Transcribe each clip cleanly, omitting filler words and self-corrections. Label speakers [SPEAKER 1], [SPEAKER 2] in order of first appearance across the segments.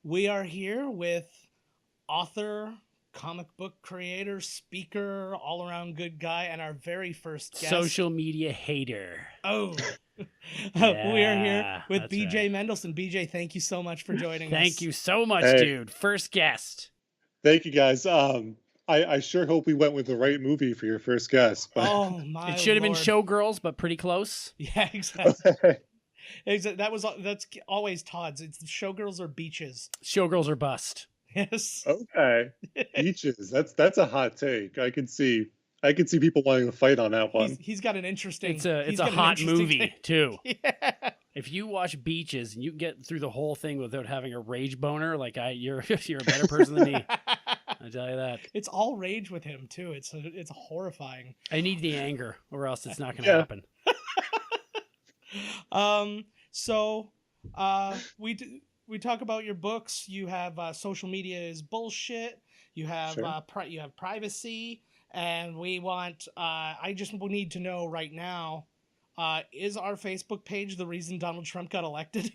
[SPEAKER 1] We are here with author, comic book creator, speaker, all around good guy, and our very first guest.
[SPEAKER 2] Social media hater.
[SPEAKER 1] Oh, we are here
[SPEAKER 2] Yeah,
[SPEAKER 1] with
[SPEAKER 2] that's
[SPEAKER 1] BJ
[SPEAKER 2] right.
[SPEAKER 1] Mendelson. BJ, thank you so much for joining us.
[SPEAKER 2] Thank you so much,
[SPEAKER 3] Hey.
[SPEAKER 2] dude. First guest.
[SPEAKER 3] Thank you, guys. I sure hope we went with the right movie for your first guess. But
[SPEAKER 1] Oh my!
[SPEAKER 2] It should have been
[SPEAKER 1] Lord.
[SPEAKER 2] Showgirls, but pretty close.
[SPEAKER 1] Yeah, exactly. That's always Todd's. It's Showgirls or Beaches.
[SPEAKER 2] Showgirls are bust.
[SPEAKER 1] Yes.
[SPEAKER 3] okay, Beaches. That's a hot take. I can see people wanting to fight on that one.
[SPEAKER 1] He's got an interesting.
[SPEAKER 2] It's a
[SPEAKER 1] he's got an
[SPEAKER 2] hot
[SPEAKER 1] interesting
[SPEAKER 2] movie
[SPEAKER 1] take.
[SPEAKER 2] too.
[SPEAKER 1] Yeah.
[SPEAKER 2] If you watch Beaches and you can get through the whole thing without having a rage boner, like you're a better person than me. I tell you that.
[SPEAKER 1] It's all rage with him too. It's horrifying.
[SPEAKER 2] I need the anger, or else it's not going to happen.
[SPEAKER 1] So, we talk about your books. You have social media is bullshit. You have
[SPEAKER 3] Sure.
[SPEAKER 1] you have privacy, and we want. I just need to know right now. Is our Facebook page the reason Donald Trump got elected?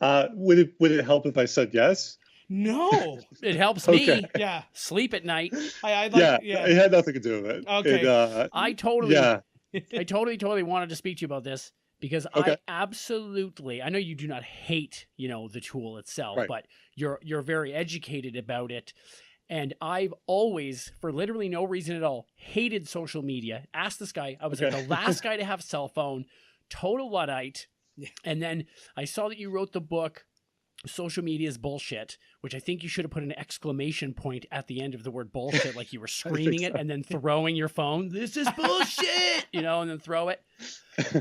[SPEAKER 3] Would it help if I said yes?
[SPEAKER 1] No.
[SPEAKER 2] It helps
[SPEAKER 3] Okay.
[SPEAKER 2] me
[SPEAKER 1] Yeah.
[SPEAKER 2] sleep at night.
[SPEAKER 1] I'd like,
[SPEAKER 3] Yeah, it had nothing to do with it.
[SPEAKER 1] Okay.
[SPEAKER 2] I totally
[SPEAKER 3] Yeah.
[SPEAKER 2] wanted to speak to you about this because
[SPEAKER 3] Okay.
[SPEAKER 2] I absolutely, I know you do not hate, the tool itself,
[SPEAKER 3] Right.
[SPEAKER 2] but you're very educated about it. And I've always, for literally no reason at all, hated social media. Ask this guy. I was like
[SPEAKER 3] Okay.
[SPEAKER 2] the last guy to have a cell phone, total Luddite.
[SPEAKER 1] Yeah.
[SPEAKER 2] And then I saw that you wrote the book, Social Media is Bullshit, which I think you should have put an exclamation point at the end of the word bullshit, like you were screaming it
[SPEAKER 3] so.
[SPEAKER 2] and then throwing your phone. This is bullshit, and then throw it.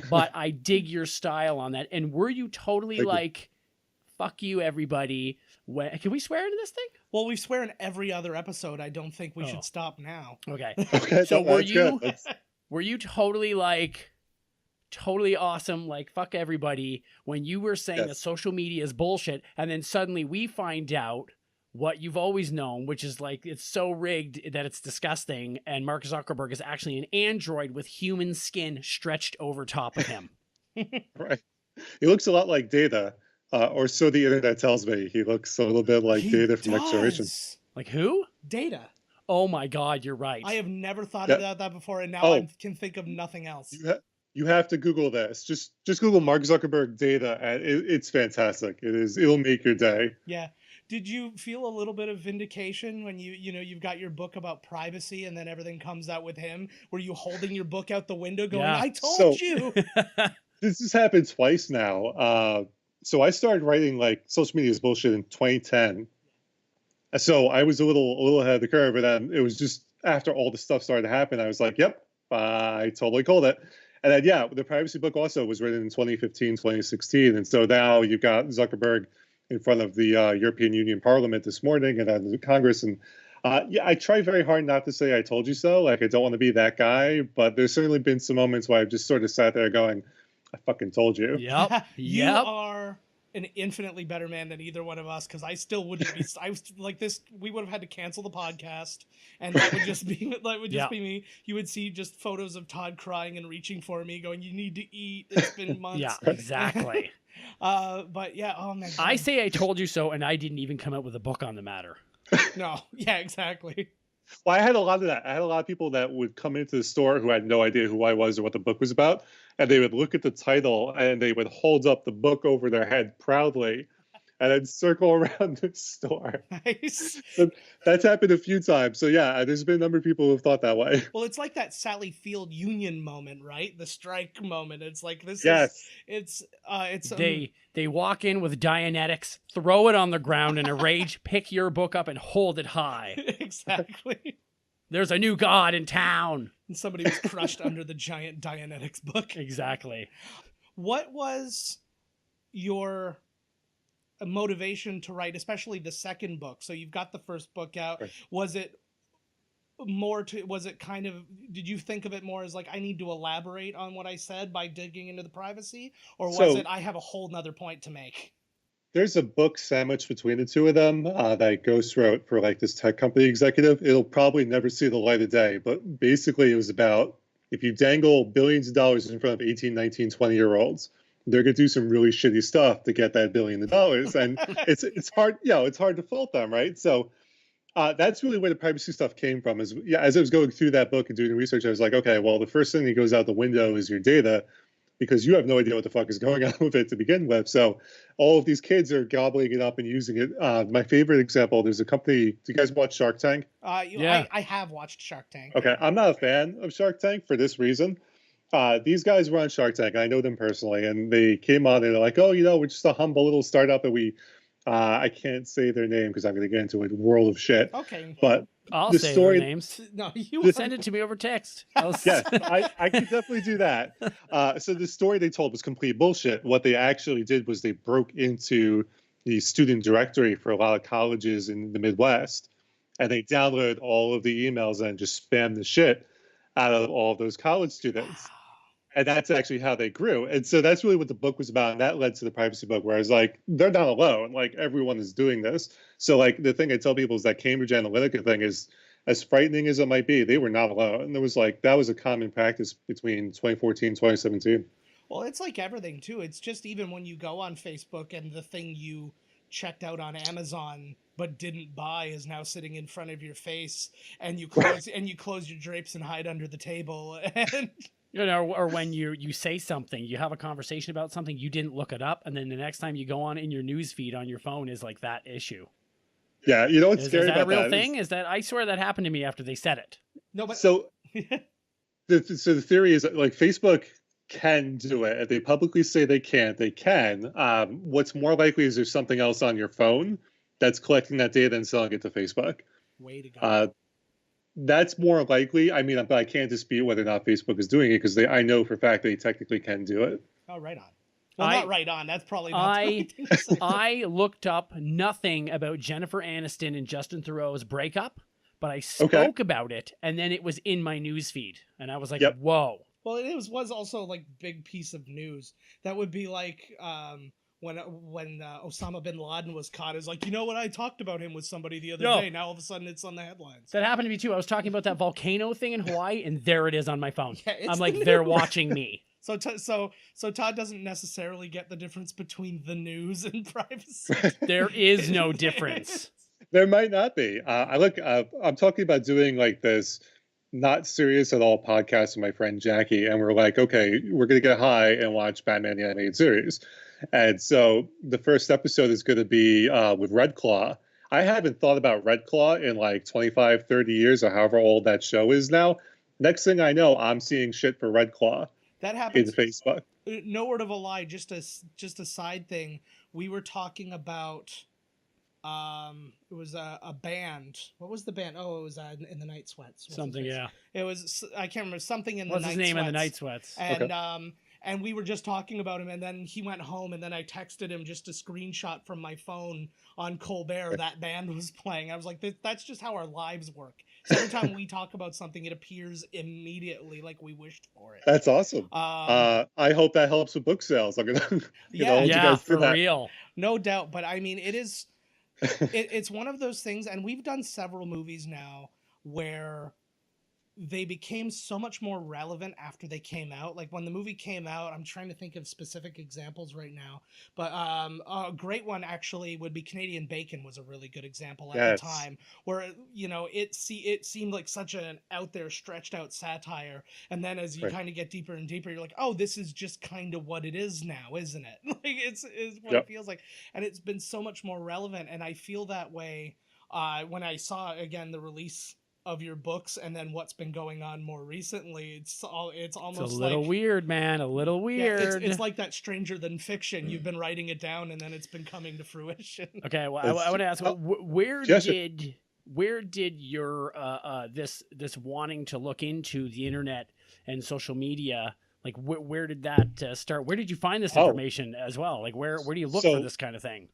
[SPEAKER 2] But I dig your style on that. And were you totally
[SPEAKER 3] Thank you.
[SPEAKER 2] like, fuck you, everybody? Can we swear into this thing?
[SPEAKER 1] Well, we swear in every other episode. I don't think we
[SPEAKER 2] Oh.
[SPEAKER 1] should stop now.
[SPEAKER 2] Okay.
[SPEAKER 3] Okay.
[SPEAKER 2] So
[SPEAKER 3] that's good.
[SPEAKER 2] were you totally like, totally awesome, like fuck everybody when you were saying
[SPEAKER 3] Yes.
[SPEAKER 2] that social media is bullshit, and then suddenly we find out what you've always known, which is like it's so rigged that it's disgusting, and Mark Zuckerberg is actually an android with human skin stretched over top of him.
[SPEAKER 3] Right. He looks a lot like Data, or so the internet tells me. He looks a little bit like
[SPEAKER 1] He
[SPEAKER 3] Data from Next
[SPEAKER 1] does.
[SPEAKER 3] Generation.
[SPEAKER 2] Like who?
[SPEAKER 1] Data.
[SPEAKER 2] Oh my god, you're right.
[SPEAKER 1] I have never thought
[SPEAKER 3] Yeah.
[SPEAKER 1] about that before, and now
[SPEAKER 3] Oh.
[SPEAKER 1] I can think of nothing else.
[SPEAKER 3] You have to Google this. Just Google Mark Zuckerberg Data, and it's fantastic. It'll make your day.
[SPEAKER 1] Yeah. Did you feel a little bit of vindication when you've got your book about privacy and then everything comes out with him? Were you holding your book out the window going,
[SPEAKER 2] Yeah.
[SPEAKER 1] I told
[SPEAKER 3] So-
[SPEAKER 1] you?
[SPEAKER 3] This has happened twice now. So I started writing like social media is bullshit in 2010. So I was a little ahead of the curve, and then it was just after all the stuff started to happen, I was like, yep, I totally called it. And then, yeah, the privacy book also was written in 2015, 2016. And so now you've got Zuckerberg in front of the European Union Parliament this morning and then the Congress. And yeah, I try very hard not to say I told you so. Like, I don't want to be that guy. But there's certainly been some moments where I've just sort of sat there going, I fucking told you.
[SPEAKER 2] Yep.
[SPEAKER 1] You
[SPEAKER 2] Yep.
[SPEAKER 1] are an infinitely better man than either one of us, because I still wouldn't be. I was like this. We would have had to cancel the podcast, and that would just be
[SPEAKER 2] Yeah.
[SPEAKER 1] be me. You would see just photos of Todd crying and reaching for me, going, "You need to eat. It's been months."
[SPEAKER 2] Yeah, exactly.
[SPEAKER 1] But yeah, oh man.
[SPEAKER 2] I say I told you so, and I didn't even come out with a book on the matter.
[SPEAKER 1] No, yeah, exactly.
[SPEAKER 3] Well, I had a lot of that. I had a lot of people that would come into the store who had no idea who I was or what the book was about. And they would look at the title and they would hold up the book over their head proudly and then circle around the store.
[SPEAKER 1] Nice.
[SPEAKER 3] So that's happened a few times. So yeah, there's been a number of people who've thought that way.
[SPEAKER 1] Well, it's like that Sally Field Union moment, right? The strike moment. It's like this
[SPEAKER 3] Yes.
[SPEAKER 1] is it's
[SPEAKER 2] They walk in with Dianetics, throw it on the ground in a rage, pick your book up and hold it high.
[SPEAKER 1] exactly.
[SPEAKER 2] There's a new god in town.
[SPEAKER 1] And somebody was crushed under the giant Dianetics book.
[SPEAKER 2] Exactly.
[SPEAKER 1] What was your motivation to write, especially the second book? So you've got the first book out.
[SPEAKER 3] Right.
[SPEAKER 1] Was it kind of, did you think of it more as like, I need to elaborate on what I said by digging into the privacy? Or was it, I have a whole nother point to make?
[SPEAKER 3] There's a book sandwiched between the two of them that Ghost wrote for like this tech company executive. It'll probably never see the light of day, but basically it was about if you dangle billions of dollars in front of 18, 19, 20-year-olds they're going to do some really shitty stuff to get that $1 billion. And it's hard, it's hard to fault them, right? So that's really where the privacy stuff came from. Is as I was going through that book and doing the research, I was like, okay, well, the first thing that goes out the window is your data, because you have no idea what the fuck is going on with it to begin with. So all of these kids are gobbling it up and using it. My favorite example, there's a company. Do you guys watch Shark Tank?
[SPEAKER 2] Yeah.
[SPEAKER 1] I have watched Shark Tank.
[SPEAKER 3] Okay, I'm not a fan of Shark Tank for this reason. These guys were on Shark Tank. I know them personally, and they came on and they're like, "Oh, we're just a humble little startup, and we." I can't say their name because I'm going to get into a world of shit.
[SPEAKER 1] Okay,
[SPEAKER 3] but
[SPEAKER 2] I'll
[SPEAKER 3] the
[SPEAKER 2] say
[SPEAKER 3] story.
[SPEAKER 2] their names.
[SPEAKER 1] No, you
[SPEAKER 2] Send it to me over text.
[SPEAKER 3] Yes, I can definitely do that. So the story they told was complete bullshit. What they actually did was they broke into the student directory for a lot of colleges in the Midwest, and they downloaded all of the emails and just spammed the shit out of all of those college students. And that's actually how they grew. And so that's really what the book was about. And that led to the privacy book, where I was like, they're not alone. Like, everyone is doing this. So, like, the thing I tell people is that Cambridge Analytica thing is, as frightening as it might be, they were not alone. And there was that was a common practice between 2014 and 2017.
[SPEAKER 1] Well, it's like everything, too. It's just even when you go on Facebook and the thing you checked out on Amazon but didn't buy is now sitting in front of your face, and you close your drapes and hide under the table. And
[SPEAKER 2] or when you say something, you have a conversation about something, you didn't look it up, and then the next time you go on in your news feed on your phone is like that issue.
[SPEAKER 3] Yeah, what's scary about that?
[SPEAKER 2] Is that a real thing? Is that, I swear that happened to me after they said it.
[SPEAKER 1] No, but
[SPEAKER 3] so the theory is that, like, Facebook can do it. If they publicly say they can't, they can. What's more likely is there's something else on your phone that's collecting that data and selling it to Facebook.
[SPEAKER 1] Way to go.
[SPEAKER 3] That's more likely. I mean, but I can't dispute whether or not Facebook is doing it, because I know for a fact they technically can do it.
[SPEAKER 1] Oh, right on. Well, not right on. That's probably not the right thing to say.
[SPEAKER 2] I looked up nothing about Jennifer Aniston and Justin Theroux's breakup, but I spoke about it, and then it was in my news feed, and I was like, whoa.
[SPEAKER 1] Well, it was also like big piece of news. That would be like when Osama bin Laden was caught. Is like, what, I talked about him with somebody the other day. Now all of a sudden it's on the headlines.
[SPEAKER 2] That happened to me too. I was talking about that volcano thing in Hawaii, and there it is on my phone.
[SPEAKER 1] Yeah,
[SPEAKER 2] I'm like, they're watching me.
[SPEAKER 1] So Todd doesn't necessarily get the difference between the news and privacy.
[SPEAKER 2] There is no difference.
[SPEAKER 3] There might not be. I'm talking about doing like this not serious at all podcast with my friend Jackie, and we're like, okay, we're gonna get high and watch Batman the Animated Series. And so the first episode is going to be with Red Claw. I haven't thought about Red Claw in like 25, 30 years, or however old that show is now. Next thing I know, I'm seeing shit for Red Claw.
[SPEAKER 1] That happens
[SPEAKER 3] in Facebook.
[SPEAKER 1] No word of a lie. Just a side thing. We were talking about. It was a band. What was the band? Oh, it was In the Night Sweats.
[SPEAKER 2] Something, yeah.
[SPEAKER 1] It was. I can't remember. Something in the
[SPEAKER 2] What's
[SPEAKER 1] Night
[SPEAKER 2] his name
[SPEAKER 1] Sweats.
[SPEAKER 2] in the Night Sweats?
[SPEAKER 1] And and we were just talking about him, and then he went home, and then I texted him just a screenshot from my phone on Colbert. That band was playing. I was like, that's just how our lives work. So every time we talk about something, it appears immediately, like we wished for it.
[SPEAKER 3] That's awesome. I hope that helps with book sales. I'm gonna,
[SPEAKER 2] for real,
[SPEAKER 1] no doubt. But I mean, it is. It's one of those things, and we've done several movies now where they became so much more relevant after they came out. Like when the movie came out, I'm trying to think of specific examples right now, but a great one actually would be Canadian Bacon was a really good example at the time, where it seemed like such an out there, stretched out satire, and then as you kind of get deeper and deeper, you're like, oh, this is just kind of what it is now, isn't it? Like it's what it feels like, and it's been so much more relevant, and I feel that way when I saw again the release of your books and then what's been going on more recently. It's almost
[SPEAKER 2] a little
[SPEAKER 1] like,
[SPEAKER 2] weird, man. A little weird.
[SPEAKER 1] It's like that Stranger Than Fiction. You've been writing it down and then it's been coming to fruition.
[SPEAKER 2] Okay, well, I want to ask, where did your this wanting to look into the internet and social media, like where did that start? Where did you find this information as well? Like where do you look for this kind of thing?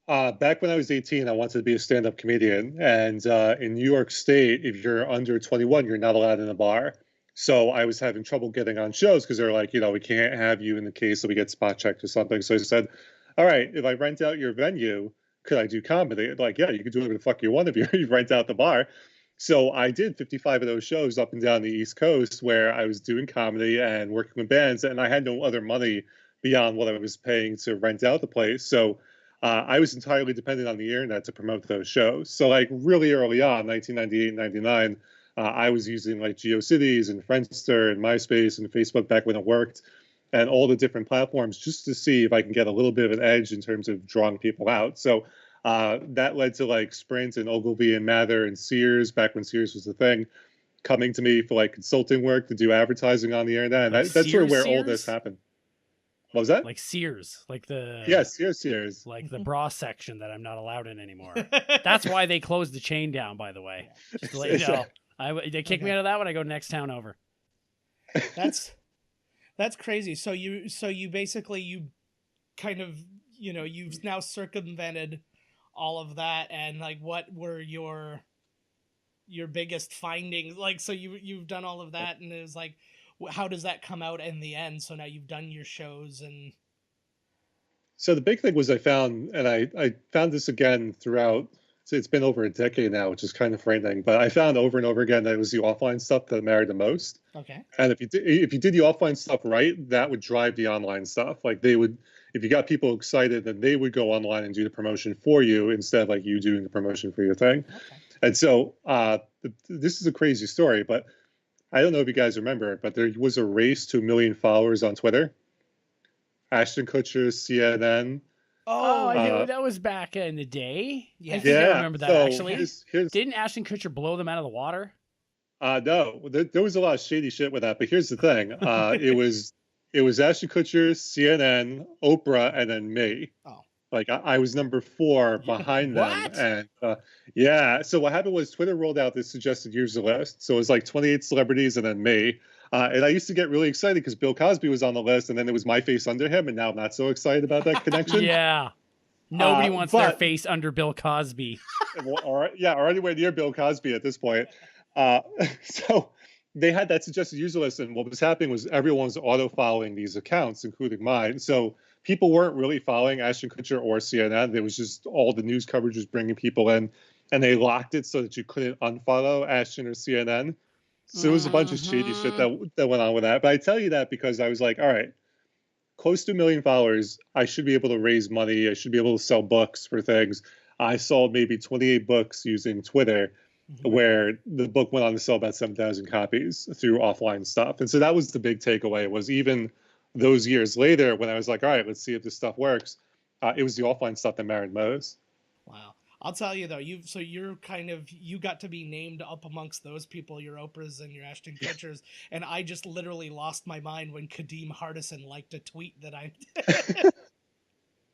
[SPEAKER 3] Back when I was 18, I wanted to be a stand-up comedian. And in New York State, if you're under 21, you're not allowed in a bar. So I was having trouble getting on shows because they're like, we can't have you in the case that we get spot checked or something. So I said, all right, if I rent out your venue, could I do comedy? They're like, yeah, you can do whatever the fuck you want if you rent out the bar. So I did 55 of those shows up and down the East Coast where I was doing comedy and working with bands, and I had no other money beyond what I was paying to rent out the place. So I was entirely dependent on the internet to promote those shows. So like really early on, 1998, 99, I was using like GeoCities and Friendster and MySpace and Facebook back when it worked, and all the different platforms just to see if I can get a little bit of an edge in terms of drawing people out. So that led to like Sprint and Ogilvy and Mather and Sears back when Sears was a thing, coming to me for like consulting work to do advertising on the internet. And
[SPEAKER 2] Like
[SPEAKER 3] that's sort of where
[SPEAKER 2] Sears?
[SPEAKER 3] all this happened. What was that?
[SPEAKER 2] Like Sears, like the
[SPEAKER 3] Yes, Sears.
[SPEAKER 2] like the bra section that I'm not allowed in anymore. That's why they closed the chain down, by the way. Just to let you know. They kicked me out of that one. I go next town over.
[SPEAKER 1] That's crazy. So you basically, you kind of, you've now circumvented all of that, and like, what were your biggest findings? Like, so you've done all of that, and it was like, how does that come out in the end? So now you've done your shows, and
[SPEAKER 3] so the big thing was I found, and I found this again throughout. So it's been over a decade now, which is kind of frightening. But I found over and over again that it was the offline stuff that mattered the most.
[SPEAKER 1] okay.
[SPEAKER 3] And if you did the offline stuff right, that would drive the online stuff. Like they would, if you got people excited, then they would go online and do the promotion for you instead of like you doing the promotion for your thing.
[SPEAKER 1] Okay.
[SPEAKER 3] And so this is a crazy story, but I don't know if you guys remember it, but there was a race to 1 million followers on Twitter. Ashton Kutcher, CNN.
[SPEAKER 2] Oh, I think that was back in the day.
[SPEAKER 1] Yeah.
[SPEAKER 2] I think I remember that,
[SPEAKER 3] so
[SPEAKER 2] actually.
[SPEAKER 3] here's
[SPEAKER 2] Didn't Ashton Kutcher blow them out of the water?
[SPEAKER 3] No, there was a lot of shady shit with that. But here's the thing: it was Ashton Kutcher, CNN, Oprah, and then me.
[SPEAKER 1] Oh.
[SPEAKER 3] Like I was number 4 behind them, and yeah. So what happened was Twitter rolled out this suggested user list. So it was like 28 celebrities and then me. And I used to get really excited because Bill Cosby was on the list, and then there was my face under him, and now I'm not so excited about that connection.
[SPEAKER 2] Yeah. Nobody wants their face under Bill Cosby.
[SPEAKER 3] or anywhere near Bill Cosby at this point. So they had that suggested user list, and what was happening was everyone was auto-following these accounts, including mine. So people weren't really following Ashton Kutcher or CNN. There was just all the news coverage was bringing people in, and they locked it so that you couldn't unfollow Ashton or CNN. So it was a bunch of shady shit that went on with that. But I tell you that because I was like, all right, close to 1 million followers, I should be able to raise money. I should be able to sell books for things. I sold maybe 28 books using Twitter, where the book went on to sell about 7,000 copies through offline stuff. And so that was the big takeaway, was even those years later when I was like, all right, let's see if this stuff works. It was the offline stuff that mattered most.
[SPEAKER 1] Wow. I'll tell you though, you got to be named up amongst those people, your Oprahs and your Ashton Kutchers, and I just literally lost my mind when Kadeem Hardison liked a tweet that I did.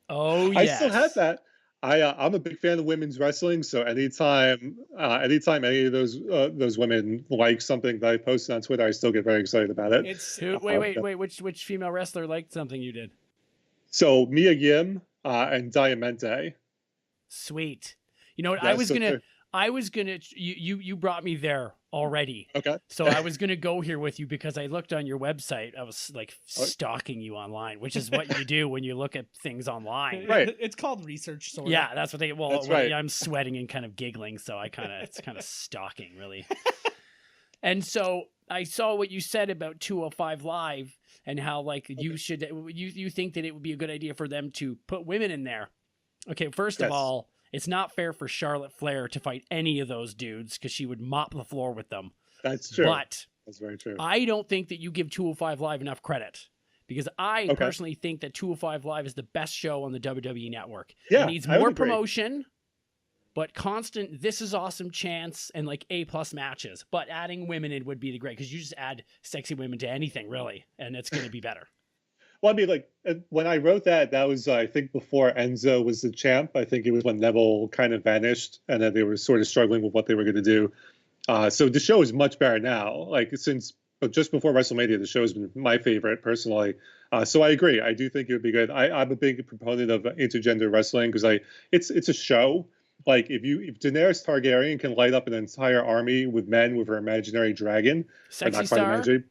[SPEAKER 2] Oh, yes.
[SPEAKER 3] I still have that. I'm a big fan of women's wrestling, so anytime any of those women like something that I posted on Twitter, I still get very excited about it.
[SPEAKER 2] Wait, which female wrestler liked something you did?
[SPEAKER 3] So Mia Yim and Diamante.
[SPEAKER 2] Sweet. You know what?
[SPEAKER 3] Yeah,
[SPEAKER 2] I was gonna. You brought me there already.
[SPEAKER 3] Okay.
[SPEAKER 2] So I was gonna go here with you because I looked on your website. I was like stalking you online, which is what you do when you look at things online.
[SPEAKER 3] Right.
[SPEAKER 1] It's called research, sort of.
[SPEAKER 2] Yeah, that's what they. Well,
[SPEAKER 3] that's right.
[SPEAKER 2] I'm sweating and kind of giggling, so it's kind of stalking, really. And so I saw what you said about 205 Live and how like you think that it would be a good idea for them to put women in there. Okay, first of all, it's not fair for Charlotte Flair to fight any of those dudes because she would mop the floor with them.
[SPEAKER 3] That's true.
[SPEAKER 2] But
[SPEAKER 3] that's very true.
[SPEAKER 2] I don't think that you give 205 Live enough credit because I personally think that 205 Live is the best show on the WWE Network.
[SPEAKER 3] Yeah,
[SPEAKER 2] it needs more promotion, but constant This Is Awesome chants and like A+ matches. But adding women in would be the great because you just add sexy women to anything really, and it's going to be better.
[SPEAKER 3] Well, I mean, like when I wrote that was I think before Enzo was the champ. I think it was when Neville kind of vanished, and then they were sort of struggling with what they were going to do. So the show is much better now. Like since just before WrestleMania, the show has been my favorite personally. So I agree. I do think it would be good. I'm a big proponent of intergender wrestling because it's a show. Like if Daenerys Targaryen can light up an entire army with men with her imaginary dragon,
[SPEAKER 2] Sexy
[SPEAKER 3] not quite
[SPEAKER 2] Star.
[SPEAKER 3] imaginary.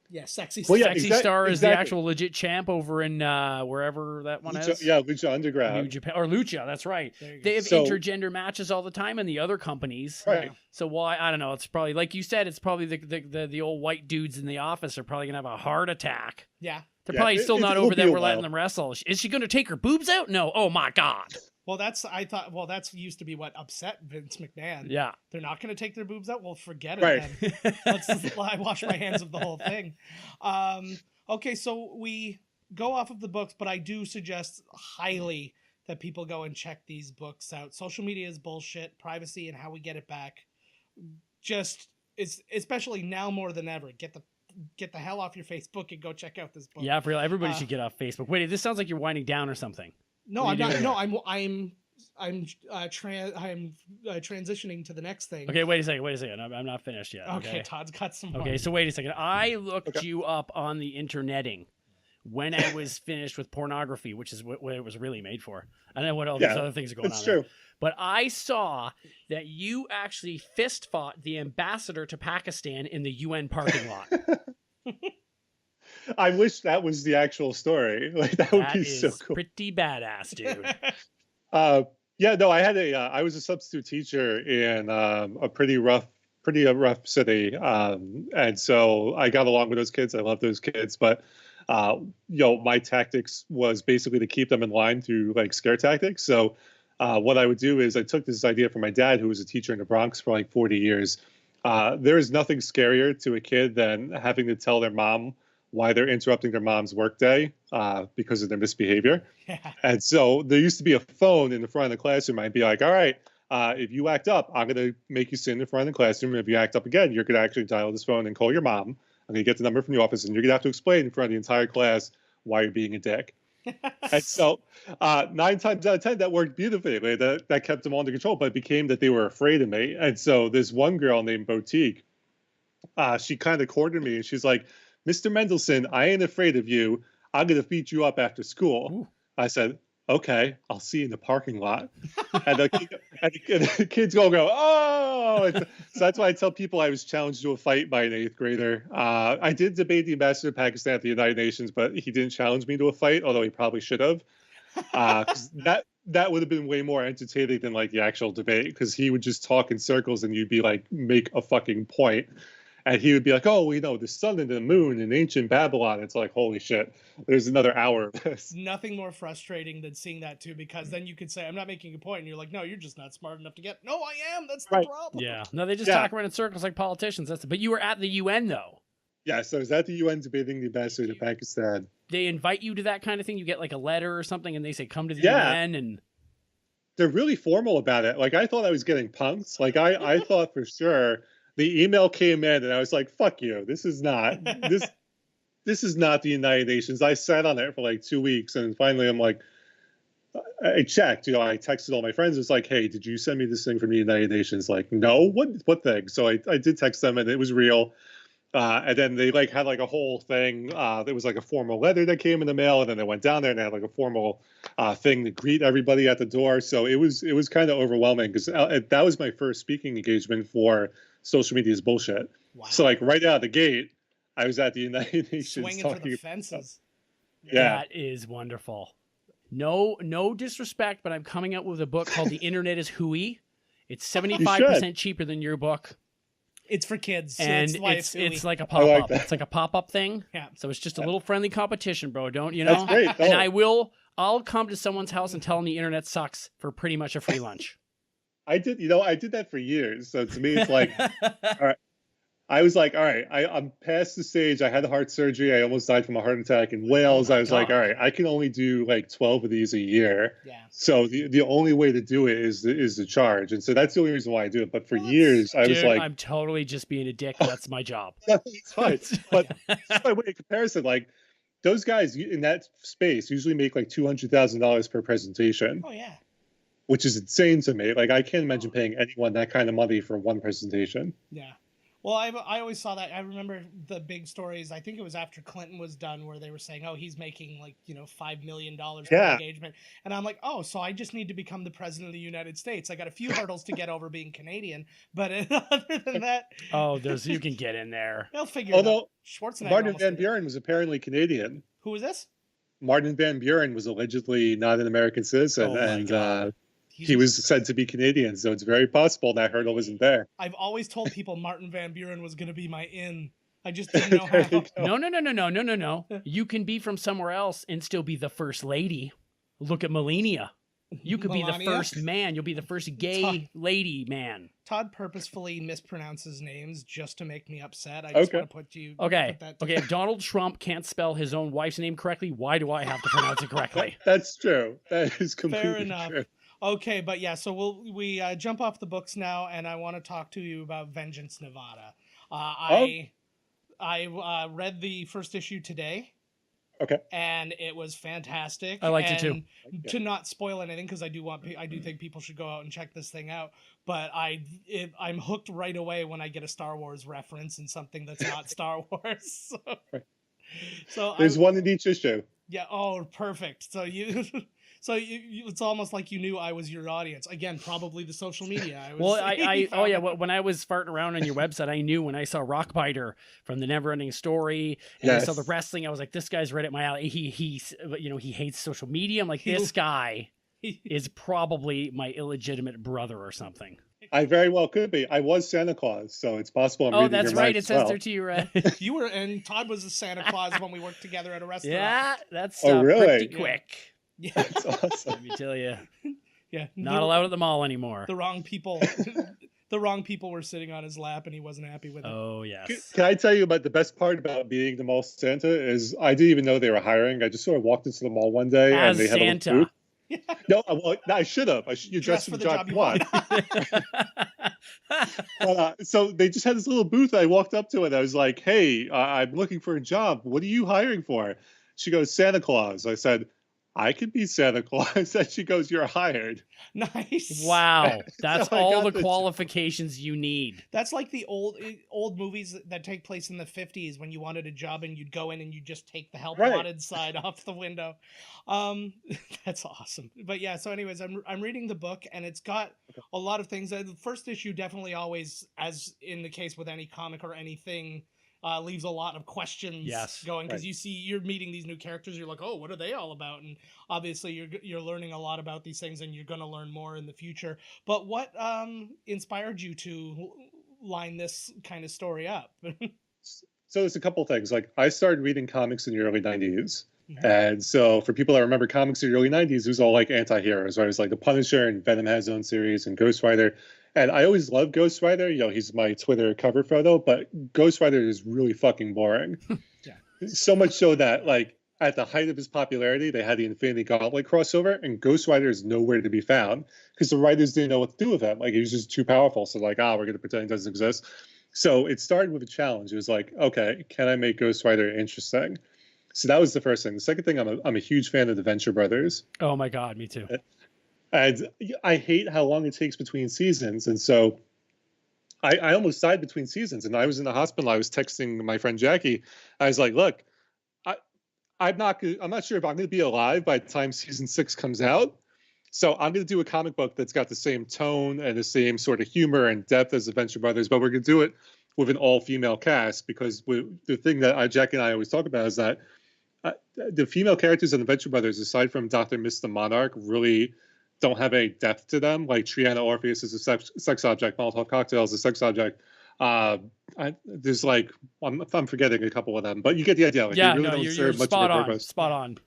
[SPEAKER 1] Yeah, Sexy
[SPEAKER 3] Well,
[SPEAKER 1] Star.
[SPEAKER 3] yeah,
[SPEAKER 2] Sexy Star is the actual legit champ over in wherever that one is.
[SPEAKER 3] Yeah, Lucha Underground.
[SPEAKER 2] New Japan or Lucha, that's right. They have intergender matches all the time in the other companies.
[SPEAKER 3] Right.
[SPEAKER 2] So why I don't know. It's probably like you said. It's probably the old white dudes in the office are probably gonna have a heart attack.
[SPEAKER 1] Yeah.
[SPEAKER 2] They're probably still not over that we're letting them wrestle. Is she gonna take her boobs out? No. Oh my god.
[SPEAKER 1] Well, that's used to be what upset Vince McMahon.
[SPEAKER 2] Yeah.
[SPEAKER 1] They're not going to take their boobs out. Well, forget it
[SPEAKER 3] Right.
[SPEAKER 1] then. I wash my hands of the whole thing. Okay, so we go off of the books, but I do suggest highly that people go and check these books out. Social media is bullshit. Privacy and how we get it back. Just it's especially now more than ever. Get the hell off your Facebook and go check out this book.
[SPEAKER 2] Yeah, for real. Everybody should get off Facebook. Wait, this sounds like you're winding down or something.
[SPEAKER 1] No, I'm not. No, I'm transitioning to the next thing.
[SPEAKER 2] Okay, wait a second. I'm not finished yet.
[SPEAKER 1] Okay, Todd's got some more.
[SPEAKER 2] Okay, so wait a second. I looked you up on the interneting when I was finished with pornography, which is what it was really made for. I don't know what all these other things are going on. That's true. But I saw that you actually fist fought the ambassador to Pakistan in the UN parking lot.
[SPEAKER 3] I wish that was the actual story. Like that would be so cool.
[SPEAKER 2] Pretty badass, dude.
[SPEAKER 3] Yeah, no, I was a substitute teacher in a pretty rough city, and so I got along with those kids. I love those kids, but my tactics was basically to keep them in line through like scare tactics. So what I would do is I took this idea from my dad, who was a teacher in the Bronx for like 40 years. There is nothing scarier to a kid than having to tell their mom why they're interrupting their mom's workday because of their misbehavior. Yeah. And so there used to be a phone in the front of the classroom. I'd be like, all right, if you act up, I'm going to make you sit in the front of the classroom. And if you act up again, you're going to actually dial this phone and call your mom. I'm going to get the number from the office, and you're going to have to explain in front of the entire class why you're being a dick. And so 9 times out of 10, that worked beautifully. That kept them under control, but it became that they were afraid of me. And so this one girl named Boutique, she kind of cornered me, and she's like, Mr. Mendelson, I ain't afraid of you. I'm going to beat you up after school. Ooh. I said, okay, I'll see you in the parking lot. And the kids go, oh! So that's why I tell people I was challenged to a fight by an 8th grader. I did debate the ambassador of Pakistan at the United Nations, but he didn't challenge me to a fight, although he probably should have. That would have been way more entertaining than like the actual debate, because he would just talk in circles and you'd be like, make a fucking point. And he would be like, oh, the sun and the moon in ancient Babylon. It's like, holy shit, there's another hour of this.
[SPEAKER 1] Nothing more frustrating than seeing that, too, because then you could say, I'm not making a point. And you're like, no, you're just not smart enough to get. No, I am. That's the problem.
[SPEAKER 2] Yeah. No, they just talk around in circles like politicians. But you were at the UN, though.
[SPEAKER 3] Yeah, so I was at the UN debating the ambassador to Pakistan.
[SPEAKER 2] They invite you to that kind of thing? You get like a letter or something, and they say, come to the UN? And
[SPEAKER 3] they're really formal about it. Like, I thought I was getting punked. Like, I thought for sure. The email came in, and I was like, "Fuck you! This is not this is not the United Nations." I sat on it for like 2 weeks, and finally, I'm like, I checked. I texted all my friends. It's like, "Hey, did you send me this thing from the United Nations?" Like, no. What thing? So I did text them, and it was real. And then they like had like a whole thing. There was like a formal letter that came in the mail, and then they went down there and they had like a formal thing to greet everybody at the door. So it was kind of overwhelming, because that was my first speaking engagement for Social Media is Bullshit. Wow. So like right out of the gate, I was at the United Nations
[SPEAKER 1] swinging for the fences.
[SPEAKER 2] Yeah. That is wonderful. No disrespect, but I'm coming out with a book called The Internet is Hooey. It's 75% cheaper than your book.
[SPEAKER 1] It's for kids, so
[SPEAKER 2] and it's like a pop-up. It's like a pop-up thing.
[SPEAKER 1] Yeah.
[SPEAKER 2] So it's just a little friendly competition, bro. Don't you know?
[SPEAKER 3] That's great. Oh.
[SPEAKER 2] And I'll come to someone's house and tell them the internet sucks for pretty much a free lunch.
[SPEAKER 3] I did that for years. So to me, it's like, all right. I was like, all right, I'm past the stage. I had heart surgery. I almost died from a heart attack in Wales. I was like, all right, I can only do like 12 of these a year.
[SPEAKER 1] Yeah.
[SPEAKER 3] So the only way to do it is to charge. And so that's the only reason why I do it. But for years, I was like,
[SPEAKER 2] I'm totally just being a dick. That's my job.
[SPEAKER 3] It's fine. But by way of comparison, like those guys in that space usually make like $200,000 per presentation.
[SPEAKER 1] Oh, yeah. Which
[SPEAKER 3] is insane to me. Like, I can't imagine paying anyone that kind of money for one presentation.
[SPEAKER 1] Yeah. Well, I always saw that. I remember the big stories. I think it was after Clinton was done, where they were saying, "Oh, he's making like $5 million per
[SPEAKER 3] Yeah.
[SPEAKER 1] engagement," and I'm like, "Oh, so I just need to become the president of the United States. I got a few hurdles to get over being Canadian, but other than that,
[SPEAKER 2] Oh, you can get in there.
[SPEAKER 1] they'll figure it out."
[SPEAKER 3] Although
[SPEAKER 1] Schwarzenegger
[SPEAKER 3] Martin
[SPEAKER 1] almost
[SPEAKER 3] Van
[SPEAKER 1] did it.
[SPEAKER 3] Buren was apparently Canadian.
[SPEAKER 1] Who was this?
[SPEAKER 3] Martin Van Buren was allegedly not an American citizen,
[SPEAKER 2] Oh my
[SPEAKER 3] and
[SPEAKER 2] God.
[SPEAKER 3] he was said to be Canadian. So it's very possible that hurdle wasn't there.
[SPEAKER 1] I've always told people Martin Van Buren was going to be my in. I just didn't know how.
[SPEAKER 2] No. You can be from somewhere else and still be the first lady. Look at Melania. You could be the
[SPEAKER 1] Melania?
[SPEAKER 2] first man. You'll be the first gay lady man.
[SPEAKER 1] Todd purposefully mispronounces names just to make me upset. I just want to put you.
[SPEAKER 2] Okay.
[SPEAKER 1] Put that
[SPEAKER 2] Okay. If Donald Trump can't spell his own wife's name correctly, why do I have to pronounce it correctly?
[SPEAKER 3] That's true. That is completely
[SPEAKER 1] Fair enough.
[SPEAKER 3] true.
[SPEAKER 1] Okay, but yeah, so we jump off the books now, and I want to talk to you about Vengeance Nevada. I read the first issue today.
[SPEAKER 3] Okay.
[SPEAKER 1] And it was fantastic.
[SPEAKER 2] I liked it too.
[SPEAKER 1] To not spoil anything, because I do think people should go out and check this thing out. But I'm hooked right away when I get a Star Wars reference and something that's not Star Wars. So
[SPEAKER 3] There's one in each issue.
[SPEAKER 1] Yeah. Oh, perfect. So it's almost like you knew I was your audience. Again, probably the social media.
[SPEAKER 2] When I was farting around on your website, I knew when I saw Rockbiter from the Neverending Story and I saw the wrestling, I was like, this guy's right at my alley. He hates social media. I'm like, this guy is probably my illegitimate brother or something.
[SPEAKER 3] I very well could be. I was Santa Claus, so it's possible.
[SPEAKER 2] That's right. It says there to you, right?
[SPEAKER 1] You were, and Todd was a Santa Claus when we worked together at a restaurant.
[SPEAKER 2] Yeah, that's
[SPEAKER 3] really?
[SPEAKER 2] pretty quick.
[SPEAKER 1] Yeah,
[SPEAKER 3] that's awesome.
[SPEAKER 2] Let me tell you.
[SPEAKER 1] Yeah,
[SPEAKER 2] not allowed at the mall anymore.
[SPEAKER 1] The wrong people. The wrong people were sitting on his lap, and he wasn't happy with it.
[SPEAKER 2] Oh yes.
[SPEAKER 3] Can I tell you about the best part about being the mall Santa? Is I didn't even know they were hiring. I just sort of walked into the mall one day and they had a little booth.
[SPEAKER 1] Yeah.
[SPEAKER 3] No, I should have. You dressed for the job you want. So they just had this little booth. I walked up to it. I was like, "Hey, I'm looking for a job. What are you hiring for?" She goes, "Santa Claus." I said, "I could be Santa Claus." And she goes, "You're hired."
[SPEAKER 1] Nice.
[SPEAKER 2] Wow, that's all the qualifications you need.
[SPEAKER 1] That's like the old movies that take place in the 50s when you wanted a job and you'd go in and you'd just take the help wanted side off the window. That's awesome. But yeah, so anyways, I'm reading the book and it's got a lot of things. The first issue definitely always, as in the case with any comic or anything, leaves a lot of questions going, because you're meeting these new characters. You're like, oh, what are they all about? And obviously you're learning a lot about these things, and you're going to learn more in the future. But what inspired you to line this kind of story up?
[SPEAKER 3] So there's a couple of things. Like, I started reading comics in the early 90s. And so for people that remember comics in the early 90s, it was all like anti-heroes, right? It was like the Punisher, and Venom has his own series, and Ghost Rider. And I always loved Ghost Rider. He's my Twitter cover photo, but Ghost Rider is really fucking boring. So much so that, like, at the height of his popularity, they had the Infinity Gauntlet crossover, and Ghost Rider is nowhere to be found because the writers didn't know what to do with him. Like, he was just too powerful. So, like, we're going to pretend he doesn't exist. So it started with a challenge. It was like, okay, can I make Ghost Rider interesting? So that was the first thing. The second thing, I'm a huge fan of the Venture Brothers.
[SPEAKER 2] Oh my God, me too.
[SPEAKER 3] And I hate how long it takes between seasons. And so I almost died between seasons. And I was in the hospital. I was texting my friend Jackie. I was like, look, I'm not sure if I'm going to be alive by the time season 6 comes out. So I'm going to do a comic book that's got the same tone and the same sort of humor and depth as the Venture Brothers, but we're going to do it with an all-female cast, because the thing that Jackie and I always talk about is that the female characters in the Venture Brothers, aside from Dr. Miss the Monarch, really don't have any depth to them. Like, Triana Orpheus is a sex object, Molotov Cocktail is a sex object. There's like, I'm forgetting a couple of them, but you get the idea. Like,
[SPEAKER 2] you're spot on. Spot on.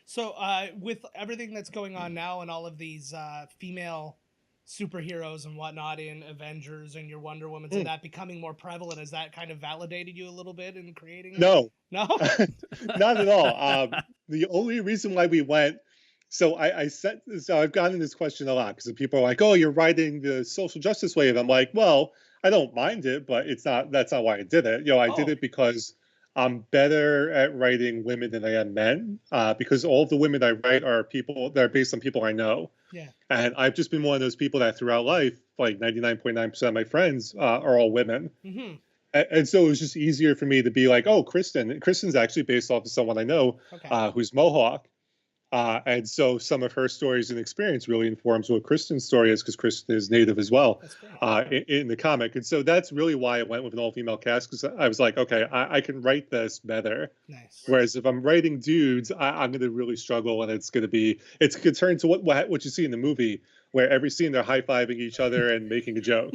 [SPEAKER 1] So with everything that's going on now and all of these female superheroes and whatnot in Avengers and your Wonder Woman's and that becoming more prevalent, has that kind of validated you a little bit in creating?
[SPEAKER 3] No,
[SPEAKER 1] not
[SPEAKER 3] at all. The only reason why we went, so I've gotten this question a lot because people are like, "Oh, you're writing the social justice wave." I'm like, well, I don't mind it, but that's not why I did it. I did it because I'm better at writing women than I am men, because all of the women I write are people that are based on people I know.
[SPEAKER 1] Yeah.
[SPEAKER 3] And I've just been one of those people that throughout life, like 99.9% of my friends are all women.
[SPEAKER 1] Mm-hmm.
[SPEAKER 3] And so it was just easier for me to be like, oh, Kristen's actually based off of someone I know,
[SPEAKER 1] Okay.
[SPEAKER 3] who's Mohawk. And so some of her stories and experience really informs what Kristen's story is, because Kristen is Native as well,
[SPEAKER 1] That's great.
[SPEAKER 3] in the comic. And so that's really why I went with an all-female cast, because I was like, okay, I can write this better.
[SPEAKER 1] Nice.
[SPEAKER 3] Whereas if I'm writing dudes, I'm going to really struggle, and it's going to turn to what you see in the movie, where every scene they're high-fiving each other and making a joke.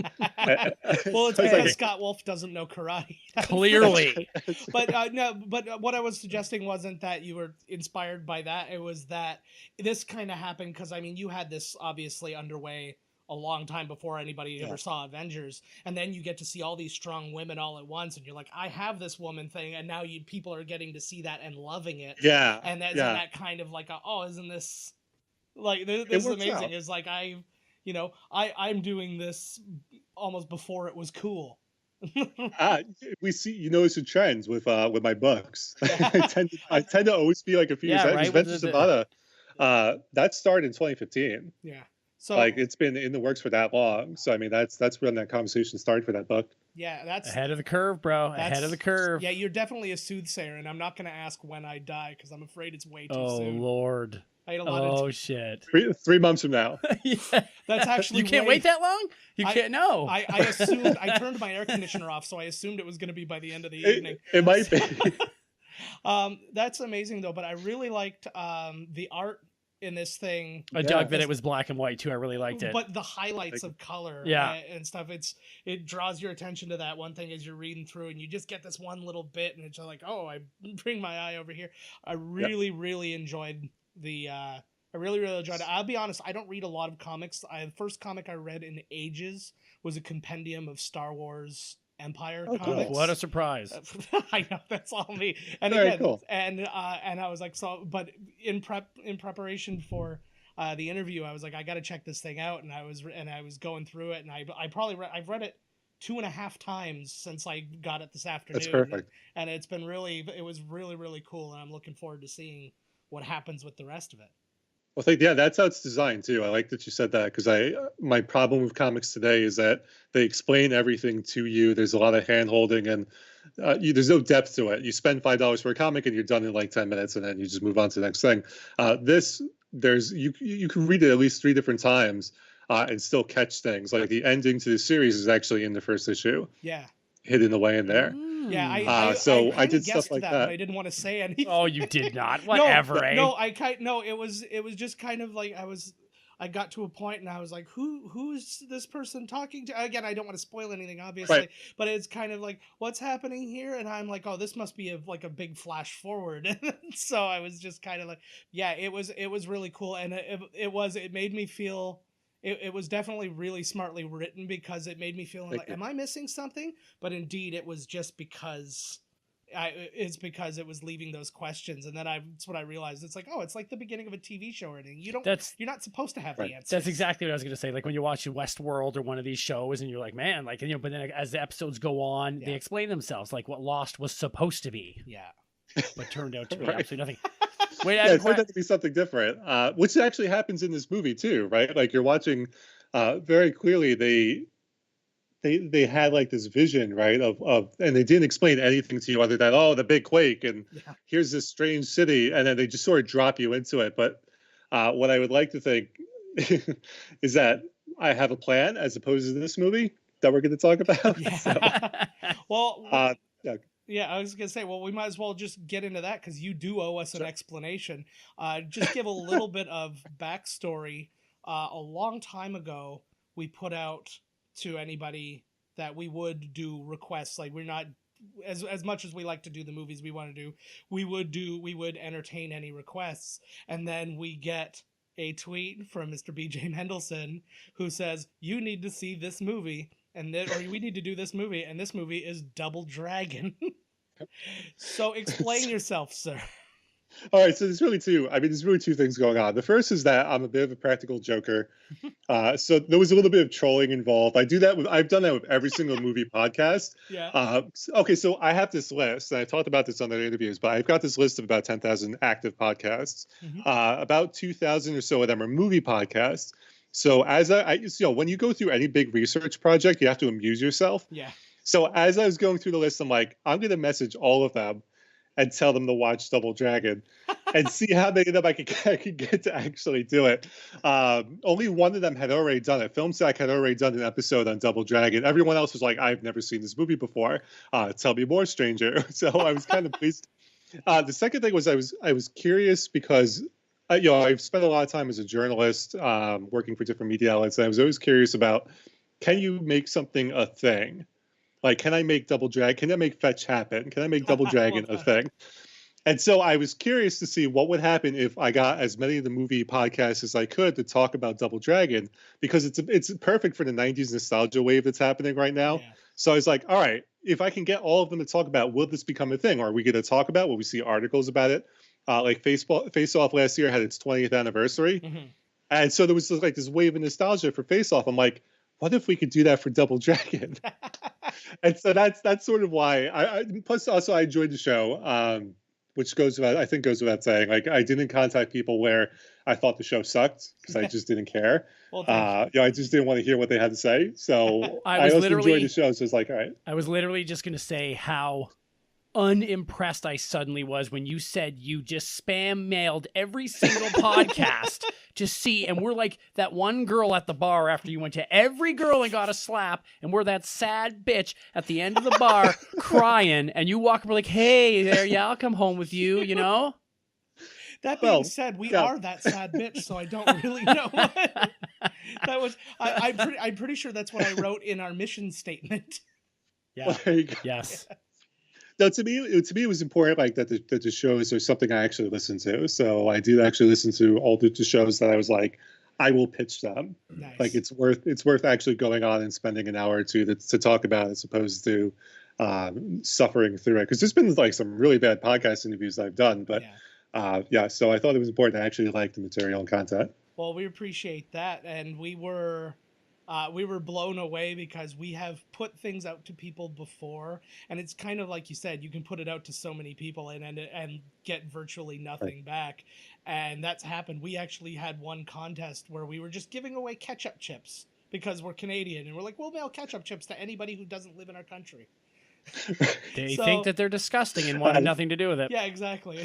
[SPEAKER 1] Well, it's because Scott Wolf doesn't know karate.
[SPEAKER 2] Clearly.
[SPEAKER 1] But no, but what I was suggesting wasn't that you were inspired by that. It was that this kind of happened because, I mean, you had this obviously underway a long time before anybody ever saw Avengers, and then you get to see all these strong women all at once, and you're like, I have this woman thing, and now people are getting to see that and loving it.
[SPEAKER 3] Yeah.
[SPEAKER 1] And that's that kind of like, isn't this like this is amazing?
[SPEAKER 3] Out.
[SPEAKER 1] It's like I'm doing this almost before it was cool.
[SPEAKER 3] We see, some trends with my books. I tend to always be like a few years ahead.
[SPEAKER 2] Right.
[SPEAKER 3] Venture Sabata, that started in 2015.
[SPEAKER 1] Yeah. So
[SPEAKER 3] like it's been in the works for that long. So I mean, that's when that conversation started for that book.
[SPEAKER 1] Yeah, that's
[SPEAKER 2] ahead of the curve, bro. Ahead of the curve.
[SPEAKER 1] Yeah, you're definitely a soothsayer, and I'm not going to ask when I die because I'm afraid it's way too soon.
[SPEAKER 2] Oh Lord.
[SPEAKER 1] I had a lot of
[SPEAKER 2] shit.
[SPEAKER 3] 3 months from now.
[SPEAKER 2] Yeah.
[SPEAKER 1] That's actually
[SPEAKER 2] you can't wait that long. You can't know.
[SPEAKER 1] I assumed I turned my air conditioner off, so I assumed it was going to be by the end of the evening.
[SPEAKER 3] It might be.
[SPEAKER 1] That's amazing though. But I really liked the art in this thing.
[SPEAKER 2] I dug that it was black and white too. I really liked it.
[SPEAKER 1] But the highlights of color and stuff, it draws your attention to that one thing as you're reading through, and you just get this one little bit, and it's just like, I bring my eye over here. I really, really enjoyed I really enjoyed it. I'll be honest, I don't read a lot of comics. The first comic I read in ages was a compendium of Star Wars Empire comics.
[SPEAKER 2] What a surprise.
[SPEAKER 1] I know, that's all me. And
[SPEAKER 3] Very
[SPEAKER 1] again,
[SPEAKER 3] cool.
[SPEAKER 1] and I was like, but in preparation for the interview, I was like, I got to check this thing out, and I was going through it, and I've read it 2.5 times since I got it this afternoon.
[SPEAKER 3] That's perfect.
[SPEAKER 1] And it was really, really cool, and I'm looking forward to seeing what happens with the rest of it.
[SPEAKER 3] Well, that's how it's designed too. I like that you said that, because my problem with comics today is that they explain everything to you. There's a lot of hand holding, and there's no depth to it. You spend $5 for a comic and you're done in like 10 minutes, and then you just move on to the next thing. You can read it at least 3 different times and still catch things. Like the ending to the series is actually in the first issue.
[SPEAKER 1] Yeah.
[SPEAKER 3] Hidden away in there.
[SPEAKER 1] Yeah,
[SPEAKER 3] I did stuff like that.
[SPEAKER 1] But I didn't want to say anything.
[SPEAKER 2] Oh, you did not. Whatever.
[SPEAKER 1] No, it was just kind of like I got to a point and I was like, who's this person talking to? Again, I don't want to spoil anything, obviously,
[SPEAKER 3] right.
[SPEAKER 1] But it's kind of like, what's happening here? And I'm like, this must be a big flash forward. So I was just kind of like, yeah, it was really cool, and it made me feel. It was definitely really smartly written, because it made me feel like, am I missing something? But indeed, it was just because it was leaving those questions, and then that's what I realized. It's like, it's like the beginning of a TV show or anything. You're not supposed to have the answers.
[SPEAKER 2] That's exactly what I was going to say. Like when you watch Westworld or one of these shows, and you're like, man, but then as the episodes go on, they explain themselves, like what Lost was supposed to be.
[SPEAKER 1] Yeah,
[SPEAKER 2] but turned out to be
[SPEAKER 3] Right.
[SPEAKER 2] absolutely nothing. Wait,
[SPEAKER 3] it turned out to be something different, which actually happens in this movie too, right? Like you're watching, very clearly they had like this vision, right, of and they didn't explain anything to you other than the big quake and here's this strange city, and then they just sort of drop you into it. But what I would like to think is that I have a plan as opposed to this movie that we're going to talk about.
[SPEAKER 1] Yeah.
[SPEAKER 3] So,
[SPEAKER 1] well. Yeah, I was going to say, well, we might as well just get into that, because you do owe us an explanation. Just give a little bit of backstory. A long time ago, we put out to anybody that we would do requests. Like, we're not, as much as we like to do the movies we want to do, we would entertain any requests. And then we get a tweet from Mr. BJ Mendelson who says, you need to see this movie. Or we need to do this movie, and this movie is Double Dragon. So explain yourself, sir.
[SPEAKER 3] All right, so there's really two things going on. The first is that I'm a bit of a practical joker. So there was a little bit of trolling involved. I've done that with every single movie podcast.
[SPEAKER 1] Yeah.
[SPEAKER 3] Okay, so I have this list, and I talked about this on the interviews, but I've got this list of about 10,000 active podcasts.
[SPEAKER 1] Mm-hmm.
[SPEAKER 3] About 2,000 or so of them are movie podcasts. So when you go through any big research project, you have to amuse yourself.
[SPEAKER 1] Yeah.
[SPEAKER 3] So as I was going through the list, I'm like, I'm gonna message all of them and tell them to watch Double Dragon and see how many of them I could get to actually do it. Only one of them had already done it. FilmSack had already done an episode on Double Dragon. Everyone else was like, I've never seen this movie before. Tell me more, stranger. So I was kind of pleased. The second thing was I was curious because I've spent a lot of time as a journalist working for different media outlets, and I was always curious about, can you make something a thing? Like, can I make Double Dragon? Can I make Fetch happen? Can I make Double Dragon a thing? And so I was curious to see what would happen if I got as many of the movie podcasts as I could to talk about Double Dragon, because it's perfect for the 90s nostalgia wave that's happening right now.
[SPEAKER 1] Yeah.
[SPEAKER 3] So I was like, all right, if I can get all of them to talk about, will this become a thing? Or are we going to talk about, will we see articles about it? Like Face Off last year had its 20th anniversary.
[SPEAKER 1] Mm-hmm.
[SPEAKER 3] And so there was like this wave of nostalgia for Face Off. I'm like, what if we could do that for Double Dragon? And so that's sort of why I plus also I enjoyed the show, which goes without saying. Like, I didn't contact people where I thought the show sucked because I just didn't care.
[SPEAKER 1] Well,
[SPEAKER 3] I just didn't want to hear what they had to say. So I also enjoyed the show. So it's like, all right.
[SPEAKER 2] I was literally just going to say how unimpressed I suddenly was when you said you just spam mailed every single podcast to see, and we're like that one girl at the bar after you went to every girl and got a slap, and we're that sad bitch at the end of the bar crying, and you walk up, we're like, hey there, yeah, I'll come home with you, you know?
[SPEAKER 1] That being said, we are that sad bitch, so I don't really know what that was. I'm pretty sure that's what I wrote in our mission statement.
[SPEAKER 2] Yeah.
[SPEAKER 3] Well, there you go.
[SPEAKER 2] Yes.
[SPEAKER 3] No, to me, it was important, like that the shows are something I actually listen to. So I do actually listen to all the shows that I was like, I will pitch them.
[SPEAKER 1] Nice.
[SPEAKER 3] Like, it's worth actually going on and spending an hour or two to talk about, as opposed to suffering through it. Because there's been like some really bad podcast interviews that I've done, but so I thought it was important to actually like the material and content.
[SPEAKER 1] Well, we appreciate that, and we were blown away because we have put things out to people before, and it's kind of like you said, you can put it out to so many people and get virtually nothing back, and that's happened. We actually had one contest where we were just giving away ketchup chips because we're Canadian, and we're like, we'll mail ketchup chips to anybody who doesn't live in our country.
[SPEAKER 2] They think that they're disgusting and wanted nothing to do with it.
[SPEAKER 1] Yeah, exactly.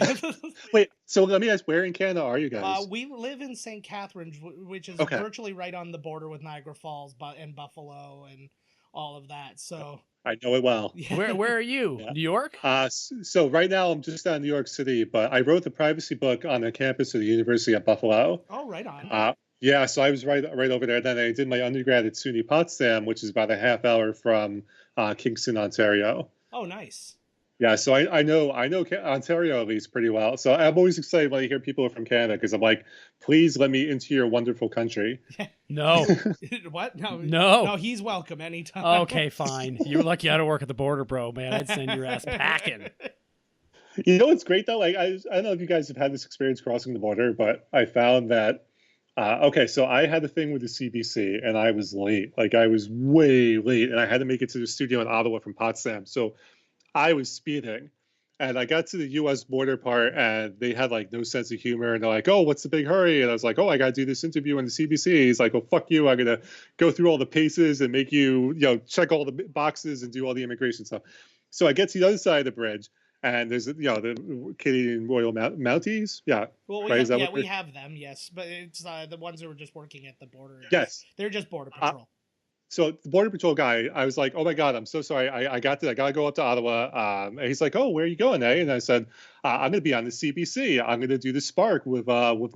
[SPEAKER 3] Wait, so let me ask, where in Canada are you guys?
[SPEAKER 1] We live in St. Catharines, which is virtually right on the border with Niagara Falls and Buffalo and all of that. So
[SPEAKER 3] I know it well.
[SPEAKER 2] Yeah. Where are you? Yeah. New York?
[SPEAKER 3] So right now I'm just out in New York City, but I wrote the privacy book on the campus of the University of Buffalo.
[SPEAKER 1] Oh, right on.
[SPEAKER 3] Yeah, so I was right over there. Then I did my undergrad at SUNY Potsdam, which is about a half hour from Kingston, Ontario.
[SPEAKER 1] Oh, nice.
[SPEAKER 3] Yeah, so I know Ontario at least pretty well. So I'm always excited when I hear people are from Canada, because I'm like, please let me into your wonderful country.
[SPEAKER 2] No.
[SPEAKER 1] What? No.
[SPEAKER 2] No,
[SPEAKER 1] he's welcome anytime.
[SPEAKER 2] Okay, fine. You're lucky I don't work at the border, bro, man. I'd send your ass packing.
[SPEAKER 3] You know what's great, though? Like, I don't know if you guys have had this experience crossing the border, but I found that so I had a thing with the CBC, and I was late. Like, I was way late, and I had to make it to the studio in Ottawa from Potsdam. So I was speeding, and I got to the U.S. border part, and they had like no sense of humor, and they're like, "Oh, what's the big hurry?" And I was like, "Oh, I got to do this interview on the CBC." He's like, "Oh, fuck you! I'm gonna go through all the paces and make you, check all the boxes and do all the immigration stuff." So I get to the other side of the bridge, and there's the Canadian Royal Mounties. Yeah.
[SPEAKER 1] Well, we have them, yes, but it's the ones who were just working at the border.
[SPEAKER 3] Yes.
[SPEAKER 1] They're just border patrol.
[SPEAKER 3] So the border patrol guy, I was like, "Oh my God, I'm so sorry. I gotta go up to Ottawa." And he's like, "Oh, where are you going, eh?" And I said, "I'm gonna be on the CBC. I'm gonna do the Spark with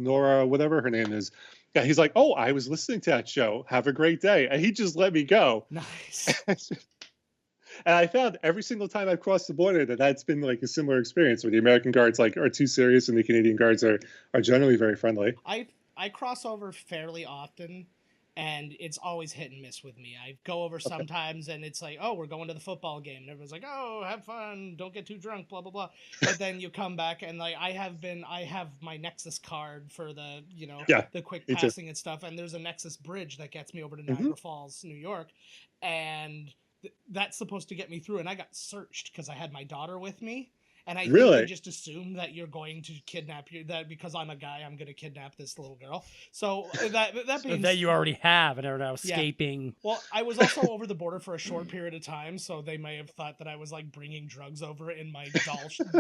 [SPEAKER 3] Nora, whatever her name is." Yeah, he's like, "Oh, I was listening to that show. Have a great day." And he just let me go.
[SPEAKER 1] Nice.
[SPEAKER 3] And I found every single time I've crossed the border that's been like a similar experience, where the American guards are too serious and the Canadian guards are generally very friendly.
[SPEAKER 1] I cross over fairly often, and it's always hit and miss with me. I go over sometimes, and it's like, "Oh, we're going to the football game," and everyone's like, "Oh, have fun, don't get too drunk, blah blah blah." But then you come back, and like I have my Nexus card for the the quick passing and stuff, and there's a Nexus bridge that gets me over to Niagara Falls, New York, and that's supposed to get me through, and I got searched because I had my daughter with me, And I think they
[SPEAKER 3] Really?
[SPEAKER 1] just assume that you're going to kidnap you, that because I'm a guy, I'm going to kidnap this little girl. So that being
[SPEAKER 2] That you already have and are now
[SPEAKER 1] Yeah.
[SPEAKER 2] escaping.
[SPEAKER 1] Well, I was also over the border for a short period of time, so they may have thought that I was like bringing drugs over in my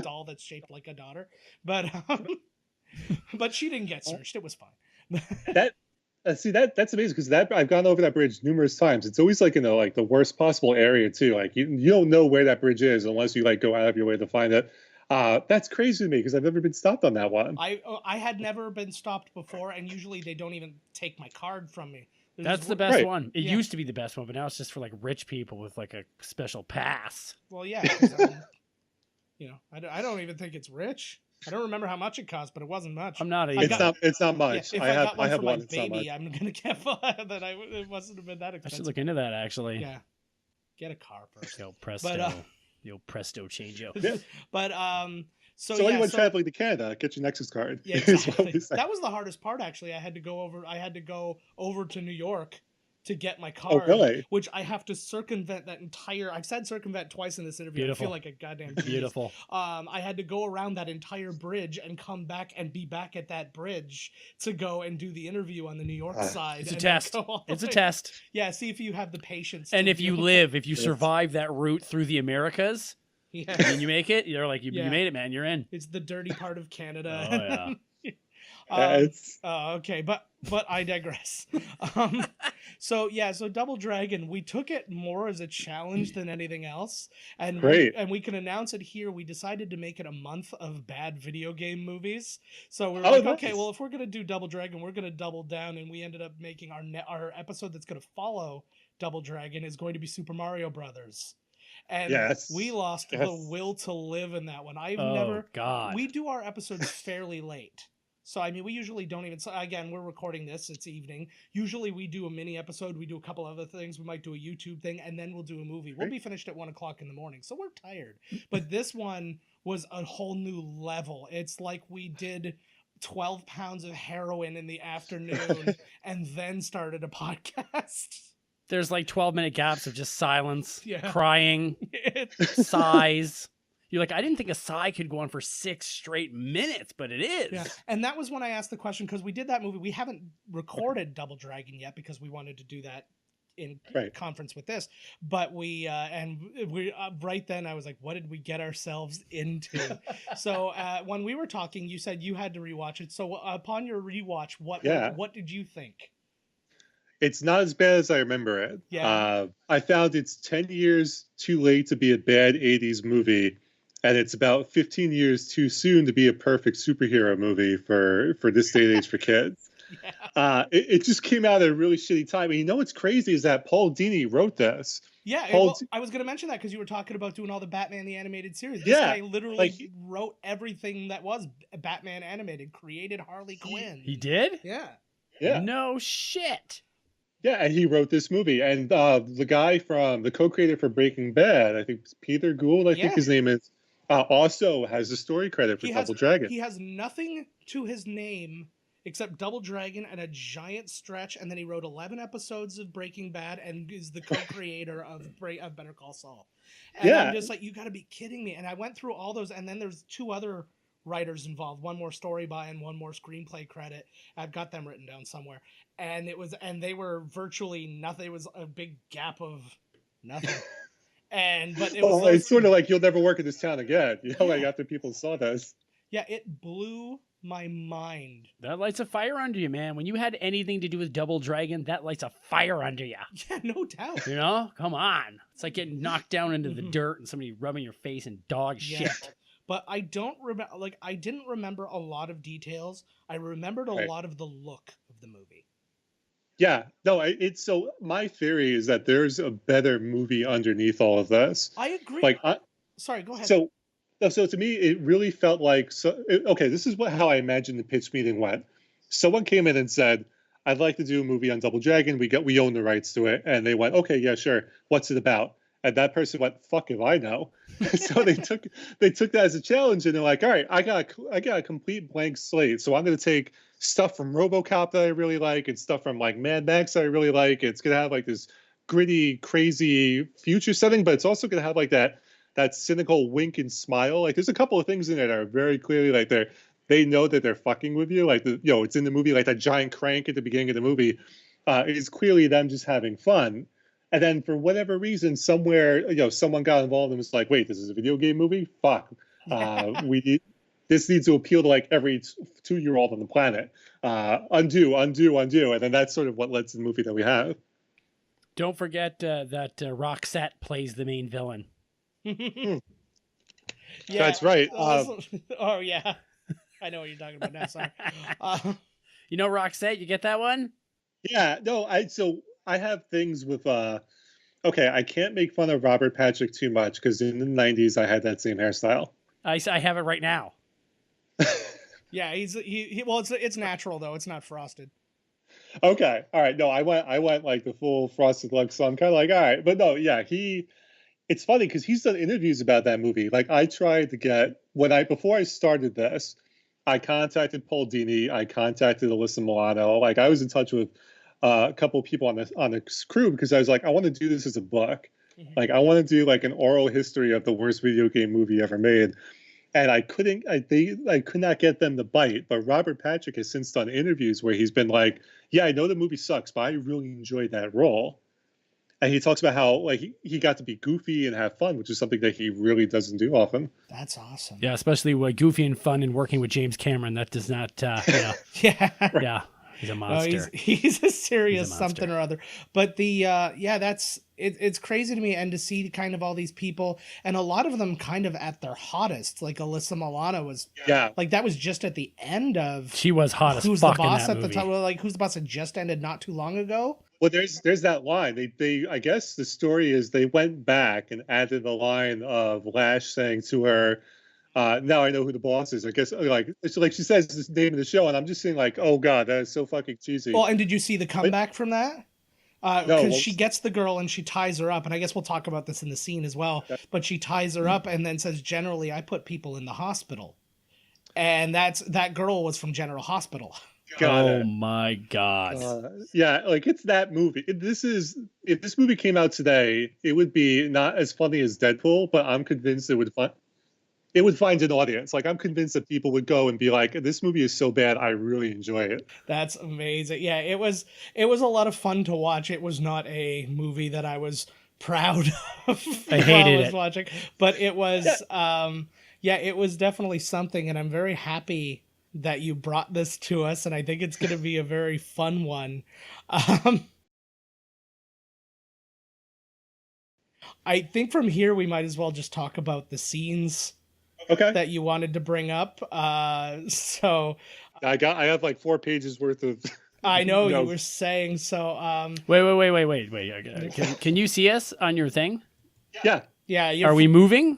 [SPEAKER 1] doll that's shaped like a daughter. But she didn't get searched. It was fine.
[SPEAKER 3] That see that's amazing because that I've gone over that bridge numerous times. It's always like in the worst possible area too. Like you don't know where that bridge is unless you like go out of your way to find it. That's crazy to me because I've never been stopped on that one.
[SPEAKER 1] I had never been stopped before, and usually they don't even take my card from me.
[SPEAKER 2] That's the best
[SPEAKER 3] Right.
[SPEAKER 2] one. It
[SPEAKER 1] Yeah.
[SPEAKER 2] used to be the best one, but now it's just for like rich people with like a special pass.
[SPEAKER 1] Well, yeah, 'cause, I don't even think it's rich. I don't remember how much it cost, but it wasn't much.
[SPEAKER 2] I'm not
[SPEAKER 1] I
[SPEAKER 2] either.
[SPEAKER 1] got-
[SPEAKER 3] It's not
[SPEAKER 1] Yeah,
[SPEAKER 3] much.
[SPEAKER 1] if
[SPEAKER 3] I have
[SPEAKER 1] got one for my
[SPEAKER 3] one. It's not much.
[SPEAKER 1] baby, I'm gonna get that. It wasn't have been that
[SPEAKER 2] I
[SPEAKER 1] expensive.
[SPEAKER 2] should look into that actually.
[SPEAKER 1] Yeah, get a car first.
[SPEAKER 2] Yo, presto. Yo, presto change up.
[SPEAKER 3] Yeah.
[SPEAKER 1] But
[SPEAKER 3] So
[SPEAKER 1] yeah,
[SPEAKER 3] anyone
[SPEAKER 1] so-
[SPEAKER 3] traveling to Canada, get your Nexus card.
[SPEAKER 1] Yeah,
[SPEAKER 3] is what
[SPEAKER 1] exactly.
[SPEAKER 3] we say.
[SPEAKER 1] That was the hardest part, actually. I had to go over to New York to get my
[SPEAKER 3] Oh,
[SPEAKER 1] card,
[SPEAKER 3] really?
[SPEAKER 1] which I have to circumvent that entire. I've said circumvent twice in this interview.
[SPEAKER 2] Beautiful.
[SPEAKER 1] I feel like a goddamn genius.
[SPEAKER 2] Beautiful.
[SPEAKER 1] I had to go around that entire bridge and come back and be back at that bridge to go and do the interview on the New York side.
[SPEAKER 2] It's a
[SPEAKER 1] and then
[SPEAKER 2] test.
[SPEAKER 1] go all the
[SPEAKER 2] It's a
[SPEAKER 1] way-
[SPEAKER 2] test.
[SPEAKER 1] Yeah, see if you have the patience.
[SPEAKER 2] And
[SPEAKER 1] to
[SPEAKER 2] if
[SPEAKER 1] be
[SPEAKER 2] you
[SPEAKER 1] able-
[SPEAKER 2] live, if you
[SPEAKER 3] Yes.
[SPEAKER 2] survive that route through the Americas,
[SPEAKER 1] yeah,
[SPEAKER 2] and you make it, you're like, you
[SPEAKER 1] Yeah.
[SPEAKER 2] made it, man. You're in.
[SPEAKER 1] it's the dirty part of Canada.
[SPEAKER 2] Oh, yeah.
[SPEAKER 3] Yeah, it's
[SPEAKER 1] Okay, but I digress. So Double Dragon, we took it more as a challenge than anything else, and
[SPEAKER 3] Great.
[SPEAKER 1] we can announce it here. We decided to make it a month of bad video game movies. So we were
[SPEAKER 3] Oh,
[SPEAKER 1] like,
[SPEAKER 3] nice.
[SPEAKER 1] okay, well, if we're gonna do Double Dragon, we're gonna double down, and we ended up making our episode that's gonna follow Double Dragon is going to be Super Mario Brothers. And
[SPEAKER 3] Yes.
[SPEAKER 1] we lost
[SPEAKER 3] Yes.
[SPEAKER 1] the will to live in that one. I've
[SPEAKER 2] Oh,
[SPEAKER 1] never.
[SPEAKER 2] God.
[SPEAKER 1] We do our episodes fairly late. So, I mean, we usually don't even. So again, we're recording this. It's evening. Usually we do a mini episode. We do a couple other things. We might do a YouTube thing, and then we'll do a movie. We'll be finished at 1 o'clock in the morning. So we're tired. But this one was a whole new level. It's like we did 12 pounds of heroin in the afternoon and then started a podcast.
[SPEAKER 2] There's like 12-minute gaps of just silence,
[SPEAKER 1] Yeah.
[SPEAKER 2] crying,
[SPEAKER 1] It's-
[SPEAKER 2] sighs. You're like, I didn't think a sigh could go on for 6 straight minutes, but it is.
[SPEAKER 1] Yeah, and that was when I asked the question because we did that movie. We haven't recorded Double Dragon yet because we wanted to do that in
[SPEAKER 3] Right.
[SPEAKER 1] conference with this. But we right then I was like, what did we get ourselves into? So when we were talking, you said you had to rewatch it. So upon your rewatch, what did you think?
[SPEAKER 3] It's not as bad as I remember it.
[SPEAKER 1] Yeah.
[SPEAKER 3] I found it's 10 years too late to be a bad 80s movie, and it's about 15 years too soon to be a perfect superhero movie for this day and age for kids.
[SPEAKER 1] Yeah,
[SPEAKER 3] It just came out at a really shitty time. And you know what's crazy is that Paul Dini wrote this.
[SPEAKER 1] yeah.
[SPEAKER 3] Paul
[SPEAKER 1] Well,
[SPEAKER 3] D-
[SPEAKER 1] I was going to mention that because you were talking about doing all the Batman the animated series. This
[SPEAKER 3] Yeah,
[SPEAKER 1] guy literally
[SPEAKER 3] like-
[SPEAKER 1] wrote everything that was Batman animated, created Harley Quinn.
[SPEAKER 2] He did?
[SPEAKER 1] Yeah.
[SPEAKER 3] Yeah.
[SPEAKER 2] No shit.
[SPEAKER 3] Yeah, and he wrote this movie. And the guy from the co-creator for Breaking Bad, I think it's Peter Gould, I
[SPEAKER 1] Yeah.
[SPEAKER 3] think his name is, also has the story credit for Double Dragon.
[SPEAKER 1] He has nothing to his name except Double Dragon and a giant stretch, and then he wrote 11 episodes of Breaking Bad and is the co-creator of Better Call Saul. And
[SPEAKER 3] Yeah.
[SPEAKER 1] I'm just like, you got to be kidding me. And I went through all those, and then there's 2 other writers involved, one more story by and one more screenplay credit. I've got them written down somewhere. And they were virtually nothing. It was a big gap of nothing. But it was
[SPEAKER 3] Well, it's sort of like you'll never work in this town again. You know, like
[SPEAKER 1] Yeah.
[SPEAKER 3] after people saw this.
[SPEAKER 1] yeah, it blew my mind.
[SPEAKER 2] That lights a fire under you, man. When you had anything to do with Double Dragon, that lights a fire under you.
[SPEAKER 1] Yeah, no doubt.
[SPEAKER 2] You know? Come on. It's like getting knocked down into the
[SPEAKER 1] Mhm.
[SPEAKER 2] dirt and somebody rubbing your face in dog
[SPEAKER 1] Yeah.
[SPEAKER 2] shit.
[SPEAKER 1] But I don't remember, like, I didn't remember a lot of details. I remembered a
[SPEAKER 3] Right.
[SPEAKER 1] lot of the look of the movie.
[SPEAKER 3] Yeah, no, it's so my theory is that there's a better movie underneath all of this.
[SPEAKER 1] I agree.
[SPEAKER 3] Like,
[SPEAKER 1] Sorry, go ahead.
[SPEAKER 3] so to me, it really felt like okay, this is how I imagine the pitch meeting went. Someone came in and said, "I'd like to do a movie on Double Dragon. We own the rights to it." And they went, "Okay, yeah, sure. What's it about?" And that person went, "Fuck if I know." So they took that as a challenge, and they're like, "All right, I got a complete blank slate. So I'm going to take stuff from RoboCop that I really like, and stuff from like Mad Max that I really like. It's going to have like this gritty, crazy future setting, but it's also going to have like that that cynical wink and smile. Like there's a couple of things in there that are very clearly like they know that they're fucking with you. Like it's in the movie, like that giant crank at the beginning of the movie is clearly them just having fun. And then for whatever reason, somewhere, someone got involved and was like, wait, this is a video game movie? Fuck. This needs to appeal to like every 2-year-old on the planet. Undo. And then that's sort of what led to the movie that we have.
[SPEAKER 2] Don't forget that Roxette plays the main villain.
[SPEAKER 1] Yeah,
[SPEAKER 3] that's right.
[SPEAKER 1] Oh yeah, I know what you're talking about now. Sorry.
[SPEAKER 2] You know Roxette, you get that one?
[SPEAKER 3] Yeah, no, I have things with okay, I can't make fun of Robert Patrick too much because in the 90s I had that same hairstyle.
[SPEAKER 2] I have it right now.
[SPEAKER 1] Yeah, he well, it's natural though. It's not frosted.
[SPEAKER 3] Okay, all right. No, I went like the full frosted look, so I'm kind of like, all right, but no, yeah, it's funny because he's done interviews about that movie. Like I tried to get before I started this, I contacted Paul Dini, I contacted Alyssa Milano. Like I was in touch with a couple of people on the crew because I was like, I want to do this as a book. Mm-hmm. Like I want to do like an oral history of the worst video game movie ever made. And I could not get them to bite. But Robert Patrick has since done interviews where he's been like, yeah, I know the movie sucks, but I really enjoyed that role. And he talks about how like he got to be goofy and have fun, which is something that he really doesn't do often.
[SPEAKER 1] That's awesome.
[SPEAKER 2] Yeah, especially goofy and fun and working with James Cameron. That does not,
[SPEAKER 1] yeah.
[SPEAKER 2] Yeah. He's a monster.
[SPEAKER 1] No, he's a serious something or other. But it's crazy to me, and to see kind of all these people, and a lot of them kind of at their hottest. Like Alyssa Milano was, like that was just at the end of.
[SPEAKER 2] She was hot as fuck.
[SPEAKER 1] Who's the Boss
[SPEAKER 2] at
[SPEAKER 1] the time? Like Who's the Boss had just ended not too long ago.
[SPEAKER 3] Well, there's that line. They I guess the story is they went back and added the line of Lash saying to her, now I know who the boss is. I guess like she says this name of the show, and I'm just saying like, oh god, that is so fucking cheesy.
[SPEAKER 1] Well, and did you see the comeback from that? Because she gets the girl and she ties her up, and I guess we'll talk about this in the scene as well. Yeah. But she ties her up and then says, "Generally, I put people in the hospital," and that girl was from General Hospital.
[SPEAKER 2] My god!
[SPEAKER 3] Yeah, like it's that movie. If this movie came out today, it would be not as funny as Deadpool, but I'm convinced it would find an audience. Like I'm convinced that people would go and be like, "This movie is so bad, I really enjoy it."
[SPEAKER 1] That's amazing. Yeah, it was a lot of fun to watch. It was not a movie that I was proud of.
[SPEAKER 2] I hated it
[SPEAKER 1] watching, but it was. It was definitely something, and I'm very happy that you brought this to us, and I think it's going to be a very fun one. I think from here we might as well just talk about the scenes.
[SPEAKER 3] Okay.
[SPEAKER 1] That you wanted to bring up. So
[SPEAKER 3] I have like 4 pages worth of.
[SPEAKER 1] I know you were saying so.
[SPEAKER 2] Wait. Can you see us on your thing?
[SPEAKER 3] Yeah.
[SPEAKER 1] Yeah.
[SPEAKER 2] Are we moving?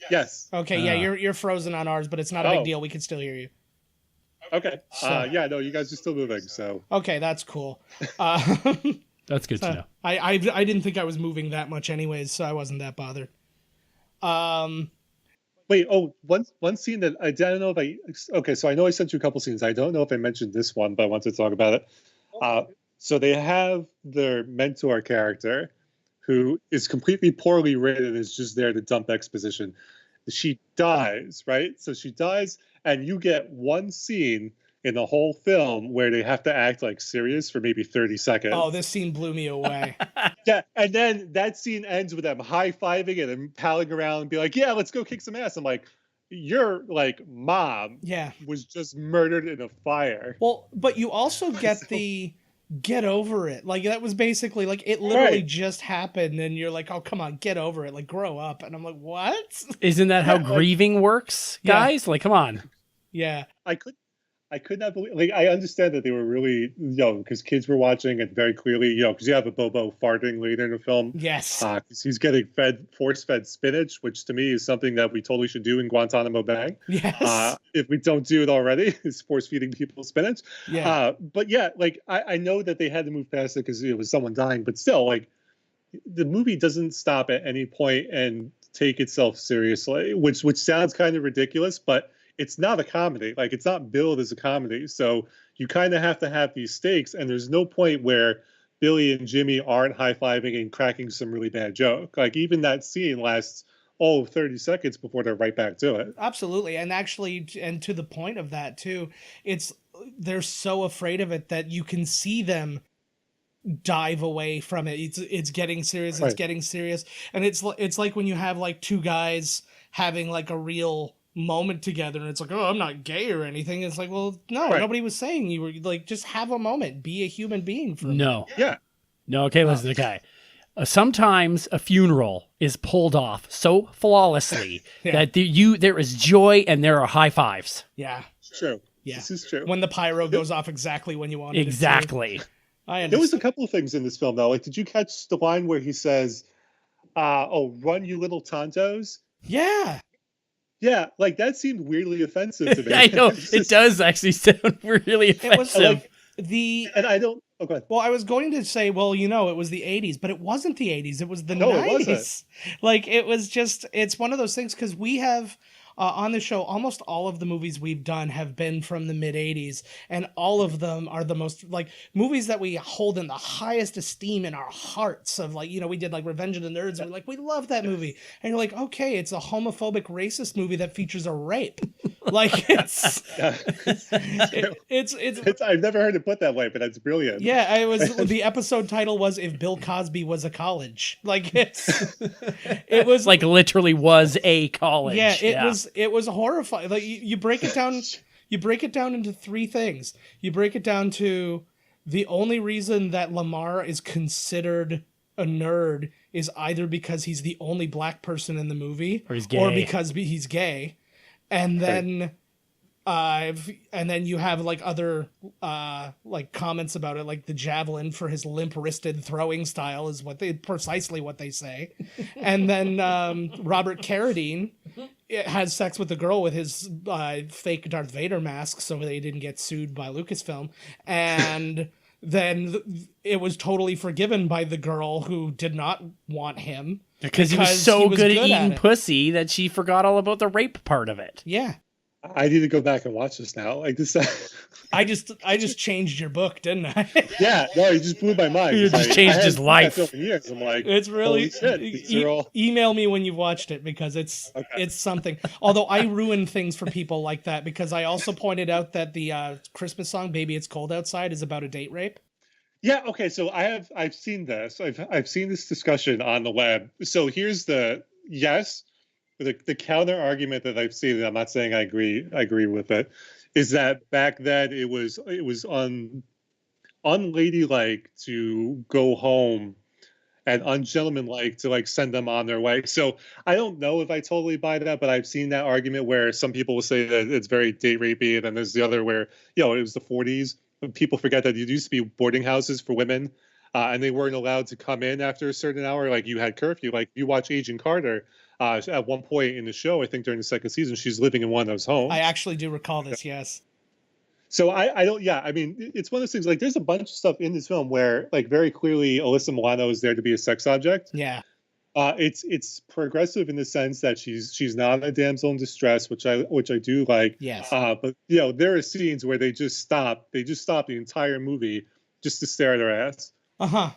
[SPEAKER 3] Yes.
[SPEAKER 1] Okay. Yeah. You're frozen on ours, but it's not a big deal. We can still hear you.
[SPEAKER 3] Okay. No, you guys are still moving. So.
[SPEAKER 1] Okay, that's cool.
[SPEAKER 2] That's good to know.
[SPEAKER 1] I didn't think I was moving that much, anyways, so I wasn't that bothered.
[SPEAKER 3] Wait, one scene that I don't know if okay, so I know I sent you a couple scenes. I don't know if I mentioned this one, but I want to talk about it. So they have their mentor character who is completely poorly written and is just there to dump exposition. She dies, right? So she dies, and you get one scene in the whole film where they have to act like serious for maybe 30 seconds.
[SPEAKER 1] Oh, this scene blew me away.
[SPEAKER 3] Yeah, and then that scene ends with them high-fiving and then palling around and be like, yeah, let's go kick some ass. I'm like, your like mom was just murdered in a fire.
[SPEAKER 1] Well, but you also get the get over it. Like that was basically like it literally just happened and you're like, oh, come on, get over it. Like grow up. And I'm like, what?
[SPEAKER 2] Isn't that how grieving works, guys?
[SPEAKER 1] Yeah.
[SPEAKER 2] Like, come on.
[SPEAKER 1] Yeah.
[SPEAKER 3] I could not believe, like, I understand that they were really, because kids were watching and very clearly, because you have a Bobo farting later in the film.
[SPEAKER 1] Yes.
[SPEAKER 3] Because he's getting force-fed spinach, which to me is something that we totally should do in Guantanamo Bay.
[SPEAKER 1] Yes.
[SPEAKER 3] If we don't do it already, is force-feeding people spinach.
[SPEAKER 1] Yeah.
[SPEAKER 3] But yeah, like, I know that they had to move past it because it was someone dying, but still, like, the movie doesn't stop at any point and take itself seriously, which sounds kind of ridiculous, but it's not a comedy. Like, it's not billed as a comedy. So you kind of have to have these stakes. And there's no point where Billy and Jimmy aren't high-fiving and cracking some really bad joke. Like, even that scene lasts all of 30 seconds before they're right back to it.
[SPEAKER 1] Absolutely. And actually, and to the point of that too, it's, they're so afraid of it that you can see them dive away from it. It's getting serious. It's
[SPEAKER 3] Right.
[SPEAKER 1] getting serious. And it's like when you have like two guys having like a real moment together and it's like, oh, I'm not gay or anything. It's like, well, no,
[SPEAKER 3] Right.
[SPEAKER 1] nobody was saying you were. Like, just have a moment, be a human being for a minute.
[SPEAKER 2] No.
[SPEAKER 3] Yeah.
[SPEAKER 2] No, okay, listen, okay. Sometimes a funeral is pulled off so flawlessly
[SPEAKER 1] Yeah.
[SPEAKER 2] that there is joy and there are high fives.
[SPEAKER 1] Yeah.
[SPEAKER 3] True.
[SPEAKER 1] Yeah.
[SPEAKER 3] This is true.
[SPEAKER 1] When the pyro goes off exactly when you wanted it to.
[SPEAKER 2] Exactly.
[SPEAKER 1] I
[SPEAKER 3] There was a
[SPEAKER 1] understand.
[SPEAKER 3] couple of things in this film though. Like, did you catch the line where he says, "Oh, run, you little tontos"?
[SPEAKER 1] Yeah.
[SPEAKER 3] Yeah, like that seemed weirdly offensive to me.
[SPEAKER 2] I know,
[SPEAKER 3] It's
[SPEAKER 2] it
[SPEAKER 3] just-
[SPEAKER 2] does actually sound really
[SPEAKER 1] It was
[SPEAKER 2] offensive.
[SPEAKER 1] like the.
[SPEAKER 3] And I don't. Oh, go ahead.
[SPEAKER 1] Well, I was going to say, well, you know, it was the 80s, but it wasn't the 80s. It was the
[SPEAKER 3] No, it
[SPEAKER 1] 90s.
[SPEAKER 3] wasn't.
[SPEAKER 1] Like, it was just, it's one of those things because we have on the show, almost all of the movies we've done have been from the mid 80s, and all of them are the most, like, movies that we hold in the highest esteem in our hearts. Of, like, you know, we did like Revenge of the Nerds, and we're like, we love that movie. And you're like, okay, it's a homophobic, racist movie that features a rape. Like, it's,
[SPEAKER 3] Yeah.
[SPEAKER 1] it's,
[SPEAKER 3] I've never heard it put that way, but that's brilliant.
[SPEAKER 1] yeah, it was, the episode title was "If Bill Cosby Was a College." Like, it was
[SPEAKER 2] Like literally was a college.
[SPEAKER 1] yeah, it was horrifying. Like, you break it down, into three things. You break it down to the only reason that Lamar is considered a nerd is either because he's the only black person in the movie,
[SPEAKER 2] Or he's gay.
[SPEAKER 1] or because he's gay, and then. And then you have like other like comments about it, like the javelin for his limp-wristed throwing style is precisely what they say. And then Robert Carradine has sex with the girl with his fake Darth Vader mask, so they didn't get sued by Lucasfilm. And then it was totally forgiven by the girl who did not want him
[SPEAKER 2] Because he was so good at eating
[SPEAKER 1] it.
[SPEAKER 2] pussy that she forgot all about the rape part of it.
[SPEAKER 1] Yeah.
[SPEAKER 3] I need to go back and watch this now. Like this.
[SPEAKER 1] I just changed your book, didn't I?
[SPEAKER 3] Yeah, no, he just blew my mind.
[SPEAKER 2] You just
[SPEAKER 3] Like,
[SPEAKER 2] changed
[SPEAKER 3] I
[SPEAKER 2] his
[SPEAKER 3] hadn't seen
[SPEAKER 2] life.
[SPEAKER 3] that film in years. I'm like,
[SPEAKER 1] It's really
[SPEAKER 3] holy shit, these are all-
[SPEAKER 1] email me when you've watched it because it's something. Although I ruin things for people like that because I also pointed out that the Christmas song "Baby It's Cold Outside" is about a date rape.
[SPEAKER 3] Yeah, okay, so I've seen this. I've seen this discussion on the web. So here's the the counter argument that I've seen, and I'm not saying I agree with it, is that back then it was unladylike to go home and ungentlemanlike to like send them on their way. So I don't know if I totally buy that, but I've seen that argument where some people will say that it's very date rapey, and then there's the other where, you know, it was the 40s. People forget that it used to be boarding houses for women, and they weren't allowed to come in after a certain hour. Like you had curfew. Like you watch Agent Carter, at one point in the show, I think during the second season, she's living in one of those homes.
[SPEAKER 1] I actually do recall this. Yes.
[SPEAKER 3] So I don't, yeah, I mean, it's one of those things, like there's a bunch of stuff in this film where like very clearly Alyssa Milano is there to be a sex object.
[SPEAKER 1] Yeah.
[SPEAKER 3] It's progressive in the sense that she's not a damsel in distress, which I do like.
[SPEAKER 1] Yes.
[SPEAKER 3] But you know, there are scenes where they just stop the entire movie just to stare at her ass.
[SPEAKER 1] Uh-huh.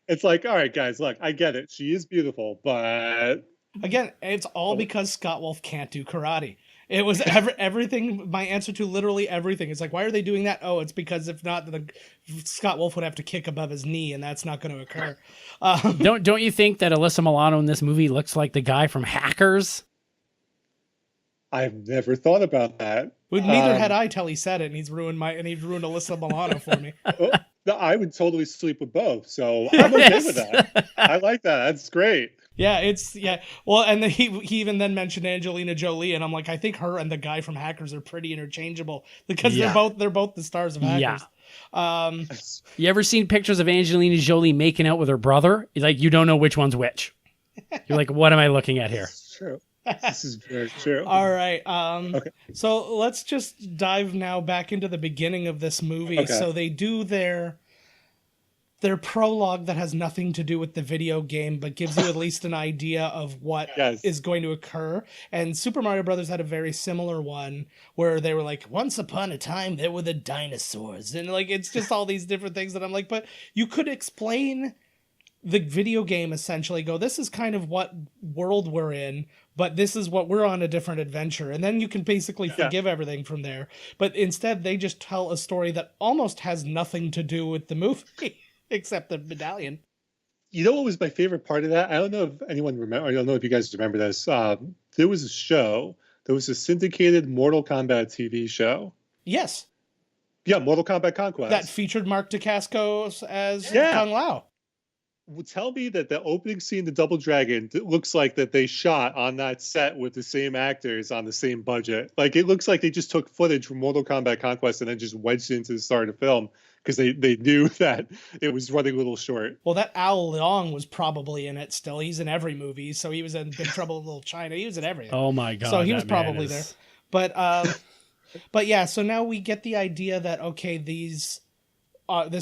[SPEAKER 3] It's like, all right, guys, look, I get it. She is beautiful, but
[SPEAKER 1] Again, it's all because Scott Wolf can't do karate. It was everything. My answer to literally everything. It's like, why are they doing that? Oh, it's because if not, Scott Wolf would have to kick above his knee, and that's not going to occur.
[SPEAKER 2] Don't you think that Alyssa Milano in this movie looks like the guy from Hackers?
[SPEAKER 3] I've never thought about that.
[SPEAKER 1] Well, neither had I till he said it, and he's ruined Alyssa Milano for me.
[SPEAKER 3] No, I would totally sleep with both, so I'm okay with that. I like that. That's great.
[SPEAKER 1] Yeah, Well, and then he even then mentioned Angelina Jolie, and I'm like, I think her and the guy from Hackers are pretty interchangeable because
[SPEAKER 2] Yeah.
[SPEAKER 1] they're both the stars of Hackers.
[SPEAKER 2] Yeah. You ever seen pictures of Angelina Jolie making out with her brother? Like, you don't know which one's which. You're like, what am I looking at here?
[SPEAKER 3] It's true. This is very true.
[SPEAKER 1] All right.
[SPEAKER 3] Okay.
[SPEAKER 1] So let's just dive now back into the beginning of this movie.
[SPEAKER 3] Okay.
[SPEAKER 1] So they do their prologue that has nothing to do with the video game, but gives you at least an idea of what
[SPEAKER 3] Yes.
[SPEAKER 1] is going to occur. And Super Mario Brothers had a very similar one where they were like, once upon a time, there were the dinosaurs. And like, it's just all these different things that I'm like, but you could explain the video game essentially, go, this is kind of what world we're in, but this is what we're on a different adventure. And then you can basically forgive everything from there. But instead, they just tell a story that almost has nothing to do with the movie, except the medallion.
[SPEAKER 3] You know what was my favorite part of that? I don't know if anyone remember. I don't know if you guys remember this. There was a show. There was a syndicated Mortal Kombat TV show.
[SPEAKER 1] Yes.
[SPEAKER 3] Yeah, Mortal Kombat Conquest.
[SPEAKER 1] That featured Mark Dacascos as Kung Lao.
[SPEAKER 3] Tell me that the opening scene, the Double Dragon, it looks like that they shot on that set with the same actors on the same budget. Like, it looks like they just took footage from Mortal Kombat Conquest and then just wedged it into the start of the film because they knew that it was running a little short.
[SPEAKER 1] Well, that Al Leong was probably in it still. He's in every movie, so he was in Big Trouble in Little China. He was in everything.
[SPEAKER 2] Oh my God.
[SPEAKER 1] So he was probably there. But yeah, so now we get the idea that, okay, this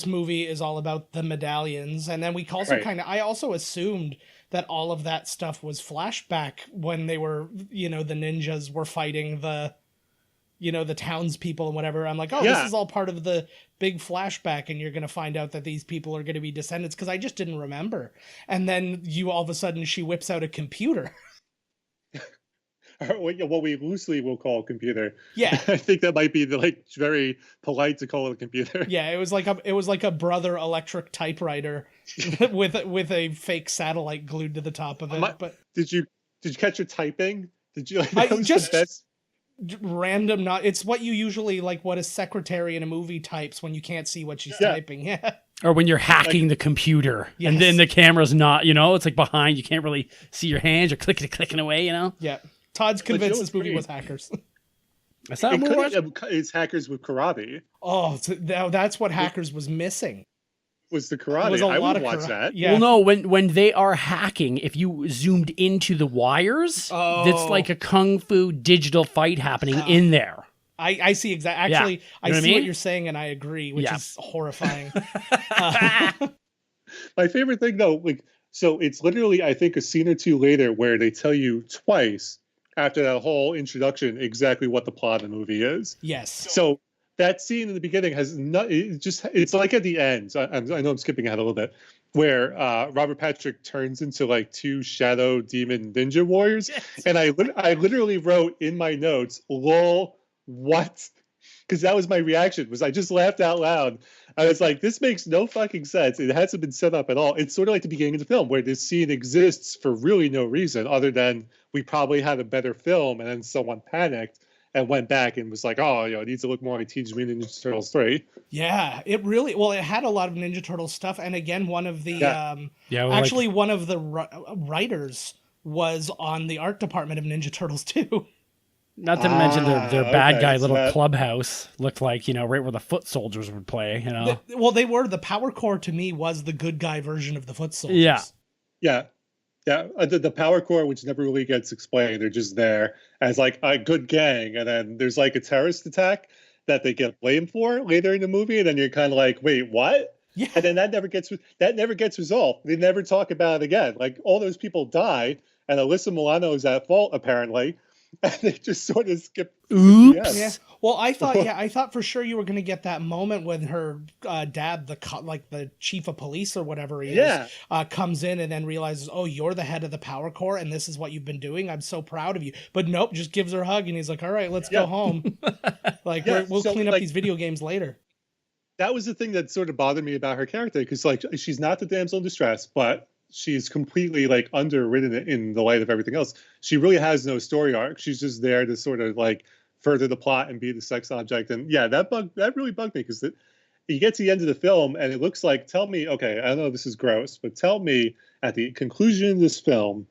[SPEAKER 1] movie is all about the medallions, and then we also I also assumed that all of that stuff was flashback when they were, the ninjas were fighting the townspeople and whatever. I'm like, this is all part of the big flashback, and you're going to find out that these people are going to be descendants, because I just didn't remember. And then all of a sudden she whips out a computer.
[SPEAKER 3] What we loosely will call a computer.
[SPEAKER 1] Yeah,
[SPEAKER 3] I think that might be very polite to call it a computer.
[SPEAKER 1] Yeah, it was like a Brother electric typewriter with a fake satellite glued to the top of it. But
[SPEAKER 3] did you catch her typing? Did you?
[SPEAKER 1] Random. It's what you usually what a secretary in a movie types when you can't see what she's typing. Yeah.
[SPEAKER 2] Or when you're hacking the computer and then the camera's not, it's like behind, you can't really see your hands. You're clicking away,
[SPEAKER 1] Yeah. Todd's convinced this movie was hackers.
[SPEAKER 3] It's hackers with karate.
[SPEAKER 1] Oh, so that's what hackers was missing.
[SPEAKER 3] Was the karate? I would watch that.
[SPEAKER 2] Yeah. Well, no, when they are hacking, if you zoomed into the wires, it's like a kung fu digital fight happening in there.
[SPEAKER 1] I see exactly. Actually, I see what you're saying, and I agree, which is horrifying.
[SPEAKER 3] My favorite thing, though, so it's literally, I think, a scene or two later where they tell you twice after that whole introduction exactly what the plot of the movie is.
[SPEAKER 1] Yes.
[SPEAKER 3] So that scene in the beginning has it's like at the end. I know I'm skipping ahead a little bit, where Robert Patrick turns into two shadow demon ninja warriors, and I literally wrote in my notes, "Lol, what?" Because that was my reaction. I just laughed out loud. I was like, this makes no fucking sense. It hasn't been set up at all. It's sort of like the beginning of the film where this scene exists for really no reason other than we probably had a better film and then someone panicked and went back and was like, it needs to look more like Teenage Mutant Ninja Turtles 3.
[SPEAKER 1] Yeah, it had a lot of Ninja Turtle stuff. And again, one of the one of the writers was on the art department of Ninja Turtles too.
[SPEAKER 2] Not to mention their bad guy little clubhouse looked like, right where the foot soldiers would play,
[SPEAKER 1] The Power Core to me was the good guy version of the foot soldiers.
[SPEAKER 3] Yeah. The Power Core, which never really gets explained, they're just there as a good gang. And then there's a terrorist attack that they get blamed for later in the movie. And then you're kind of like, wait, what?
[SPEAKER 1] Yeah.
[SPEAKER 3] And then that never gets resolved. They never talk about it again. All those people die and Alyssa Milano is at fault, apparently. And they just sort of skip.
[SPEAKER 2] Oops.
[SPEAKER 1] Yeah. Well, I thought for sure you were going to get that moment when her dad, the chief of police or whatever he is, comes in and then realizes, oh, you're the head of the Power Core and this is what you've been doing. I'm so proud of you. But nope, just gives her a hug and he's like, all right, let's go home. We'll clean up these video games later.
[SPEAKER 3] That was the thing that sort of bothered me about her character because she's not the damsel in distress, but she's completely underwritten in the light of everything else. She really has no story arc. She's just there to sort of further the plot and be the sex object. And that really bugged me because you get to the end of the film and it looks like, tell me, okay, I know this is gross, but tell me at the conclusion of this film,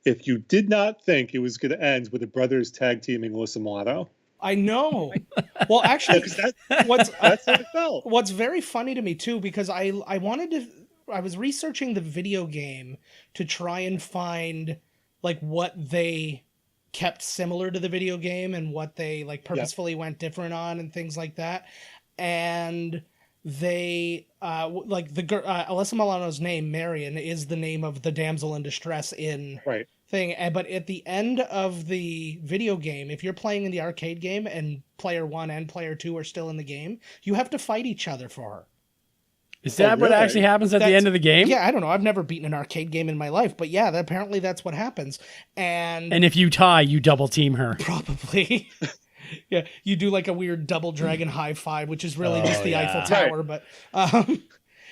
[SPEAKER 3] if you did not think it was going to end with the brothers tag teaming Alyssa Milano.
[SPEAKER 1] I know. Well, actually,
[SPEAKER 3] that's how it felt.
[SPEAKER 1] What's very funny to me too, because I was researching the video game to try and find what they kept similar to the video game and what they purposefully went different on and things like that. And they Alyssa Milano's name, Marion, is the name of the damsel in distress in thing. But at the end of the video game, if you're playing in the arcade game and player 1 and player 2 are still in the game, you have to fight each other for her.
[SPEAKER 2] Is that what
[SPEAKER 3] really?
[SPEAKER 2] actually happens at the
[SPEAKER 1] That's-
[SPEAKER 2] end of the game?
[SPEAKER 1] Yeah, I don't know. I've never beaten an arcade game in my life, but yeah, apparently that's what happens.
[SPEAKER 2] And if you tie, you double team her.
[SPEAKER 1] Probably. Yeah, you do like a weird double dragon high five, which is really just the Eiffel
[SPEAKER 3] Right.
[SPEAKER 1] Tower, but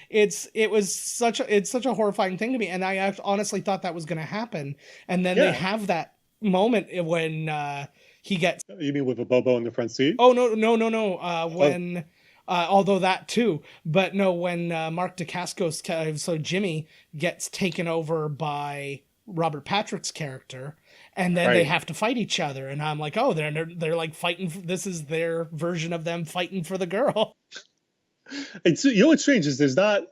[SPEAKER 1] it's such a horrifying thing to me, and I honestly thought that was going to happen, and then they have that moment when he gets.
[SPEAKER 3] You mean with a Bobo in the front seat?
[SPEAKER 1] Oh no! When although that too, but no, when Mark Dacascos, so Jimmy gets taken over by Robert Patrick's character. And then they have to fight each other, and I'm like, oh, they're like fighting. This is their version of them fighting for the girl.
[SPEAKER 3] It's, you know what's strange is there's not,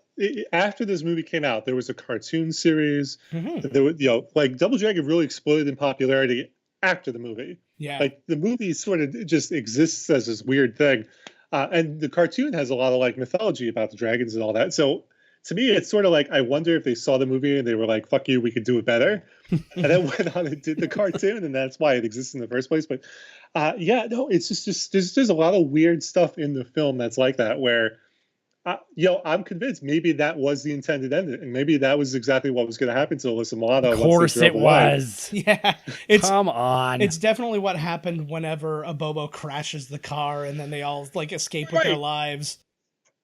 [SPEAKER 3] after this movie came out, there was a cartoon series. There was, like Double Dragon really exploded in popularity after the movie.
[SPEAKER 1] Yeah,
[SPEAKER 3] like the movie sort of just exists as this weird thing, and the cartoon has a lot of like mythology about the dragons and all that. So to me, it's sort of like I wonder if they saw the movie and they were like, "Fuck you, we could do it better," and then went on and did the cartoon, and that's why it exists in the first place. But no, it's just there's a lot of weird stuff in the film that's like that where. I'm convinced maybe that was the intended ending, and maybe that was exactly what was going to happen to Alyssa Milano.
[SPEAKER 2] Of course it was.
[SPEAKER 1] Yeah,
[SPEAKER 2] come on.
[SPEAKER 1] It's definitely what happened whenever a Bobo crashes the car, and then they all like escape with their lives.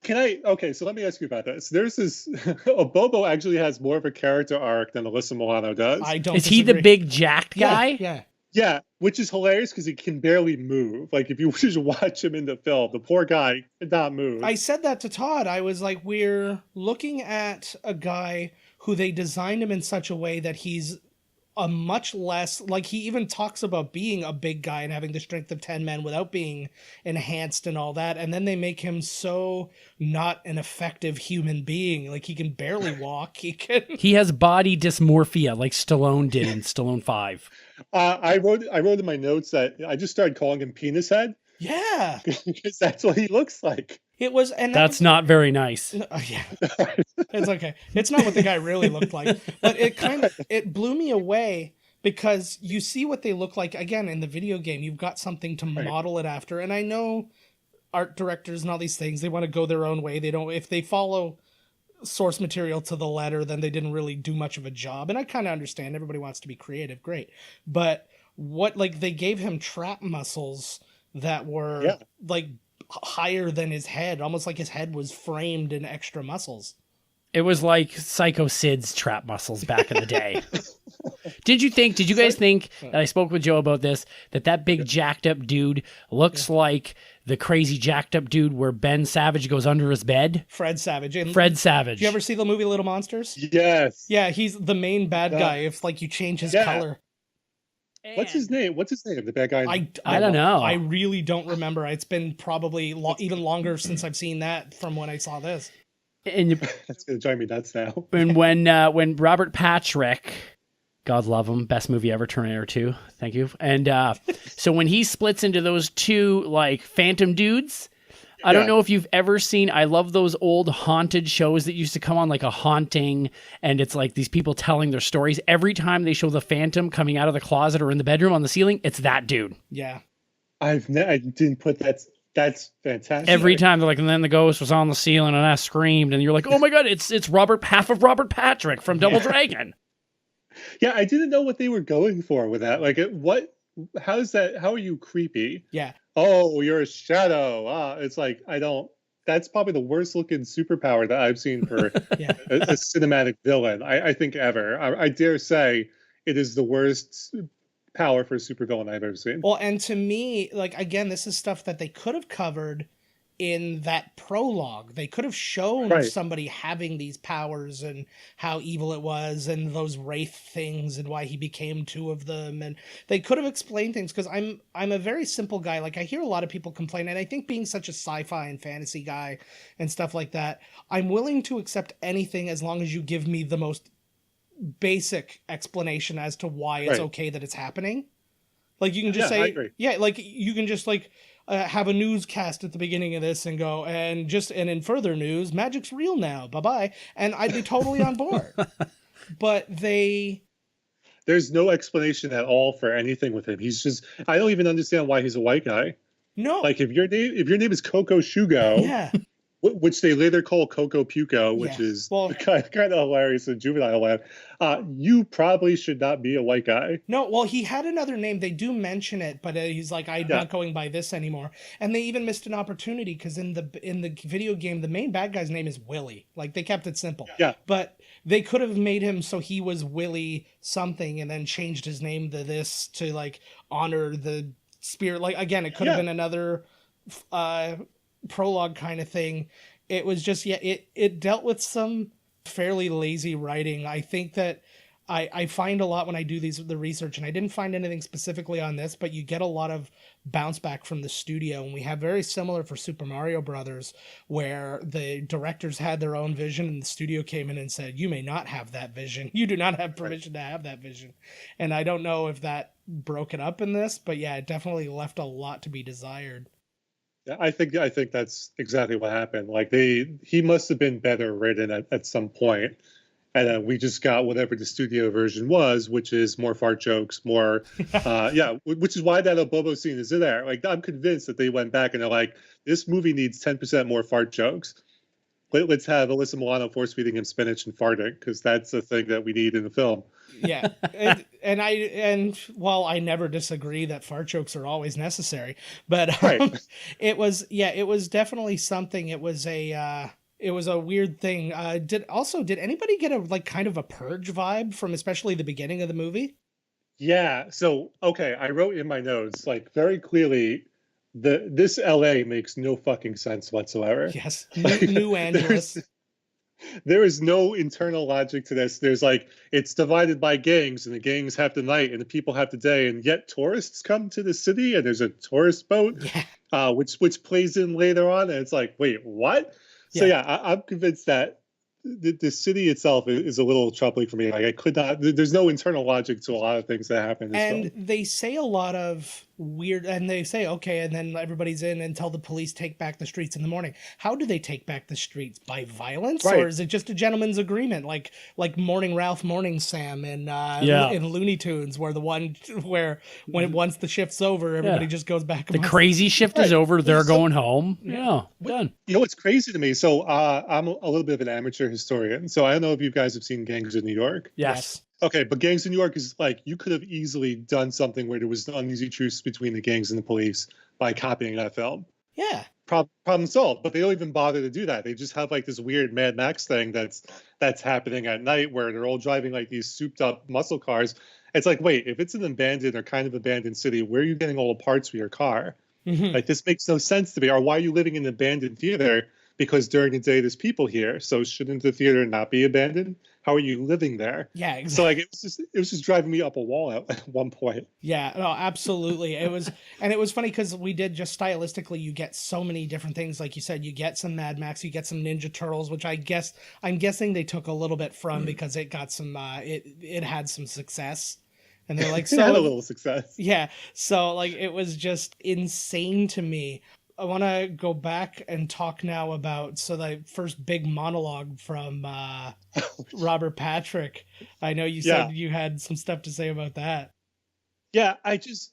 [SPEAKER 3] Okay, so let me ask you about this. There's this, Bobo actually has more of a character arc than Alyssa Milano does.
[SPEAKER 1] I don't.
[SPEAKER 2] Is he the big jacked guy?
[SPEAKER 1] Yeah,
[SPEAKER 3] which is hilarious because he can barely move. Like if you just watch him in the film, the poor guy cannot move.
[SPEAKER 1] I said that to Todd. I was like, we're looking at a guy who they designed him in such a way that he's a much less, like he even talks about being a big guy and having the strength of 10 men without being enhanced and all that. And then they make him so not an effective human being. Like he can barely walk. He has
[SPEAKER 2] body dysmorphia like Stallone did in Stallone 5.
[SPEAKER 3] I wrote in my notes that I just started calling him Penis Head.
[SPEAKER 1] Yeah.
[SPEAKER 3] Because that's what he looks like.
[SPEAKER 1] It was, and
[SPEAKER 2] that's not very nice.
[SPEAKER 1] Yeah, it's okay. It's not what the guy really looked like, but it blew me away because you see what they look like again in the video game. You've got something to model it after, and I know art directors and all these things, they want to go their own way. They don't, if they follow source material to the letter, then they didn't really do much of a job. And I kind of understand everybody wants to be creative, great, but what, like, they gave him trap muscles that were like higher than his head, almost like his head was framed in extra muscles.
[SPEAKER 2] It was like Psycho Sid's trap muscles back in the day. Did you guys think, and I spoke with Joe about this, that big jacked up dude looks like the crazy jacked up dude where Ben Savage goes under his bed?
[SPEAKER 1] Fred Savage. And
[SPEAKER 2] Fred Savage.
[SPEAKER 1] Do you ever see the movie Little Monsters?
[SPEAKER 3] Yes.
[SPEAKER 1] Yeah, he's the main bad guy if like you change his color.
[SPEAKER 3] What's his name? The bad guy?
[SPEAKER 2] I don't know.
[SPEAKER 1] I really don't remember. It's been probably even longer since I've seen that from when I saw this.
[SPEAKER 2] And
[SPEAKER 3] that's gonna drive me nuts now.
[SPEAKER 2] And when Robert Patrick, God love him, best movie ever, Terminator 2. Thank you. And so when he splits into those two like phantom dudes, I don't know if you've ever seen, I love those old haunted shows that used to come on, like A Haunting, and it's like these people telling their stories. Every time they show the phantom coming out of the closet or in the bedroom on the ceiling, it's that dude.
[SPEAKER 1] Yeah.
[SPEAKER 3] I didn't put that. That's fantastic.
[SPEAKER 2] Every time they're like, and then the ghost was on the ceiling and I screamed, and you're like, oh my God, it's half of Robert Patrick from Double Dragon.
[SPEAKER 3] Yeah, I didn't know what they were going for with that. Like, how are you creepy?
[SPEAKER 1] Yeah.
[SPEAKER 3] Oh, you're a shadow. It's like, that's probably the worst looking superpower that I've seen for a cinematic villain, I think ever. I dare say it is the worst power for a supervillain I've ever seen.
[SPEAKER 1] Well, and to me, like, again, this is stuff that they could have covered in that prologue. They could have shown somebody having these powers and how evil it was and those wraith things and why he became two of them, and they could have explained things, because I'm a very simple guy. Like, I hear a lot of people complain, and I think being such a sci-fi and fantasy guy and stuff like that, I'm willing to accept anything as long as you give me the most basic explanation as to why it's okay that it's happening. Like, you can just say, like, you can just like have a newscast at the beginning of this and go, and in further news, magic's real now, bye-bye, and I'd be totally on board. But
[SPEAKER 3] there's no explanation at all for anything with him. He's just, I don't even understand why he's a white guy.
[SPEAKER 1] No,
[SPEAKER 3] like if your name is Coco Shugo, which they later call Coco Puco, which
[SPEAKER 1] Yeah.
[SPEAKER 3] is
[SPEAKER 1] Well,
[SPEAKER 3] kind of hilarious in juvenile land. You probably should not be a white guy.
[SPEAKER 1] no, well, he had another name. They do mention it, but he's like, I'm
[SPEAKER 3] Yeah,
[SPEAKER 1] not going by this anymore. And they even missed an opportunity because in the video game, the main bad guy's name is Willie. Like they kept it simple.
[SPEAKER 3] yeah,
[SPEAKER 1] But they could have made him so he was Willie something, and then changed his name to this to like honor the spirit. Like again, it could have
[SPEAKER 3] yeah.
[SPEAKER 1] been another uh, prologue kind of thing. It was just it dealt with some fairly lazy writing. I think that I find a lot when I do the research, and I didn't find anything specifically on this, but you get a lot of bounce back from the studio, and we have very similar for Super Mario Brothers, where the directors had their own vision, and the studio came in and said, "You may not have that vision. You do not have permission to have that vision." And I don't know if that broke it up in this, but yeah, it definitely left a lot to be desired.
[SPEAKER 3] Yeah, I think that's exactly what happened. Like he must have been better written at some point, and then we just got whatever the studio version was, which is more fart jokes, more, yeah, which is why that Abobo scene is in there. Like I'm convinced that they went back and they're like, this movie needs 10% more fart jokes. Let's have Alyssa Milano force feeding him spinach and farting because that's the thing that we need in the film.
[SPEAKER 1] Yeah, and while I never disagree that fart jokes are always necessary, but
[SPEAKER 3] Right.
[SPEAKER 1] it was definitely something. It was a weird thing. Did anybody get a like kind of a Purge vibe from especially the beginning of the movie?
[SPEAKER 3] Yeah. So okay, I wrote in my notes like very clearly this LA makes no fucking sense whatsoever.
[SPEAKER 1] Yes,
[SPEAKER 3] Like,
[SPEAKER 1] New Angeles.
[SPEAKER 3] there is no internal logic to this. There's like it's divided by gangs, and the gangs have the night, and the people have the day, and yet tourists come to the city, and there's a tourist boat,
[SPEAKER 1] Yeah,
[SPEAKER 3] which plays in later on, and it's like, wait, what? So
[SPEAKER 1] yeah.
[SPEAKER 3] yeah, I'm convinced that the city itself is a little troubling for me. Like I could not. There's no internal logic to a lot of things that happen in this
[SPEAKER 1] And
[SPEAKER 3] film.
[SPEAKER 1] they say a lot of weird, and they say, okay, and then everybody's in until the police take back the streets in the morning. How do they take back the streets? By violence?
[SPEAKER 3] Right.
[SPEAKER 1] Or is it just a gentleman's agreement? Like Morning Ralph, Morning Sam in,
[SPEAKER 2] Yeah.
[SPEAKER 1] in Looney Tunes, where once the shift's over, everybody
[SPEAKER 2] Yeah.
[SPEAKER 1] just goes back.
[SPEAKER 2] The
[SPEAKER 1] amongst-
[SPEAKER 2] crazy shift is
[SPEAKER 3] Right.
[SPEAKER 2] over. They're
[SPEAKER 3] So-
[SPEAKER 2] going home. Yeah, done.
[SPEAKER 3] You know what's crazy to me? So I'm a little bit of an amateur historian. So I don't know if you guys have seen Gangs of New York.
[SPEAKER 2] Yes.
[SPEAKER 3] Okay, but Gangs of New York is like you could have easily done something where there was an uneasy truce between the gangs and the police by copying that film.
[SPEAKER 1] Yeah.
[SPEAKER 3] Problem solved. But they don't even bother to do that. They just have like this weird Mad Max thing that's happening at night where they're all driving like these souped up muscle cars. It's like, wait, if it's an abandoned or kind of abandoned city, where are you getting all the parts for your car?
[SPEAKER 1] Mhm.
[SPEAKER 3] Like this makes no sense to me. Or why are you living in an abandoned theater? Because during the day there's people here. So shouldn't the theater not be abandoned? How are you living there?
[SPEAKER 1] Yeah, exactly.
[SPEAKER 3] So like it was just driving me up a wall at one point.
[SPEAKER 1] Yeah, no, absolutely. It was funny because we did just stylistically, you get so many different things. Like you said, you get some Mad Max, you get some Ninja Turtles, which I'm guessing they took a little bit from because it got some, it had some success. And they're like,
[SPEAKER 3] It had a
[SPEAKER 1] so
[SPEAKER 3] little success.
[SPEAKER 1] yeah, so like it was just insane to me. I want to go back and talk now about the first big monologue from Robert Patrick. I know you said you had some stuff to say about that.
[SPEAKER 3] Yeah, I'm just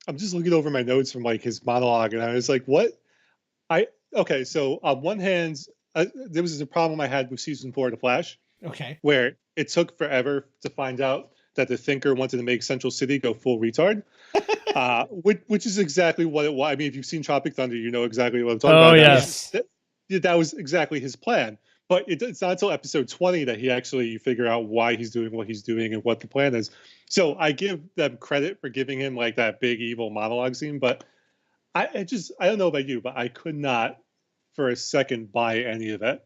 [SPEAKER 3] looking over my notes from like his monologue, and I was like, what? Okay, so on one hand, there was a problem I had with season 4 of The Flash,
[SPEAKER 1] Okay.
[SPEAKER 3] where it took forever to find out that the Thinker wanted to make Central City go full retard. Which is exactly what it was. I mean, if you've seen Tropic Thunder, you know exactly what I'm talking about.
[SPEAKER 2] Yes.
[SPEAKER 3] That was exactly his plan. But it's not until episode 20 that he actually figure out why he's doing what he's doing and what the plan is. So I give them credit for giving him like that big evil monologue scene. But I don't know about you, but I could not for a second buy any of it.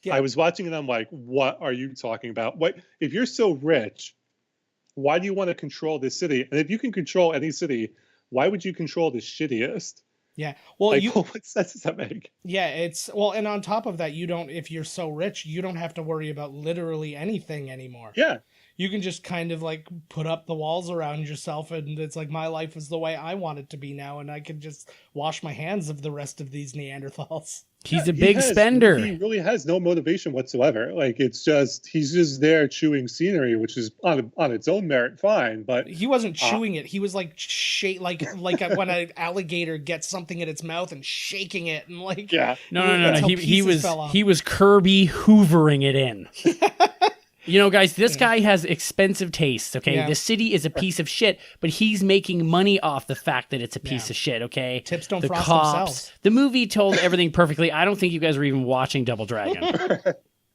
[SPEAKER 1] Yeah.
[SPEAKER 3] I was watching and I'm like, what are you talking about? What if you're so rich? Why do you want to control this city? And if you can control any city, why would you control the shittiest?
[SPEAKER 1] Yeah. Well,
[SPEAKER 3] like, what sense does that make?
[SPEAKER 1] Yeah, and on top of that, if you're so rich, you don't have to worry about literally anything anymore.
[SPEAKER 3] Yeah.
[SPEAKER 1] You can just kind of like put up the walls around yourself, and it's like my life is the way I want it to be now, and I can just wash my hands of the rest of these Neanderthals.
[SPEAKER 2] He's a
[SPEAKER 3] he
[SPEAKER 2] big
[SPEAKER 3] has-
[SPEAKER 2] spender.
[SPEAKER 3] He really has no motivation whatsoever. Like it's just he's just there chewing scenery, which is on its own merit fine. But
[SPEAKER 1] He wasn't chewing it. He was like when an alligator gets something in its mouth and shaking it and like
[SPEAKER 3] yeah,
[SPEAKER 2] No.
[SPEAKER 1] until
[SPEAKER 2] He
[SPEAKER 1] pieces
[SPEAKER 2] was
[SPEAKER 1] fell off.
[SPEAKER 2] he was Kirby hoovering it in. You know, guys, this guy has expensive tastes, okay?
[SPEAKER 1] Yeah.
[SPEAKER 2] The city is a piece of shit, but he's making money off the fact that it's a piece of shit, okay?
[SPEAKER 1] Tips don't
[SPEAKER 2] the
[SPEAKER 1] frost
[SPEAKER 2] cops.
[SPEAKER 1] themselves.
[SPEAKER 2] The movie told everything perfectly. I don't think you guys were even watching Double Dragon.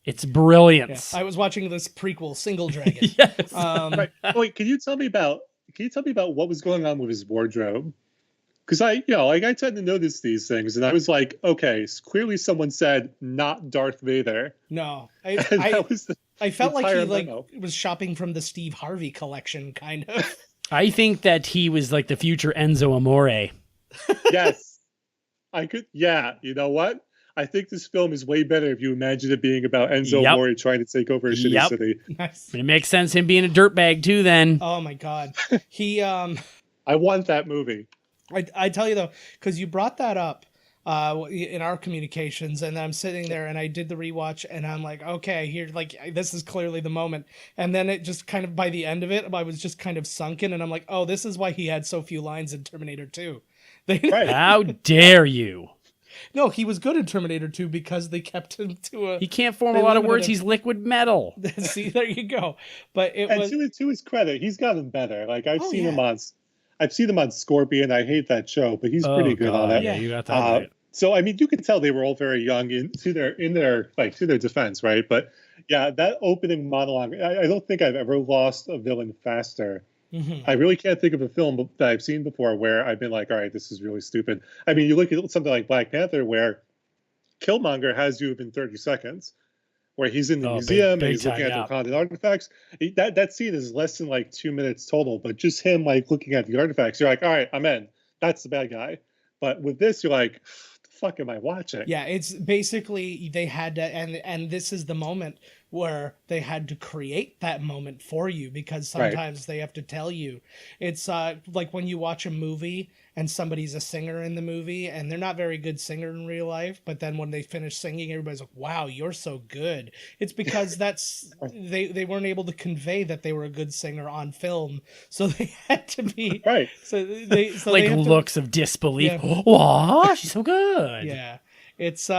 [SPEAKER 2] It's brilliance.
[SPEAKER 1] I was watching this prequel, Single Dragon.
[SPEAKER 2] Yes.
[SPEAKER 3] right. Wait, can you tell me about what was going on with his wardrobe? Because I tend to notice these things, and I was like, okay, clearly someone said not Darth Vader.
[SPEAKER 1] No,
[SPEAKER 3] And that was
[SPEAKER 1] I felt like
[SPEAKER 3] entire
[SPEAKER 1] he like
[SPEAKER 3] memo.
[SPEAKER 1] was shopping from the Steve Harvey collection, kind of.
[SPEAKER 2] I think that he was like the future Enzo Amore.
[SPEAKER 3] Yes, I could. Yeah, you know what? I think this film is way better if you imagine it being about Enzo
[SPEAKER 2] Yep.
[SPEAKER 3] Mori trying to take over a shitty
[SPEAKER 2] Yep.
[SPEAKER 3] city.
[SPEAKER 1] Nice.
[SPEAKER 2] It makes sense him being a dirtbag too then.
[SPEAKER 1] Oh my god, he
[SPEAKER 3] I want that movie.
[SPEAKER 1] I tell you though, because you brought that up in our communications, and I'm sitting there and I did the rewatch, and I'm like, okay, here, like this is clearly the moment, and then it just kind of by the end of it, I was just kind of sunken, and I'm like, oh, this is why he had so few lines in Terminator 2.
[SPEAKER 3] Right.
[SPEAKER 2] How dare you?
[SPEAKER 1] No, he was good in Terminator 2 because they kept him to a.
[SPEAKER 2] He can't form
[SPEAKER 1] They
[SPEAKER 2] a lot of
[SPEAKER 1] limited
[SPEAKER 2] words.
[SPEAKER 1] him.
[SPEAKER 2] He's liquid metal.
[SPEAKER 1] See, there you go. But it
[SPEAKER 3] And
[SPEAKER 1] was.
[SPEAKER 3] to his credit, he's gotten better. Like I've
[SPEAKER 1] Oh,
[SPEAKER 3] seen
[SPEAKER 1] yeah.
[SPEAKER 3] him on Scorpion. I hate that show, but he's pretty good on it.
[SPEAKER 2] Yeah, you got that
[SPEAKER 3] Uh,
[SPEAKER 2] right.
[SPEAKER 3] So I mean, you can tell they were all very young to their defense, right? But yeah, that opening monologue, I don't think I've ever lost a villain faster.
[SPEAKER 1] Mhm.
[SPEAKER 3] I really can't think of a film that I've seen before where I've been like, all right, this is really stupid. I mean, you look at something like Black Panther where Killmonger has you within 30 seconds, where he's in the museum
[SPEAKER 2] big
[SPEAKER 3] and he's looking
[SPEAKER 2] time,
[SPEAKER 3] at the Wakanda artifacts. That scene is less than like 2 minutes total, but just him like looking at the artifacts, you're like, all right, I'm in. That's the bad guy. But with this, you're like, the fuck am I watching?
[SPEAKER 1] Yeah, it's basically they had to, and this is the moment where they had to create that moment for you, because
[SPEAKER 3] Right.
[SPEAKER 1] sometimes they have to tell you. It's like when you watch a movie and somebody's a singer in the movie and they're not very good singer in real life, but then when they finish singing, everybody's like, wow, you're so good. It's because they weren't able to convey that they were a good singer on film, so they had to be
[SPEAKER 3] Right.
[SPEAKER 1] so they
[SPEAKER 2] Like
[SPEAKER 1] have to-
[SPEAKER 2] looks of disbelief.
[SPEAKER 1] Yeah.
[SPEAKER 2] Wow, she's so good.
[SPEAKER 1] yeah, it's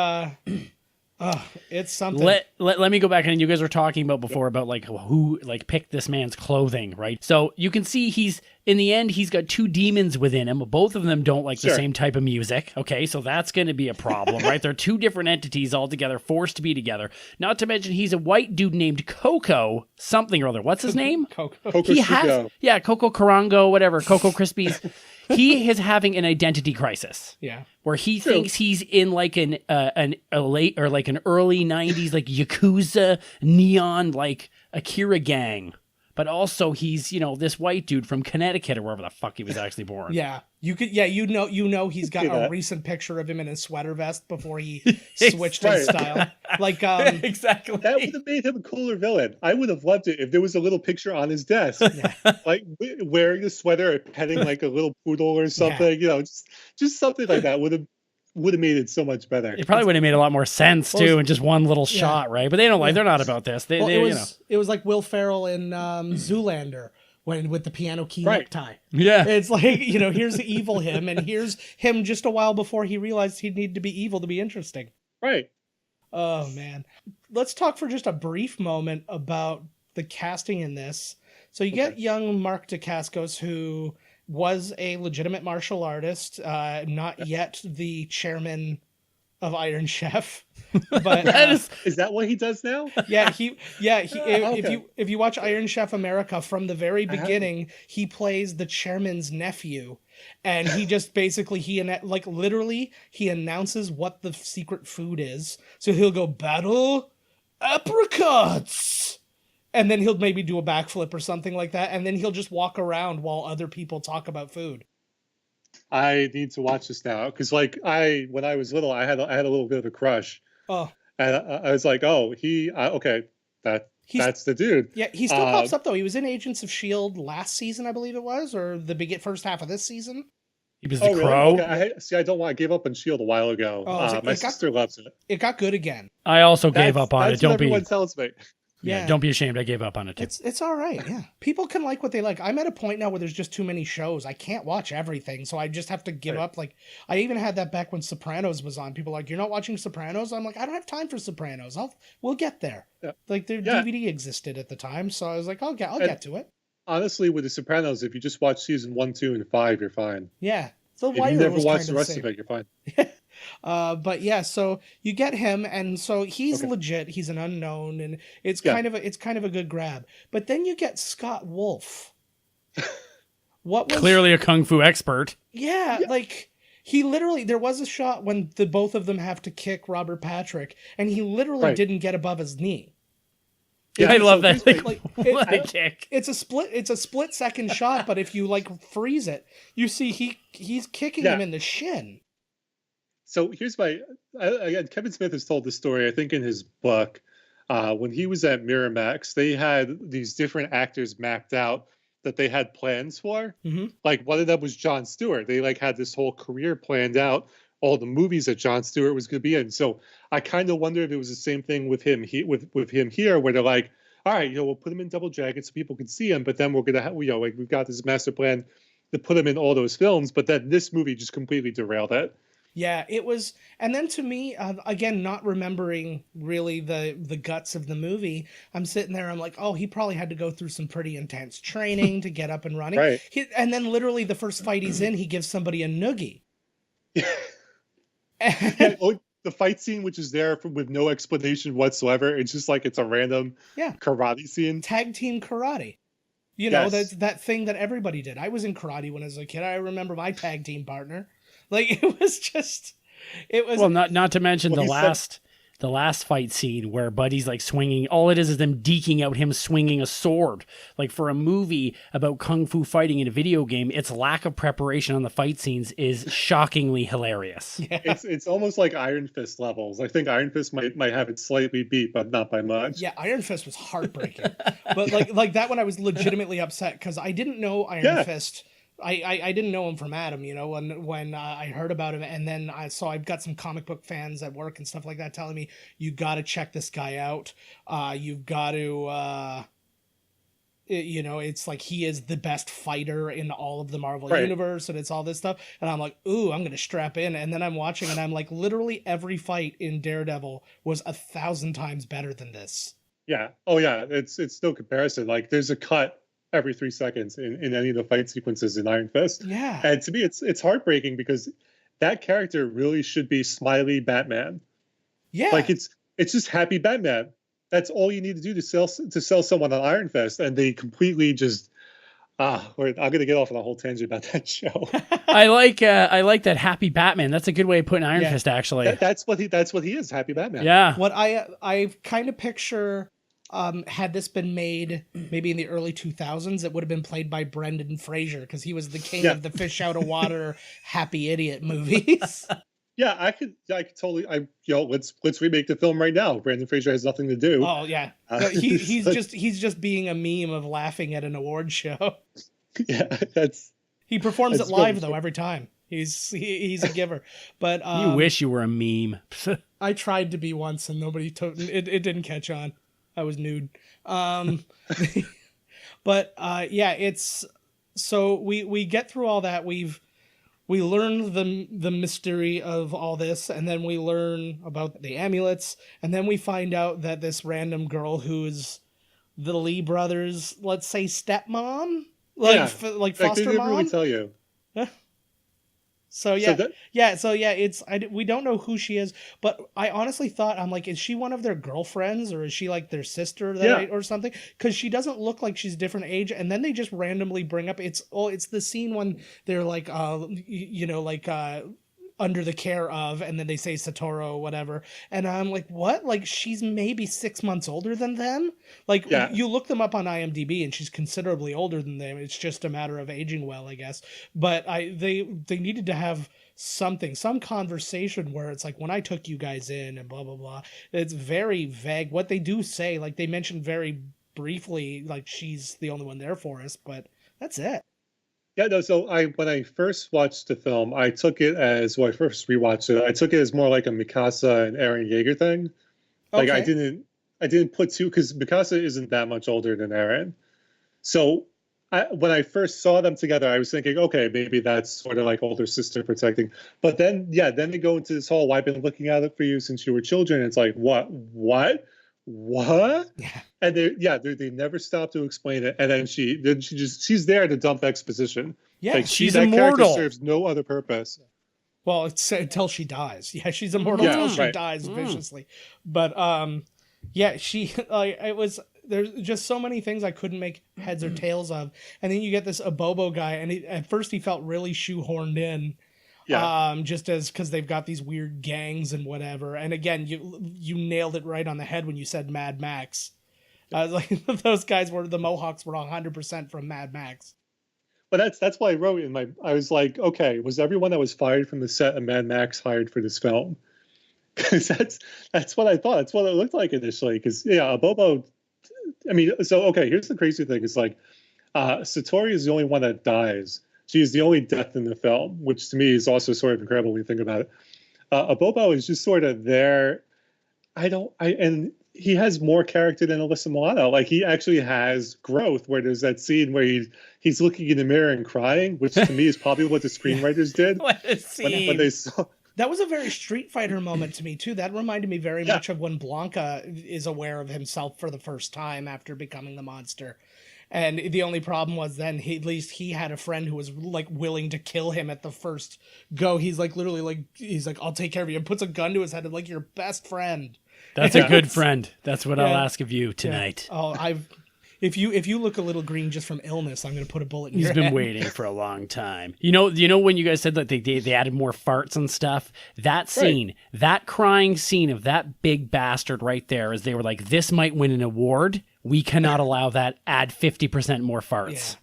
[SPEAKER 1] something.
[SPEAKER 2] Let me go back, and you guys were talking about before about like who like picked this man's clothing, right? So you can see he's in the end he's got two demons within him. Both of them don't like the
[SPEAKER 3] Sure.
[SPEAKER 2] same type of music. Okay, so that's going to be a problem, right? They're two different entities altogether, forced to be together. Not to mention he's a white dude named Coco something or other. What's his name?
[SPEAKER 1] Coco.
[SPEAKER 3] Coco
[SPEAKER 2] He has
[SPEAKER 3] Chico.
[SPEAKER 2] Coco Carango, whatever, Coco Krispies. He is having an identity crisis
[SPEAKER 1] Yeah.
[SPEAKER 2] where he
[SPEAKER 3] True.
[SPEAKER 2] thinks he's in like a late or like an early 90s like Yakuza neon like Akira gang. But also he's, this white dude from Connecticut or wherever the fuck he was actually born.
[SPEAKER 1] Yeah. You could he's got
[SPEAKER 3] see
[SPEAKER 1] a
[SPEAKER 3] that.
[SPEAKER 1] recent picture of him in a sweater vest before he switched his
[SPEAKER 3] Right.
[SPEAKER 1] style. Like
[SPEAKER 2] Exactly.
[SPEAKER 3] That would have made him a cooler villain. I would have loved it if there was a little picture on his desk, like wearing a sweater and petting like a little poodle or something. Just something like that would have made it so much better.
[SPEAKER 2] It probably would have made a lot more sense
[SPEAKER 1] Well,
[SPEAKER 2] too in just one little shot, right? But they don't they're not about this. They,
[SPEAKER 1] well,
[SPEAKER 2] they
[SPEAKER 1] it was like Will Ferrell in Zoolander with the piano key
[SPEAKER 3] Right.
[SPEAKER 1] necktie.
[SPEAKER 2] yeah.
[SPEAKER 1] It's like, here's the evil him, and here's him just a while before he realized he'd need to be evil to be interesting.
[SPEAKER 3] Right.
[SPEAKER 1] Oh man. Let's talk for just a brief moment about the casting in this. So you get young Mark Dacascos, who was a legitimate martial artist, not yet the chairman of Iron Chef, but
[SPEAKER 3] Is that what he does now?
[SPEAKER 1] if you watch Iron Chef America from the very
[SPEAKER 3] haven't.
[SPEAKER 1] beginning, he plays the chairman's nephew, and he just basically he announces what the secret food is. So he'll go battle apricots, and then he'll maybe do a backflip or something like that, and then he'll just walk around while other people talk about food.
[SPEAKER 3] I need to watch this now because, like, when I was little, I had a little bit of a crush,
[SPEAKER 1] Oh,
[SPEAKER 3] and I was like, oh, okay, that's the dude.
[SPEAKER 1] yeah, he still pops up though. He was in Agents of S.H.I.E.L.D. last season, I believe it was, or the first half of this season.
[SPEAKER 2] He was the
[SPEAKER 3] Oh, really?
[SPEAKER 2] Crow.
[SPEAKER 3] Okay. I don't want. I gave up on Shield a while ago.
[SPEAKER 1] Oh, so
[SPEAKER 3] My
[SPEAKER 1] it got-
[SPEAKER 3] sister loves it.
[SPEAKER 1] It got good again.
[SPEAKER 2] I also gave up on it.
[SPEAKER 3] That's what
[SPEAKER 2] Don't
[SPEAKER 3] everyone
[SPEAKER 2] be.
[SPEAKER 3] tells me.
[SPEAKER 2] Yeah.
[SPEAKER 1] Yeah.
[SPEAKER 2] Don't be ashamed. I gave up on it too.
[SPEAKER 1] It's all right. Yeah. People can like what they like. I'm at a point now where there's just too many shows. I can't watch everything, so I just have to give
[SPEAKER 3] Right.
[SPEAKER 1] up. Like, I even had that back when Sopranos was on. People are like, "You're not watching Sopranos?" I'm like, "I don't have time for Sopranos. We'll get there."
[SPEAKER 3] Yeah.
[SPEAKER 1] Like their
[SPEAKER 3] Yeah.
[SPEAKER 1] DVD existed at the time, so I was like, I'll get
[SPEAKER 3] And-
[SPEAKER 1] get to it.
[SPEAKER 3] Honestly, with The Sopranos, if you just watch season 1, 2, and 5, you're fine.
[SPEAKER 1] Yeah. The
[SPEAKER 3] If you
[SPEAKER 1] Wire
[SPEAKER 3] never
[SPEAKER 1] was
[SPEAKER 3] watch
[SPEAKER 1] kind
[SPEAKER 3] the
[SPEAKER 1] of
[SPEAKER 3] rest
[SPEAKER 1] same.
[SPEAKER 3] of it, you're fine.
[SPEAKER 1] But yeah, so you get him, and so he's
[SPEAKER 3] Okay.
[SPEAKER 1] legit. He's an unknown, and it's
[SPEAKER 3] Yeah.
[SPEAKER 1] kind of a good grab. But then you get Scott Wolf. What was
[SPEAKER 2] Clearly a kung fu expert.
[SPEAKER 1] Yeah, like he literally there was a shot when the both of them have to kick Robert Patrick, and he literally
[SPEAKER 3] Right.
[SPEAKER 1] didn't get above his knee.
[SPEAKER 3] Yeah,
[SPEAKER 2] I
[SPEAKER 3] so
[SPEAKER 2] love that.
[SPEAKER 3] here's my-
[SPEAKER 1] Like
[SPEAKER 2] What a kick.
[SPEAKER 1] it's a split second shot, but if you like freeze it, you see he's kicking
[SPEAKER 3] Yeah.
[SPEAKER 1] him in the shin.
[SPEAKER 3] So here's again, Kevin Smith has told this story, I think, in his book. When he was at Miramax, they had these different actors mapped out that they had plans for.
[SPEAKER 1] Mhm.
[SPEAKER 3] Like one of them was Jon Stewart. They like had this whole career planned out, all the movies that Jon Stewart was going to be in. So I kind of wonder if it was the same thing with him with him here, where they're like, all right, we'll put him in Double Dragon so people can see him, but then we're gonna have, like we've got this master plan to put him in all those films, but then this movie just completely derailed it.
[SPEAKER 1] Yeah, it was, and then to me, again, not remembering really the guts of the movie, I'm sitting there, I'm like, oh, he probably had to go through some pretty intense training to get up and running.
[SPEAKER 3] Right.
[SPEAKER 1] And then literally the first fight he's in, he gives somebody a noogie.
[SPEAKER 3] Yeah, the fight scene, which is there with no explanation whatsoever, it's just like it's a random
[SPEAKER 1] Yeah.
[SPEAKER 3] karate scene.
[SPEAKER 1] Tag team karate. You know,
[SPEAKER 3] Yes.
[SPEAKER 1] that's that thing that everybody did. I was in karate when I was a kid. I remember my tag team partner. Like it was
[SPEAKER 2] Well, not to mention
[SPEAKER 3] Well,
[SPEAKER 2] the
[SPEAKER 3] he said-
[SPEAKER 2] last fight scene where Buddy's like swinging. All it is them deking out him swinging a sword. Like for a movie about kung fu fighting in a video game, its lack of preparation on the fight scenes is shockingly hilarious.
[SPEAKER 1] yeah.
[SPEAKER 3] It's almost like Iron Fist levels. I think Iron Fist might have it slightly beat, but not by much.
[SPEAKER 1] Yeah, Iron Fist was heartbreaking. But like that one I was legitimately upset because I didn't know Iron
[SPEAKER 3] Yeah.
[SPEAKER 1] Fist. I didn't know him from Adam, when I heard about him, and then I've got some comic book fans at work and stuff like that telling me you got to check this guy out. You've got to, it's like he is the best fighter in all of the Marvel
[SPEAKER 3] Right.
[SPEAKER 1] universe, and it's all this stuff. And I'm like, ooh, I'm gonna strap in. And then I'm watching, and I'm like, literally every fight in Daredevil was 1,000 times better than this.
[SPEAKER 3] Yeah. Oh yeah. It's no comparison. Like there's a cut every 3 seconds in any of the fight sequences in Iron Fist.
[SPEAKER 1] Yeah.
[SPEAKER 3] And to me, it's heartbreaking because that character really should be smiley Batman.
[SPEAKER 1] Yeah.
[SPEAKER 3] Like it's just happy Batman. That's all you need to do to sell someone on Iron Fist, and they completely just I'm gonna get off on a whole tangent about that show.
[SPEAKER 2] I like that Happy Batman. That's a good way of putting Iron
[SPEAKER 1] Yeah.
[SPEAKER 2] Fist, actually.
[SPEAKER 3] That's what he is, happy Batman.
[SPEAKER 2] Yeah.
[SPEAKER 1] What I kind of picture, had this been made maybe in the early 2000s, it would have been played by Brendan Fraser because he was the king
[SPEAKER 3] Yeah.
[SPEAKER 1] of the fish out of water happy idiot movies.
[SPEAKER 3] Yeah, I could totally. Let's remake the film right now. Brandon Fraser has nothing to do.
[SPEAKER 1] Oh yeah, No, he's just being a meme of laughing at an award show.
[SPEAKER 3] Yeah, that's.
[SPEAKER 1] He performs
[SPEAKER 3] That's
[SPEAKER 1] it live
[SPEAKER 3] good.
[SPEAKER 1] though every time. He's a giver. But
[SPEAKER 2] You wish you were a meme.
[SPEAKER 1] I tried to be once and nobody took it. It didn't catch on. I was nude. But yeah, it's so we get through all that. We learn the mystery of all this, and then we learn about the amulets, and then we find out that this random girl who's the Lee brothers, let's say stepmom, like
[SPEAKER 3] Yeah.
[SPEAKER 1] like
[SPEAKER 3] They
[SPEAKER 1] foster
[SPEAKER 3] didn't
[SPEAKER 1] mom.
[SPEAKER 3] really tell you.
[SPEAKER 1] So yeah,
[SPEAKER 3] that-
[SPEAKER 1] it's we don't know who she is, but I honestly thought, I'm like, is she one of their girlfriends or is she like their sister or something? Because she doesn't look like she's different age, and then they just randomly bring up it's the scene when they're like under the care of, and then they say Satoru or whatever, and I'm like, what? Like she's maybe 6 months older than them. Like
[SPEAKER 3] Yeah.
[SPEAKER 1] you look them up on IMDb, and she's considerably older than them. It's just a matter of aging well, I guess. But they needed to have some conversation where it's like, when I took you guys in and blah blah blah. It's very vague. What they do say, like they mentioned very briefly, like she's the only one there for us, but that's it.
[SPEAKER 3] Yeah, no. So when I first watched the film, I took it as when I first rewatched it. I took it as more like a Mikasa and Eren Yeager thing. Like
[SPEAKER 1] Okay.
[SPEAKER 3] I didn't put two because Mikasa isn't that much older than Eren. So when I first saw them together, I was thinking, okay, maybe that's sort of like older sister protecting. But then, yeah, then they go into this whole, I've been looking at it for you since you were children. It's like, what?
[SPEAKER 1] Yeah.
[SPEAKER 3] And they never stop to explain it. And then she's there to dump exposition.
[SPEAKER 1] Yeah.
[SPEAKER 3] Like
[SPEAKER 2] She's
[SPEAKER 3] that character
[SPEAKER 2] immortal.
[SPEAKER 3] serves no other purpose.
[SPEAKER 1] Well, it's until she dies. Yeah, she's immortal
[SPEAKER 3] Yeah,
[SPEAKER 1] until she
[SPEAKER 3] right.
[SPEAKER 1] dies viciously. But yeah, she like it was. There's just so many things I couldn't make heads or tails of, and then you get this Abobo guy, and at first he felt really shoehorned in.
[SPEAKER 3] Yeah.
[SPEAKER 1] Just as because they've got these weird gangs and whatever. And again, you nailed it right on the head when you said Mad Max. I was like, those guys were the Mohawks were 100% from Mad Max.
[SPEAKER 3] But that's why I wrote in my. I was like, okay, was everyone that was fired from the set of Mad Max hired for this film? Because that's what I thought. That's what it looked like initially. Because yeah, Abobo. I mean, so okay. Here's the crazy thing: is like, Satori is the only one that dies. She is the only death in the film, which to me is also sort of incredible when you think about it. Abobo is just sort of there. And he has more character than Alyssa Milano. Like he actually has growth. Where there's that scene where he's looking in the mirror and crying, which to me is probably what the screenwriters did
[SPEAKER 2] What a scene.
[SPEAKER 3] when they saw.
[SPEAKER 1] That was a very Street Fighter moment to me too. That reminded me very much of when Blanca is aware of himself for the first time after becoming the monster. And the only problem was then at least he had a friend who was like willing to kill him at the first go. He's like literally like he's like, I'll take care of you, and puts a gun to his head and like your best friend.
[SPEAKER 2] That's a good friend. That's what I'll
[SPEAKER 1] Yeah.
[SPEAKER 2] ask of you tonight.
[SPEAKER 1] Oh, if you look a little green just from illness, I'm gonna put a bullet in
[SPEAKER 2] He's
[SPEAKER 1] your
[SPEAKER 2] been
[SPEAKER 1] head.
[SPEAKER 2] waiting for a long time. You know when you guys said that they added more farts and stuff? That scene, that crying scene of that big bastard right there, as they were like, this might win an award. We cannot allow that. Add 50% more farts.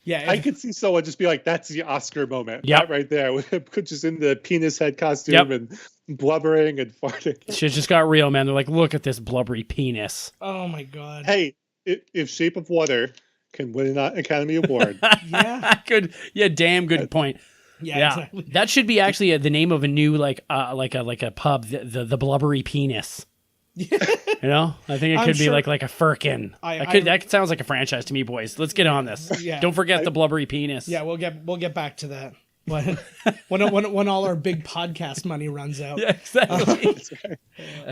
[SPEAKER 1] Yeah.
[SPEAKER 3] I could see someone just be like, "That's the Oscar moment."
[SPEAKER 2] Yep.
[SPEAKER 3] That right there, just in the penis head costume and blubbering and farting.
[SPEAKER 2] Shit just got real, man. They're like, look at this blubbery penis.
[SPEAKER 1] Oh my god.
[SPEAKER 3] Hey, if Shape of Water can win an Academy Award,
[SPEAKER 1] Yeah.
[SPEAKER 2] Good. Yeah, damn good point.
[SPEAKER 1] Yeah. Exactly.
[SPEAKER 2] That should be actually the name of a new like a pub, the blubbery penis. You know, I think it
[SPEAKER 1] I'm
[SPEAKER 2] could be
[SPEAKER 1] sure-
[SPEAKER 2] like a firkin. That sounds like a franchise to me, boys. Let's get on this.
[SPEAKER 1] Yeah.
[SPEAKER 2] Don't forget the blubbery penis.
[SPEAKER 1] Yeah, we'll get back to that when all our big podcast money runs out.
[SPEAKER 2] Yeah, exactly.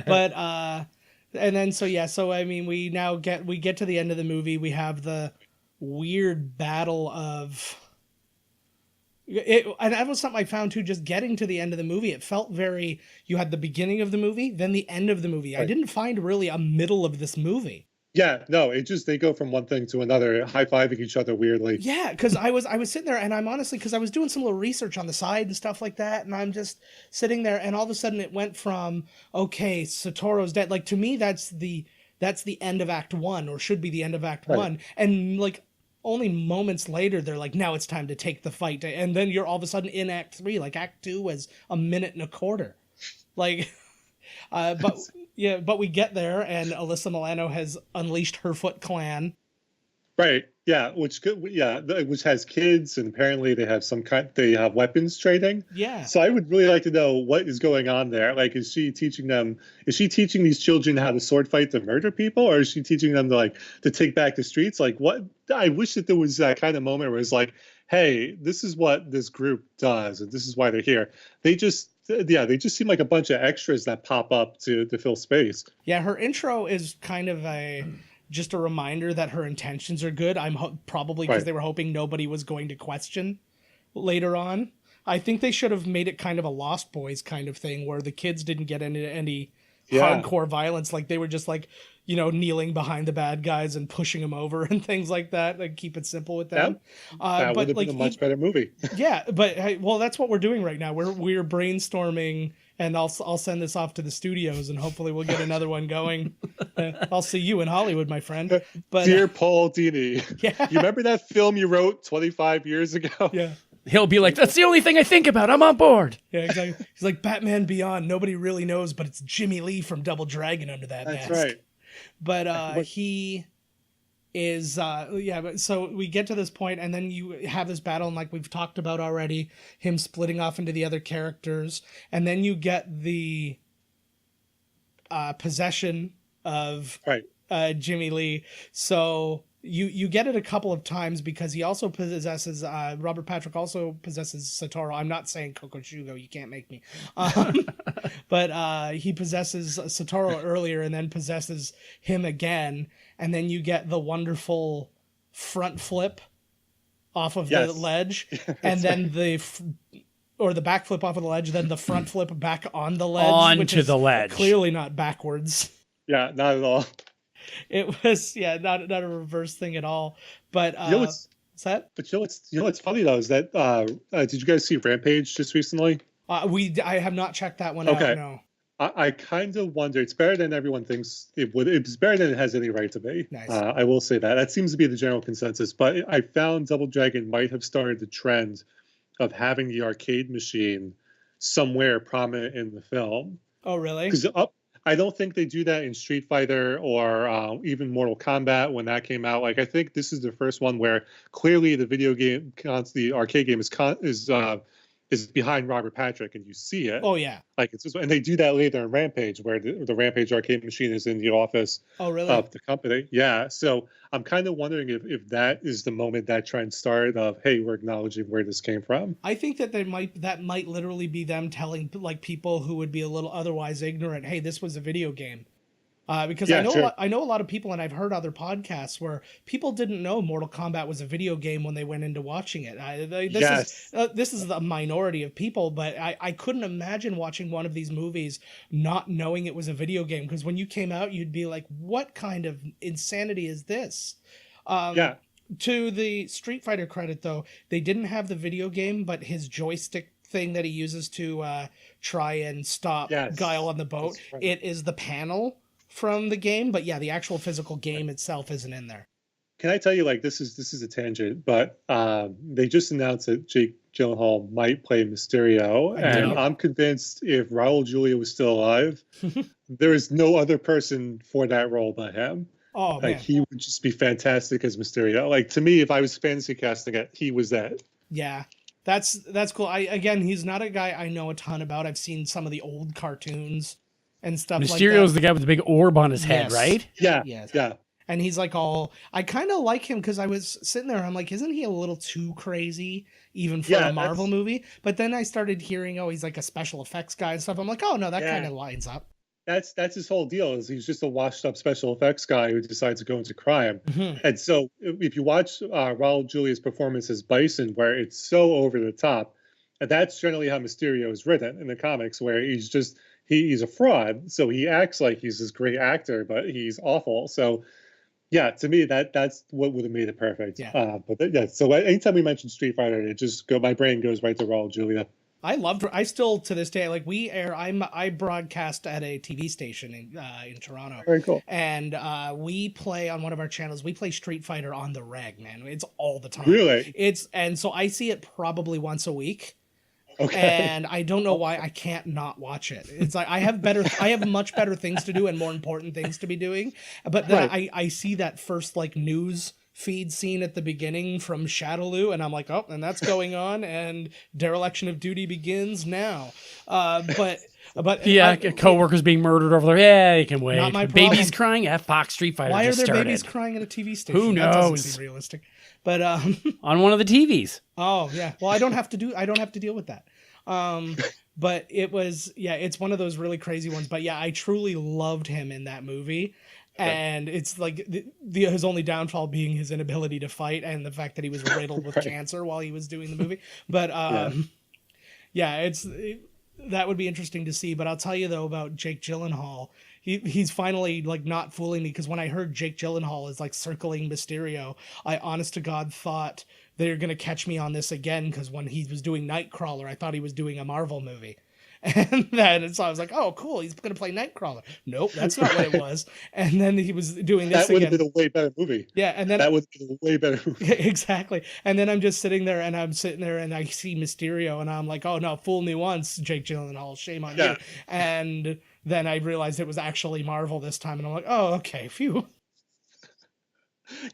[SPEAKER 1] But and then so I mean we get to the end of the movie. We have the weird battle of it, and that was something I found too. Just getting to the end of the movie, it felt very. You had the beginning of the movie, then the end of the movie. I didn't find really a middle of this movie.
[SPEAKER 3] yeah, no, they go from one thing to another, high fiving each other weirdly.
[SPEAKER 1] Yeah, because I was sitting there, and I'm honestly, because I was doing some little research on the side and stuff like that, and I'm just sitting there, and all of a sudden it went from okay, Satoru's dead. Like to me, that's the end of Act 1, or should be the end of Act 1, and like only moments later they're like, now it's time to take the fight, and then you're all of a sudden in Act 3. Like Act 2 was a minute and a quarter, like. But we get there, and Alyssa Milano has unleashed her Foot Clan.
[SPEAKER 3] Right. Yeah. Which has kids, and apparently they have weapons trading.
[SPEAKER 1] Yeah.
[SPEAKER 3] So I would really like to know what is going on there. Like, is she teaching these children how to sword fight to murder people, or is she teaching them to take back the streets? Like, what? I wish that there was that kind of moment where it's like, hey, this is what this group does, and this is why they're here. They just seem like a bunch of extras that pop up to fill space.
[SPEAKER 1] Yeah, her intro is kind of just a reminder that her intentions are good. I'm probably because they were hoping nobody was going to question later on. I think they should have made it kind of a Lost Boys kind of thing where the kids didn't get any hardcore violence. Like they were just like, kneeling behind the bad guys and pushing them over and things like that. Like keep it simple with them.
[SPEAKER 3] That would have been a much better movie.
[SPEAKER 1] Yeah, but that's what we're doing right now. We're brainstorming, and I'll send this off to the studios, and hopefully we'll get another one going. I'll see you in Hollywood, my friend. But
[SPEAKER 3] Dear Paul Dini,
[SPEAKER 1] yeah.
[SPEAKER 3] You remember that film you wrote 25 years ago?
[SPEAKER 1] Yeah.
[SPEAKER 2] He'll be like, that's the only thing I think about. I'm on board.
[SPEAKER 1] Yeah, exactly. He's like, Batman Beyond. Nobody really knows, but it's Jimmy Lee from Double Dragon under that mask.
[SPEAKER 3] That's right.
[SPEAKER 1] But he is but so we get to this point, and then you have this battle, and like we've talked about already, him splitting off into the other characters, and then you get the possession of
[SPEAKER 3] Right.
[SPEAKER 1] Jimmy Lee. So you get it a couple of times because he also possesses Robert Patrick also possesses Satoru. I'm not saying Kokoshugo, you can't make me. But he possesses Satoru earlier and then possesses him again, and then you get the wonderful front flip off of the ledge, and then the back flip off of the ledge, then the front flip back on the ledge, which is
[SPEAKER 2] the ledge.
[SPEAKER 1] Clearly not backwards.
[SPEAKER 3] Yeah, not at all.
[SPEAKER 1] It was not a reverse thing at all. But what's that?
[SPEAKER 3] But what's funny though is that did you guys see Rampage just recently?
[SPEAKER 1] I have not checked that one out. No.
[SPEAKER 3] I kind of wonder. It's better than everyone thinks it would. It's better than it has any right to be.
[SPEAKER 1] Nice.
[SPEAKER 3] I will say that. That seems to be the general consensus. But I found Double Dragon might have started the trend of having the arcade machine somewhere prominent in the film.
[SPEAKER 1] Oh, really?
[SPEAKER 3] Because I don't think they do that in Street Fighter or even Mortal Kombat when that came out. Like, I think this is the first one where clearly the video game, the arcade game is behind Robert Patrick, and you see it.
[SPEAKER 1] Oh yeah.
[SPEAKER 3] Like it's just, and they do that later in Rampage, where the Rampage arcade machine is in the office.
[SPEAKER 1] Oh really?
[SPEAKER 3] Of the company. Yeah. So I'm kind of wondering if that is the moment that trend started of, hey, we're acknowledging where this came from.
[SPEAKER 1] I think that that might literally be them telling like people who would be a little otherwise ignorant, hey, this was a video game. Because I know a lot of people, and I've heard other podcasts where people didn't know Mortal Kombat was a video game when they went into watching it. This is the minority of people, but I couldn't imagine watching one of these movies not knowing it was a video game, because when you came out, you'd be like, what kind of insanity is this? To the Street Fighter credit, though, they didn't have the video game, but his joystick thing that he uses to try and stop Guile on the boat, it is the panel from the game, but yeah, the actual physical game itself isn't in there.
[SPEAKER 3] Can I tell you, like, this is a tangent, but they just announced that Jake Gyllenhaal might play Mysterio, and I'm convinced if Raul Julia was still alive, there is no other person for that role but him.
[SPEAKER 1] Oh,
[SPEAKER 3] like, man. He would just be fantastic as Mysterio. Like, to me, if I was fantasy casting it, he was that.
[SPEAKER 1] Yeah, that's cool. He's not a guy I know a ton about. I've seen some of the old cartoons and stuff like that.
[SPEAKER 2] Mysterio's the guy with the big orb on his head, right?
[SPEAKER 3] Yeah.
[SPEAKER 1] Yes.
[SPEAKER 3] Yeah.
[SPEAKER 1] And he's like I kind of like him because I was sitting there, I'm like, isn't he a little too crazy even for a Marvel movie? But then I started hearing, he's like a special effects guy and stuff. I'm like, oh no, that kind of lines up.
[SPEAKER 3] That's his whole deal, is he's just a washed up special effects guy who decides to go into crime.
[SPEAKER 1] Mm-hmm.
[SPEAKER 3] And so if you watch Raul Julia's performance as Bison, where it's so over the top, and that's generally how Mysterio is written in the comics, where he's just, he's a fraud. So he acts like he's this great actor, but he's awful. So yeah, to me, that's what would have made it perfect.
[SPEAKER 1] Yeah.
[SPEAKER 3] So anytime we mention Street Fighter, my brain goes right to Raul Julia.
[SPEAKER 1] I loved her. I still, to this day, like I broadcast at a TV station in Toronto.
[SPEAKER 3] Very cool.
[SPEAKER 1] And we play on one of our channels. We play Street Fighter on the reg, man. It's all the time.
[SPEAKER 3] Really?
[SPEAKER 1] And so I see it probably once a week.
[SPEAKER 3] Okay.
[SPEAKER 1] And I don't know why I can't not watch it. It's like I have much better things to do and more important things to be doing. But then I see that first like news feed scene at the beginning from Shadowloo, and I'm like, oh, and that's going on, and dereliction of duty begins now. But
[SPEAKER 2] co-workers being murdered over there. Yeah, you can wait.
[SPEAKER 1] Not my problem.
[SPEAKER 2] Babies crying. Fox Street Fighter.
[SPEAKER 1] Why
[SPEAKER 2] just
[SPEAKER 1] are there
[SPEAKER 2] started.
[SPEAKER 1] babies crying at a TV station?
[SPEAKER 2] Who knows?
[SPEAKER 1] That doesn't seem realistic. But
[SPEAKER 2] on one of the TVs.
[SPEAKER 1] Oh yeah. Well, I don't have to deal with that. But it was it's one of those really crazy ones. But yeah, I truly loved him in that movie. And it's like his only downfall being his inability to fight and the fact that he was riddled with cancer while he was doing the movie. But that would be interesting to see. But I'll tell you though about Jake Gyllenhaal. He's finally like not fooling me, because when I heard Jake Gyllenhaal is like circling Mysterio, I honest to God thought they're gonna catch me on this again, because when he was doing Nightcrawler, I thought he was doing a Marvel movie. And so I was like, oh, cool, he's going to play Nightcrawler. Nope, that's not what it was. And then he was doing this again.
[SPEAKER 3] That would have been a way better movie.
[SPEAKER 1] Yeah, and then...
[SPEAKER 3] That would have been a way better movie.
[SPEAKER 1] Exactly. And then I'm just sitting there, and I see Mysterio, and I'm like, oh, no, fool me once, Jake Gyllenhaal, shame on you. And then I realized it was actually Marvel this time, and I'm like, oh, okay, phew.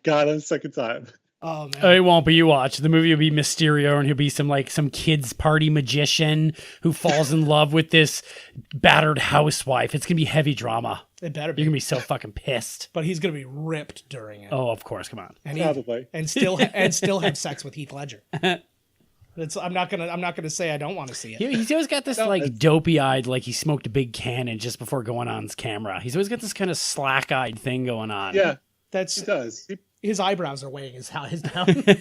[SPEAKER 3] Got it on the second time.
[SPEAKER 1] Oh
[SPEAKER 2] Oh, it
[SPEAKER 1] man.
[SPEAKER 2] won't, but you watch. The movie will be Mysterio, and he'll be some kids party magician who falls in love with this battered housewife. It's gonna be heavy drama.
[SPEAKER 1] It better
[SPEAKER 2] You're
[SPEAKER 1] be.
[SPEAKER 2] gonna be so fucking pissed.
[SPEAKER 1] But he's gonna be ripped during it.
[SPEAKER 2] Oh, of course. Come on.
[SPEAKER 1] And
[SPEAKER 3] Probably.
[SPEAKER 1] and still have sex with Heath Ledger. I'm not gonna say I don't want to see it.
[SPEAKER 2] He's always got this like dopey-eyed, like he smoked a big cannon just before going on camera. He's always got this kind of slack-eyed thing going on.
[SPEAKER 3] Yeah,
[SPEAKER 1] That's
[SPEAKER 3] he does.
[SPEAKER 1] his eyebrows are weighing his down.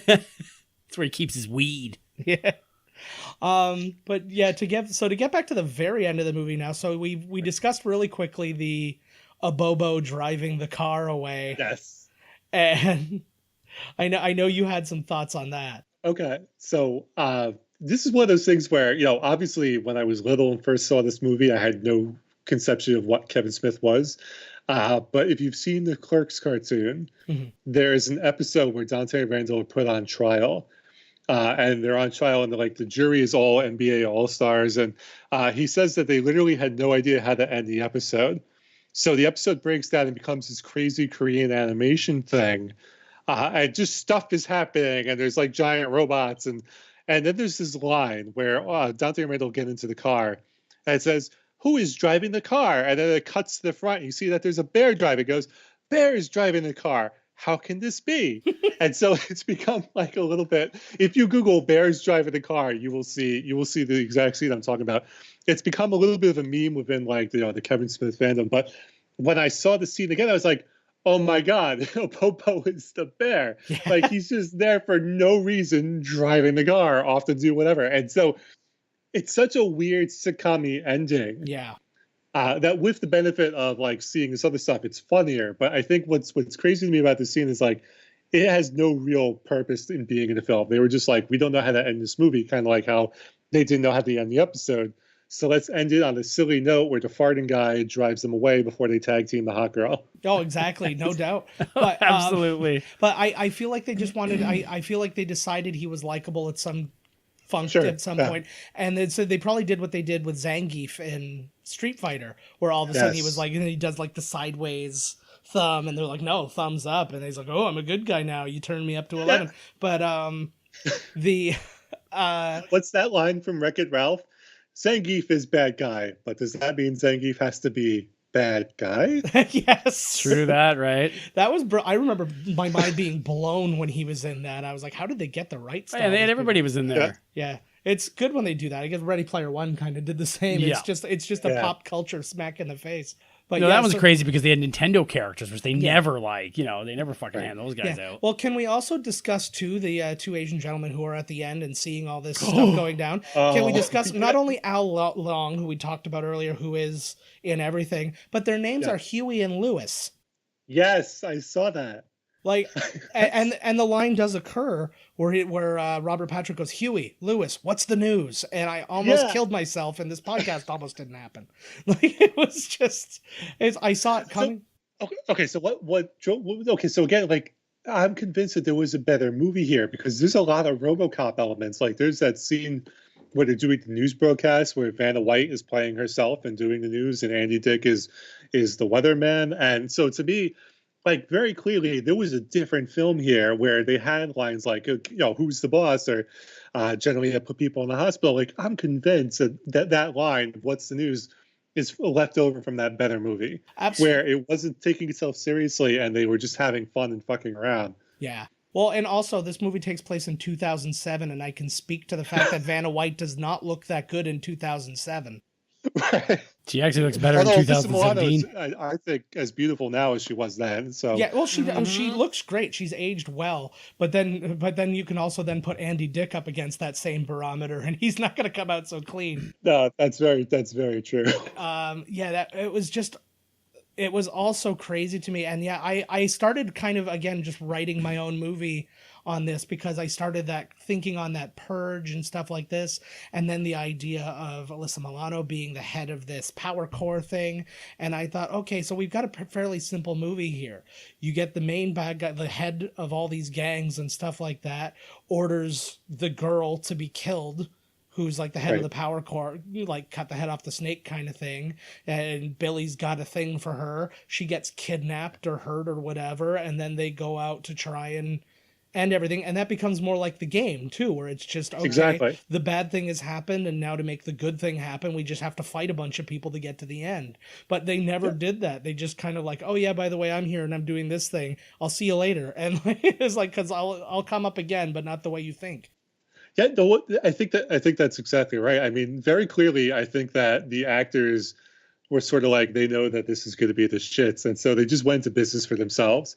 [SPEAKER 2] That's where he keeps his weed.
[SPEAKER 1] Yeah. But yeah, to get back to the very end of the movie now. So we discussed really quickly the Abobo driving the car away.
[SPEAKER 3] Yes.
[SPEAKER 1] And I know you had some thoughts on that.
[SPEAKER 3] Okay, so this is one of those things where, obviously when I was little and first saw this movie, I had no conception of what Kevin Smith was. But if you've seen the Clerks cartoon, there's an episode where Dante and Randall are put on trial. And they're on trial, and the jury is all NBA All-Stars. And he says that they literally had no idea how to end the episode. So the episode breaks down and becomes this crazy Korean animation thing. And just stuff is happening, and there's giant robots. And then there's this line where Dante and Randall get into the car, and it says, "Who is driving the car?" And then it cuts to the front. And you see that there's a bear driving. It goes, "Bear is driving the car. How can this be?" And so it's become a little bit. If you Google "bears driving the car," you will see the exact scene I'm talking about. It's become a little bit of a meme within the Kevin Smith fandom. But when I saw the scene again, I was like, oh my God, Popo is the bear.
[SPEAKER 1] Yeah.
[SPEAKER 3] He's just there for no reason, driving the car off to do whatever. And so it's such a weird sitcom-y ending.
[SPEAKER 1] Yeah.
[SPEAKER 3] That with the benefit of seeing this other stuff, it's funnier. But I think what's crazy to me about this scene is it has no real purpose in being in the film. They were just we don't know how to end this movie, kind of like how they didn't know how to end the episode. So let's end it on a silly note where the farting guy drives them away before they tag team the hot girl.
[SPEAKER 1] Oh, exactly. No doubt. But,
[SPEAKER 2] Absolutely.
[SPEAKER 1] But I feel like they just wanted, I feel like they decided he was likable at some function at some point. And then so they probably did what they did with Zangief in Street Fighter, where all of a sudden he was and he does the sideways thumb, and they're like, no, thumbs up. And he's like, oh, I'm a good guy now. You turned me up to 11. But
[SPEAKER 3] what's that line from Wreck-It Ralph? Zangief is bad guy, but does that mean Zangief has to be bad guy?
[SPEAKER 1] Yes.
[SPEAKER 2] True that, right?
[SPEAKER 1] That was, I remember my mind being blown when he was in that. I was like, how did they get the right stuff?
[SPEAKER 2] Yeah, everybody was in there.
[SPEAKER 1] Yeah. It's good when they do that. I guess Ready Player One kind of did the same.
[SPEAKER 2] Yeah.
[SPEAKER 1] It's just a pop culture smack in the face. But
[SPEAKER 2] that was crazy because they had Nintendo characters, which they never they never fucking hand those guys out.
[SPEAKER 1] Well, can we also discuss too the two Asian gentlemen who are at the end and seeing all this stuff going down? Can we discuss not only Al Long, who we talked about earlier, who is in everything, but their names are Huey and Lewis.
[SPEAKER 3] Yes, I saw that.
[SPEAKER 1] And the line does occur where Robert Patrick goes, Huey, Lewis, what's the news? And I almost killed myself, and this podcast almost didn't happen. It was just, I saw it coming.
[SPEAKER 3] Okay, so okay, so again, I'm convinced that there was a better movie here because there's a lot of RoboCop elements. There's that scene where they're doing the news broadcast where Vanna White is playing herself and doing the news, and Andy Dick is the weatherman. And so to me, very clearly, there was a different film here where they had lines who's the boss, or generally I put people in the hospital. I'm convinced that line, what's the news, is left over from that better movie.
[SPEAKER 1] Absolutely.
[SPEAKER 3] Where it wasn't taking itself seriously and they were just having fun and fucking around.
[SPEAKER 1] Yeah. Well, and also this movie takes place in 2007, and I can speak to the fact that Vanna White does not look that good in 2007.
[SPEAKER 3] Right.
[SPEAKER 2] She actually looks better in 2017.
[SPEAKER 3] I think as beautiful now as she was then. So
[SPEAKER 1] yeah, well, she looks great. She's aged well, but then you can also then put Andy Dick up against that same barometer, and he's not going to come out so clean.
[SPEAKER 3] No, that's very true.
[SPEAKER 1] It was all so crazy to me, and I started kind of again just writing my own movie on this because I started that thinking on that Purge and stuff like this, and then the idea of Alyssa Milano being the head of this power core thing, and I thought, okay, so we've got a fairly simple movie here. You get the main bad guy, the head of all these gangs and stuff like that, orders the girl to be killed who's like the head of
[SPEAKER 3] Right.
[SPEAKER 1] the power core, like cut the head off the snake kind of thing. And Billy's got a thing for her. She gets kidnapped or hurt or whatever. And then they go out to try and end everything. And that becomes more like the game too, where it's just, okay,
[SPEAKER 3] Exactly.
[SPEAKER 1] the bad thing has happened. And now to make the good thing happen, we just have to fight a bunch of people to get to the end. But they never did that. They just kind of like, oh yeah, by the way, I'm here and I'm doing this thing. I'll see you later. And it's like, cause I'll come up again, but not the way you think.
[SPEAKER 3] Yeah, no, I think that's exactly right. I mean, very clearly, I think that the actors were sort of like, they know that this is going to be the shits, and so they just went to business for themselves.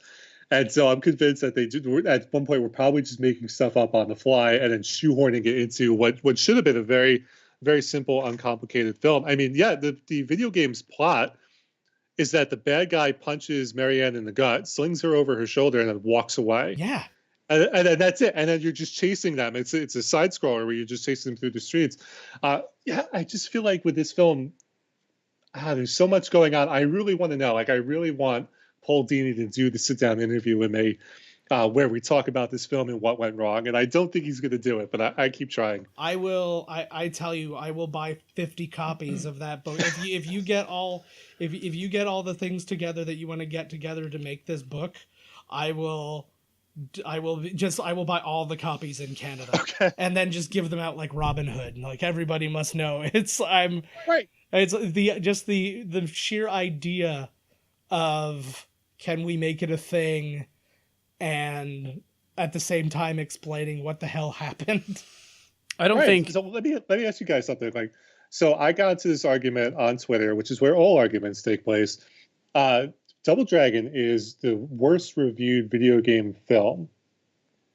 [SPEAKER 3] And so I'm convinced that they did, at one point were probably just making stuff up on the fly and then shoehorning it into what should have been a very, very simple, uncomplicated film. I mean, yeah, the video game's plot is that the bad guy punches Marianne in the gut, slings her over her shoulder, and then walks away.
[SPEAKER 1] Yeah.
[SPEAKER 3] And then that's it. And then you're just chasing them. It's a side scroller where you're just chasing them through the streets. Yeah, I just feel like with this film, there's so much going on. I really want to know. Like, I really want Paul Dini to do the sit down interview with me, where we talk about this film and what went wrong. And I don't think he's going to do it, but I keep trying.
[SPEAKER 1] I will. I tell you, I will buy 50 copies of that book if you get all if you get all the things together that you want to get together to make this book. I will buy all the copies in Canada,
[SPEAKER 3] Okay.
[SPEAKER 1] and then just give them out like Robin Hood. Like, everybody must know.
[SPEAKER 3] Right.
[SPEAKER 1] It's the sheer idea of, can we make it a thing, and at the same time explaining what the hell happened.
[SPEAKER 2] I don't think.
[SPEAKER 3] So let me ask you guys something. Like, so I got into this argument on Twitter, which is where all arguments take place. Double Dragon is the worst reviewed video game film.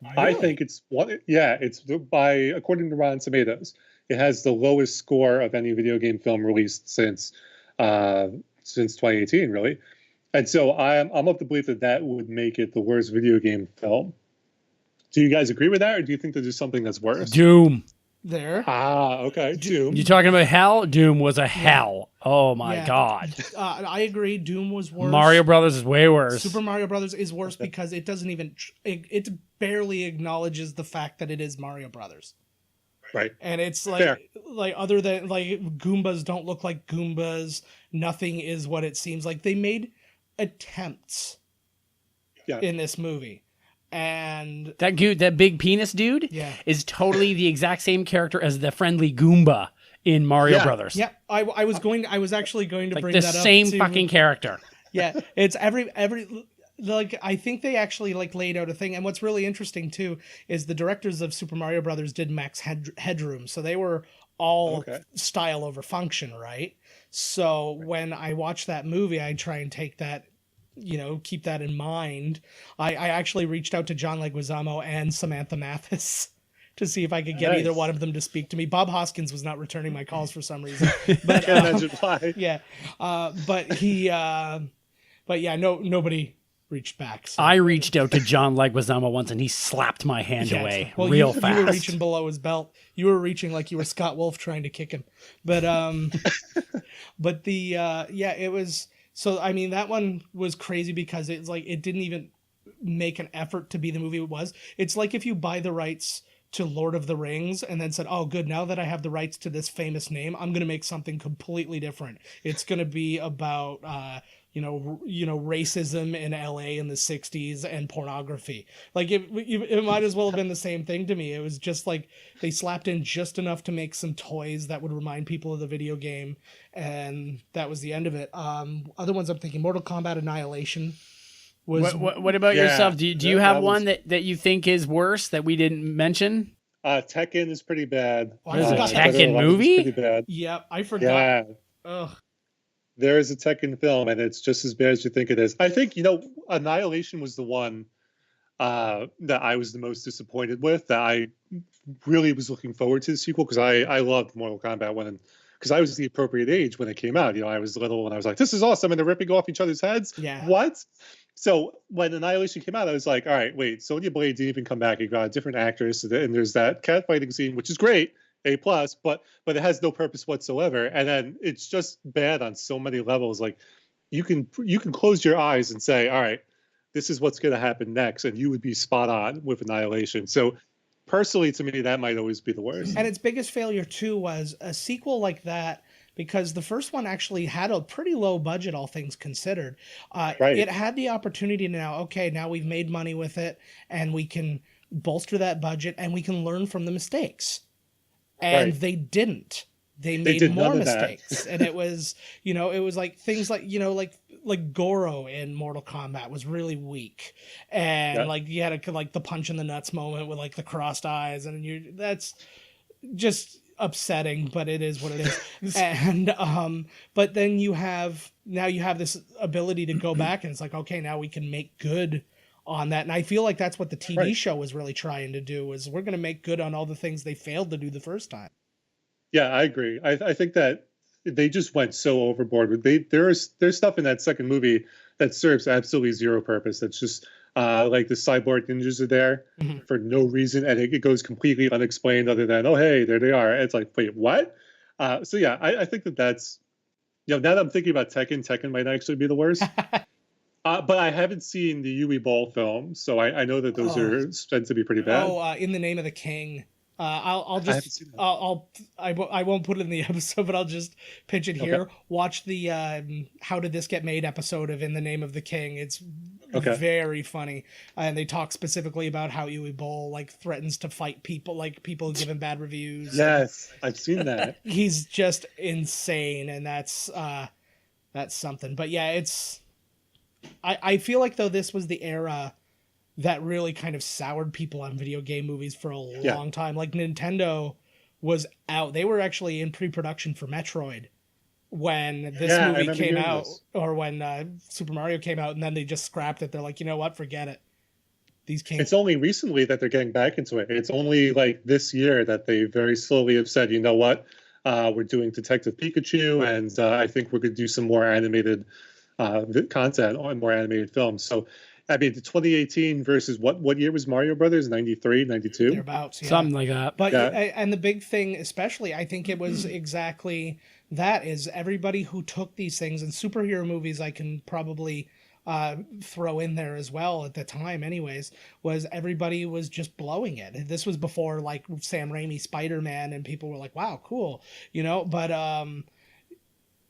[SPEAKER 1] Really?
[SPEAKER 3] I think it's one. Yeah, it's according to Rotten Tomatoes, it has the lowest score of any video game film released since 2018, really. And so I'm of the belief that would make it the worst video game film. Do you guys agree with that, or do you think there's something that's worse?
[SPEAKER 2] Doom.
[SPEAKER 1] There.
[SPEAKER 3] Okay. Doom.
[SPEAKER 2] You talking about hell? Doom was a hell. Oh my god.
[SPEAKER 1] I agree. Doom was worse.
[SPEAKER 2] Mario Brothers is way worse.
[SPEAKER 1] Super Mario Brothers is worse because it doesn't even it barely acknowledges the fact that it is Mario Brothers.
[SPEAKER 3] Right.
[SPEAKER 1] And it's like
[SPEAKER 3] Fair.
[SPEAKER 1] like other than like Goombas don't look like Goombas. Nothing is what it seems like. They made attempts in this movie. And
[SPEAKER 2] that big penis dude is totally the exact same character as the friendly Goomba in Mario Brothers.
[SPEAKER 1] Yeah, I was actually going to
[SPEAKER 2] like
[SPEAKER 1] bring
[SPEAKER 2] the
[SPEAKER 1] that up.
[SPEAKER 2] Same fucking character.
[SPEAKER 1] Yeah, it's every like, I think they actually like laid out a thing. And what's really interesting too is the directors of Super Mario Brothers did Max Headroom, so they were all style over function, right? So when I watch that movie, I try and take that, keep that in mind. I actually reached out to John Leguizamo and Samantha Mathis to see if I could get either one of them to speak to me. Bob Hoskins was not returning my calls for some reason. But
[SPEAKER 3] Can't imagine why.
[SPEAKER 1] Yeah. Nobody reached back. So.
[SPEAKER 2] I reached out to John Leguizamo once and he slapped my hand away real fast.
[SPEAKER 1] You were reaching below his belt. You were reaching like you were Scott Wolf trying to kick him. But it was. So, I mean, that one was crazy because it's like it didn't even make an effort to be the movie it was. It's like if you buy the rights to Lord of the Rings and then said, oh, good, now that I have the rights to this famous name, I'm going to make something completely different. It's going to be about, racism in LA in the 60s and pornography. Like, it might as well have been the same thing to me. It was just like they slapped in just enough to make some toys that would remind people of the video game. And that was the end of it. Other ones I'm thinking, Mortal Kombat Annihilation.
[SPEAKER 2] What about yourself? Do you have one that you think is worse that we didn't mention?
[SPEAKER 3] Tekken is pretty bad.
[SPEAKER 2] What is a Tekken movie?
[SPEAKER 3] Pretty bad.
[SPEAKER 1] Yeah, I forgot.
[SPEAKER 3] Yeah.
[SPEAKER 1] Ugh.
[SPEAKER 3] There is a Tekken film, and it's just as bad as you think it is. I think, Annihilation was the one that I was the most disappointed with, that I really was looking forward to the sequel, because I loved Mortal Kombat because I was the appropriate age when it came out. I was little and I was like, this is awesome, and they're ripping off each other's heads.
[SPEAKER 1] Yeah.
[SPEAKER 3] What? So when Annihilation came out, I was like, all right, wait, Sonya Blade didn't even come back. It got a different actress, and there's that catfighting scene, which is great, A+, but it has no purpose whatsoever. And then it's just bad on so many levels. Like, you can close your eyes and say, all right, this is what's going to happen next, and you would be spot on with Annihilation. So personally, to me, that might always be the worst.
[SPEAKER 1] And its biggest failure too was a sequel like that, because the first one actually had a pretty low budget, all things considered.
[SPEAKER 3] Right.
[SPEAKER 1] It had the opportunity now, okay, now we've made money with it and we can bolster that budget and we can learn from the mistakes. And
[SPEAKER 3] Right.
[SPEAKER 1] they didn't. They made
[SPEAKER 3] did
[SPEAKER 1] more
[SPEAKER 3] none of that.
[SPEAKER 1] mistakes. And it was, it was like things like, like Goro in Mortal Kombat was really weak. And
[SPEAKER 3] Yeah.
[SPEAKER 1] like you had like the punch in the nuts moment with like the crossed eyes, and that's just upsetting, but it is what it is. And but then you have this ability to go back and it's like, okay, now we can make good on that. And I feel like that's what the TV show was really trying to do, is we're going to make good on all the things they failed to do the first time.
[SPEAKER 3] Yeah, I agree. I think that they just went so overboard with there's stuff in that second movie that serves absolutely zero purpose. That's just like the cyborg ninjas are there for no reason, and it goes completely unexplained other than, oh hey, there they are. It's like, wait, what? So yeah, I think that's, now that I'm thinking about Tekken might actually be the worst. But I haven't seen the Yui Ball film, so I know that those are meant to be pretty bad.
[SPEAKER 1] In the Name of the King. I won't put it in the episode, but I'll just pitch it here.
[SPEAKER 3] Okay.
[SPEAKER 1] Watch the How Did This Get Made episode of In the Name of the King. It's very funny, and they talk specifically about how Yui Boll like threatens to fight people, like people who give him bad reviews.
[SPEAKER 3] Yes, I've seen that.
[SPEAKER 1] He's just insane, and that's something. But yeah, I feel like though this was the era that really kind of soured people on video game movies for a long time. Like Nintendo was out. They were actually in pre-production for Metroid when this movie came out, or when Super Mario came out, and then they just scrapped it. They're like, you know what? Forget it. These can't.
[SPEAKER 3] It's only recently that they're getting back into it. It's only like this year that they very slowly have said, you know what? We're doing Detective Pikachu, and I think we're going to do some more animated content on more animated films. So, I mean, the 2018 versus what year was Mario Brothers? 93, 92?
[SPEAKER 1] Thereabouts, yeah.
[SPEAKER 2] Something like that.
[SPEAKER 1] But and the big thing, especially, I think it was exactly that, is everybody who took these things, and superhero movies I can probably throw in there as well at the time anyways, was everybody was just blowing it. This was before like Sam Raimi Spider-Man, and people were like, wow, cool, but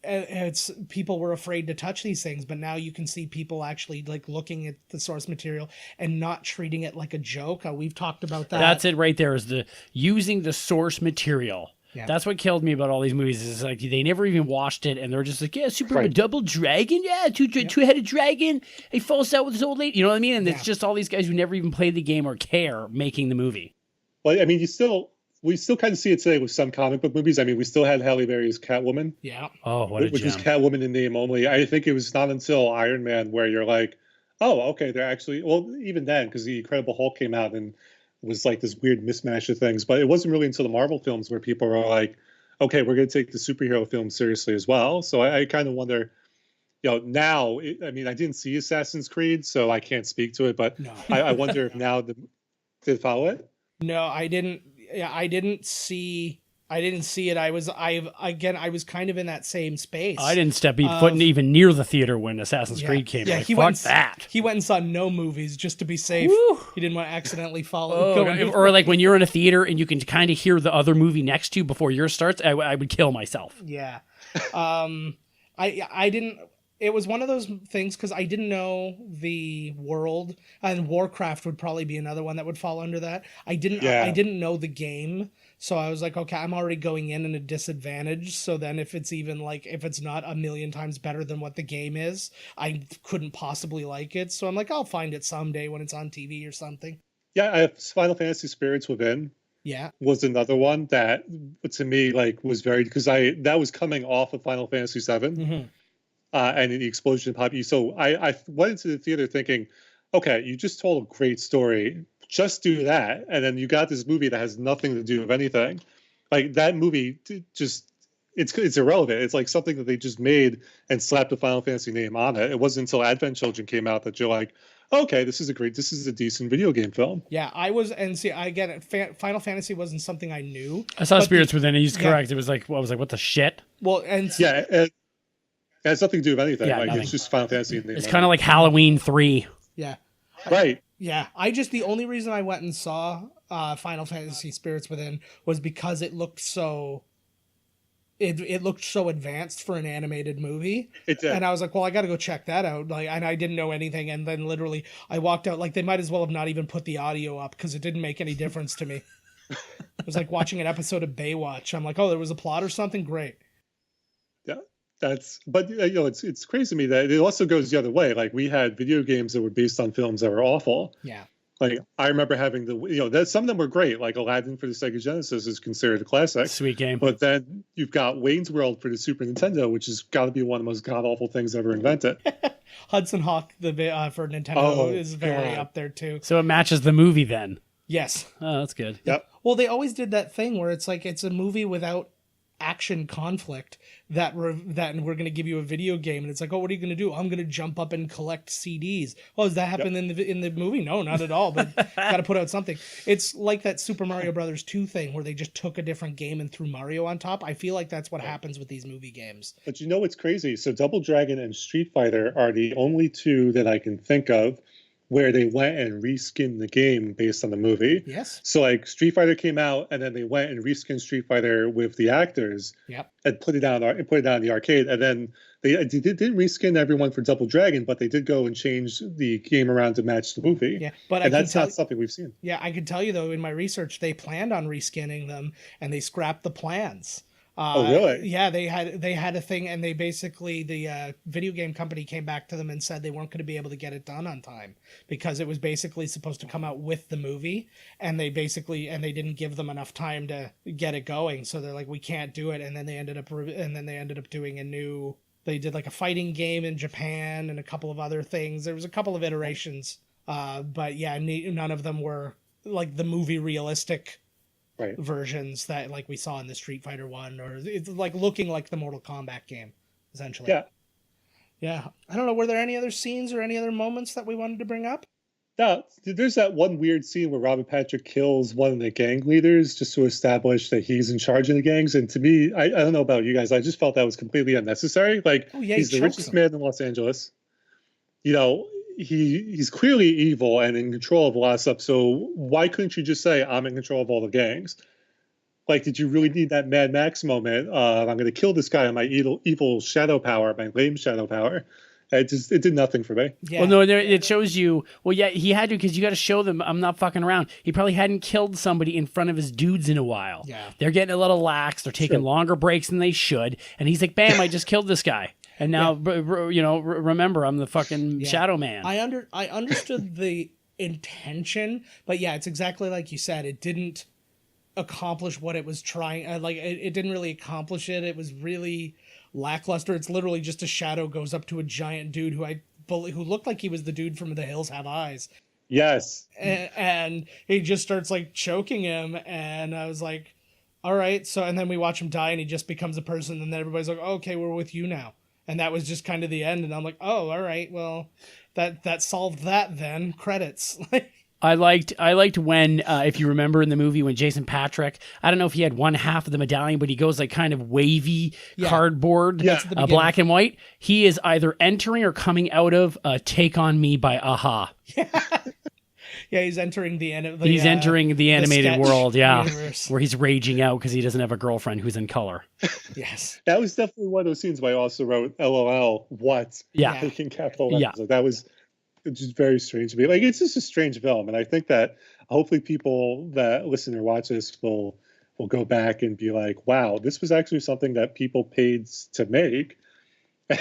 [SPEAKER 1] it's people were afraid to touch these things, but now you can see people actually like looking at the source material and not treating it like a joke. We've talked about that.
[SPEAKER 2] That's it right there, is the using the source material.
[SPEAKER 1] Yeah.
[SPEAKER 2] That's what killed me about all these movies. Is like they never even watched it, and they're just like, yeah, Superman, double dragon, two-headed dragon. He falls out with his old lady. You know what I mean? And it's just all these guys who never even played the game or care making the movie.
[SPEAKER 3] Well, I mean, we still kind of see it today with some comic book movies. I mean, we still had Halle Berry's Catwoman.
[SPEAKER 1] Yeah.
[SPEAKER 2] Oh, what a
[SPEAKER 3] which
[SPEAKER 2] gem.
[SPEAKER 3] was Catwoman in name only. I think it was not until Iron Man where you're like, oh, okay, they're actually, well, even then, because the Incredible Hulk came out and was like this weird mismatch of things. But it wasn't really until the Marvel films where people were like, okay, we're going to take the superhero film seriously as well. So I kind of wonder, now, I mean, I didn't see Assassin's Creed, so I can't speak to it, but no. I wonder if now did it follow it?
[SPEAKER 1] No, I didn't. Yeah, I didn't see it. I was kind of in that same space.
[SPEAKER 2] I didn't step foot even near the theater when Assassin's Creed came.
[SPEAKER 1] Yeah,
[SPEAKER 2] like, fuck that.
[SPEAKER 1] He went and saw no movies just to be safe.
[SPEAKER 2] Woo.
[SPEAKER 1] He didn't want to accidentally follow.
[SPEAKER 2] Or like when you're in a theater and you can kind of hear the other movie next to you before yours starts, I would kill myself.
[SPEAKER 1] Yeah. I didn't. It was one of those things because I didn't know the world, and Warcraft would probably be another one that would fall under that. I didn't know the game, so I was like, okay, I'm already going in a disadvantage. So then if it's not a million times better than what the game is, I couldn't possibly like it. So I'm like, I'll find it someday when it's on TV or something.
[SPEAKER 3] Yeah, Final Fantasy Spirits Within. Yeah, was another one that to me was very, because that was coming off of Final Fantasy VII. Mm-hmm. And the explosion pop. So I went into the theater thinking, okay, you just told a great story. Just do that. And then you got this movie that has nothing to do with anything. Like that movie just, it's irrelevant. It's like something that they just made and slapped the Final Fantasy name on it. It wasn't until Advent Children came out that you're like, okay, this is a decent video game film.
[SPEAKER 1] Yeah, I get it. Final Fantasy wasn't something I knew.
[SPEAKER 2] I saw Spirits Within, and he's correct. It was like, what the shit?
[SPEAKER 1] Well, and
[SPEAKER 3] it has nothing to do with anything. Yeah, it's just Final Fantasy.
[SPEAKER 2] It's kind of like Halloween 3.
[SPEAKER 1] Yeah.
[SPEAKER 3] Right.
[SPEAKER 1] The only reason I went and saw Final Fantasy Spirits Within was because it looked so it looked so advanced for an animated movie.
[SPEAKER 3] It did.
[SPEAKER 1] And I was like, well, I got to go check that out. Like, and I didn't know anything. And then literally I walked out, like, they might as well have not even put the audio up because it didn't make any difference to me. It was like watching an episode of Baywatch. I'm like, oh, there was a plot or something? Great.
[SPEAKER 3] Yeah, but it's crazy to me that it also goes the other way. Like, we had video games that were based on films that were awful.
[SPEAKER 1] Yeah.
[SPEAKER 3] Like, I remember having that some of them were great. Like Aladdin for the Sega Genesis is considered a classic.
[SPEAKER 2] Sweet game.
[SPEAKER 3] But then you've got Wayne's World for the Super Nintendo, which has got to be one of the most god-awful things ever invented.
[SPEAKER 1] Hudson Hawk for Nintendo is very up there too.
[SPEAKER 2] So it matches the movie then.
[SPEAKER 1] Yes.
[SPEAKER 2] Oh, that's good.
[SPEAKER 3] Yep.
[SPEAKER 1] Well, they always did that thing where it's like it's a movie without action conflict that we're going to give you a video game, and it's like, oh, what are you going to do? I'm going to jump up and collect CDs. Oh, does that happen in the movie? No, not at all. But got to put out something. It's like that Super Mario Brothers 2 thing where they just took a different game and threw Mario on top. I feel like that's what happens with these movie games.
[SPEAKER 3] But you know what's crazy? So Double Dragon and Street Fighter are the only two that I can think of where they went and reskinned the game based on the movie.
[SPEAKER 1] Yes.
[SPEAKER 3] So like Street Fighter came out, and then they went and reskinned Street Fighter with the actors.
[SPEAKER 1] Yep.
[SPEAKER 3] And put it down in the arcade. And then they didn't reskin everyone for Double Dragon, but they did go and change the game around to match the movie.
[SPEAKER 1] Yeah, but
[SPEAKER 3] that's not something we've seen.
[SPEAKER 1] Yeah, I could tell you though, in my research, they planned on reskinning them, and they scrapped the plans.
[SPEAKER 3] Oh, really?
[SPEAKER 1] Yeah, they had a thing, and they basically, the video game company came back to them and said they weren't going to be able to get it done on time because it was basically supposed to come out with the movie, and they didn't give them enough time to get it going. So they're like, we can't do it, and then they ended up doing they did like a fighting game in Japan and a couple of other things. There was a couple of iterations, but yeah, none of them were like the movie realistic.
[SPEAKER 3] Right.
[SPEAKER 1] Versions that like we saw in the Street Fighter one, or it's like looking like the Mortal Kombat game, essentially. Yeah. I don't know. Were there any other scenes or any other moments that we wanted to bring up?
[SPEAKER 3] Yeah, there's that one weird scene where Robert Patrick kills one of the gang leaders just to establish that he's in charge of the gangs. And to me, I don't know about you guys, I just felt that was completely unnecessary. Like, he's the richest man in Los Angeles. He's clearly evil and in control of a lot of stuff. So why couldn't you just say, I'm in control of all the gangs? Like, did you really need that Mad Max moment? I'm going to kill this guy on my evil shadow power, my lame shadow power. It did nothing for me.
[SPEAKER 2] Yeah. Well, no, it shows you. Well, yeah, he had to, because you got to show them. I'm not fucking around. He probably hadn't killed somebody in front of his dudes in a while.
[SPEAKER 1] Yeah,
[SPEAKER 2] they're getting a little lax. They're taking longer breaks than they should. And he's like, "Bam! I just killed this guy." And now, remember, I'm the fucking Shadow Man.
[SPEAKER 1] I understood the intention, but yeah, it's exactly like you said. It didn't accomplish what it was trying. It didn't really accomplish it. It was really lackluster. It's literally just a shadow goes up to a giant dude who looked like he was the dude from The Hills Have Eyes.
[SPEAKER 3] Yes.
[SPEAKER 1] And he just starts like choking him, and I was like, all right. So, and then we watch him die, and he just becomes a person, and then everybody's like, okay, we're with you now. And that was just kind of the end. And I'm like, oh, all right, well, that solved that then. Credits.
[SPEAKER 2] I liked when, if you remember in the movie, when Jason Patrick, I don't know if he had one half of the medallion, but he goes like kind of wavy cardboard, black and white. He is either entering or coming out of Take On Me by Aha.
[SPEAKER 1] Yeah, he's entering the end.
[SPEAKER 2] He's entering the animated world,
[SPEAKER 1] universe.
[SPEAKER 2] Where he's raging out because he doesn't have a girlfriend who's in color.
[SPEAKER 1] Yes,
[SPEAKER 3] that was definitely one of those scenes where I also wrote "LOL." What?
[SPEAKER 2] Yeah,
[SPEAKER 3] in capital letters. Like, that was just very strange to me. Like, it's just a strange film, and I think that hopefully people that listen or watch this will go back and be like, "Wow, this was actually something that people paid to make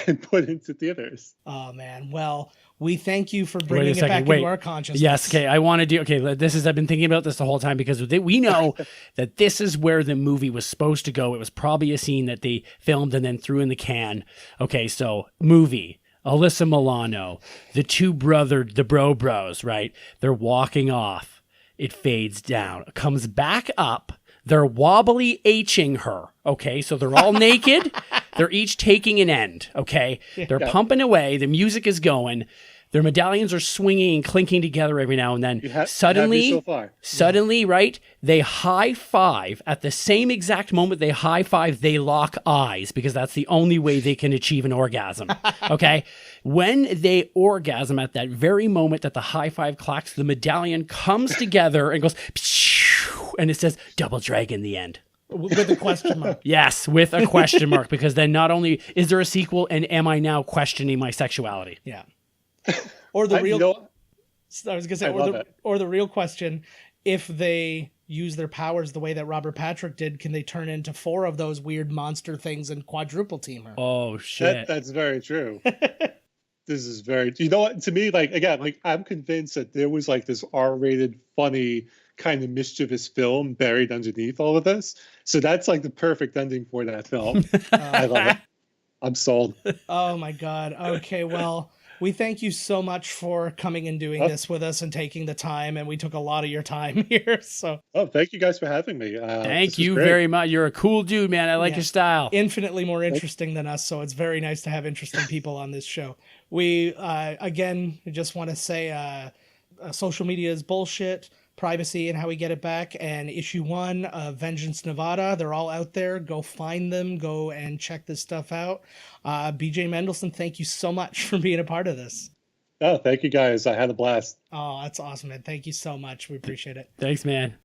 [SPEAKER 3] and put into theaters."
[SPEAKER 1] Oh man, well. We thank you for bringing it back into our consciousness.
[SPEAKER 2] Yes, okay. I've been thinking about this the whole time because we know that this is where the movie was supposed to go. It was probably a scene that they filmed and then threw in the can. Okay, so movie, Alyssa Milano, the bros, right? They're walking off. It fades down. It comes back up. They're wobbly H-ing her. Okay, so they're all naked. They're each taking an end. Okay, they're pumping away. The music is going. Their medallions are swinging and clinking together every now and then. Suddenly, right? They high five at the same exact moment. They high five. They lock eyes because that's the only way they can achieve an orgasm. Okay, when they orgasm at that very moment that the high five clacks, the medallion comes together and goes. Psh, and it says Double Dragon the end.
[SPEAKER 1] With a question mark.
[SPEAKER 2] Yes, with a question mark, because then not only is there a sequel, and am I now questioning my sexuality?
[SPEAKER 1] Yeah. Or the real.
[SPEAKER 3] You know,
[SPEAKER 1] I was gonna say,
[SPEAKER 3] I love it.
[SPEAKER 1] or the real question: if they use their powers the way that Robert Patrick did, can they turn into 4 of those weird monster things and quadruple team her?
[SPEAKER 2] Oh shit!
[SPEAKER 3] that's very true. This is very, you know what, to me, like, again, like, I'm convinced that there was like this R-rated, funny, kind of mischievous film buried underneath all of this. So that's like the perfect ending for that film. I love it. I'm sold.
[SPEAKER 1] Oh my God. Okay. Well, we thank you so much for coming and doing this with us and taking the time. And we took a lot of your time here. So
[SPEAKER 3] thank you guys for having me.
[SPEAKER 2] Thank you very much. You're a cool dude, man. I like your style.
[SPEAKER 1] Infinitely more interesting than us. So it's very nice to have interesting people on this show. We, again, just want to say social media is bullshit. Privacy and How We Get It Back, and issue 1 of Vengeance Nevada. They're all out there. Go find them. Go and check this stuff out. BJ Mendelson, thank you so much for being a part of this.
[SPEAKER 3] Oh, thank you guys. I had a blast.
[SPEAKER 1] Oh, that's awesome, man. Thank you so much. We appreciate it.
[SPEAKER 2] Thanks, man.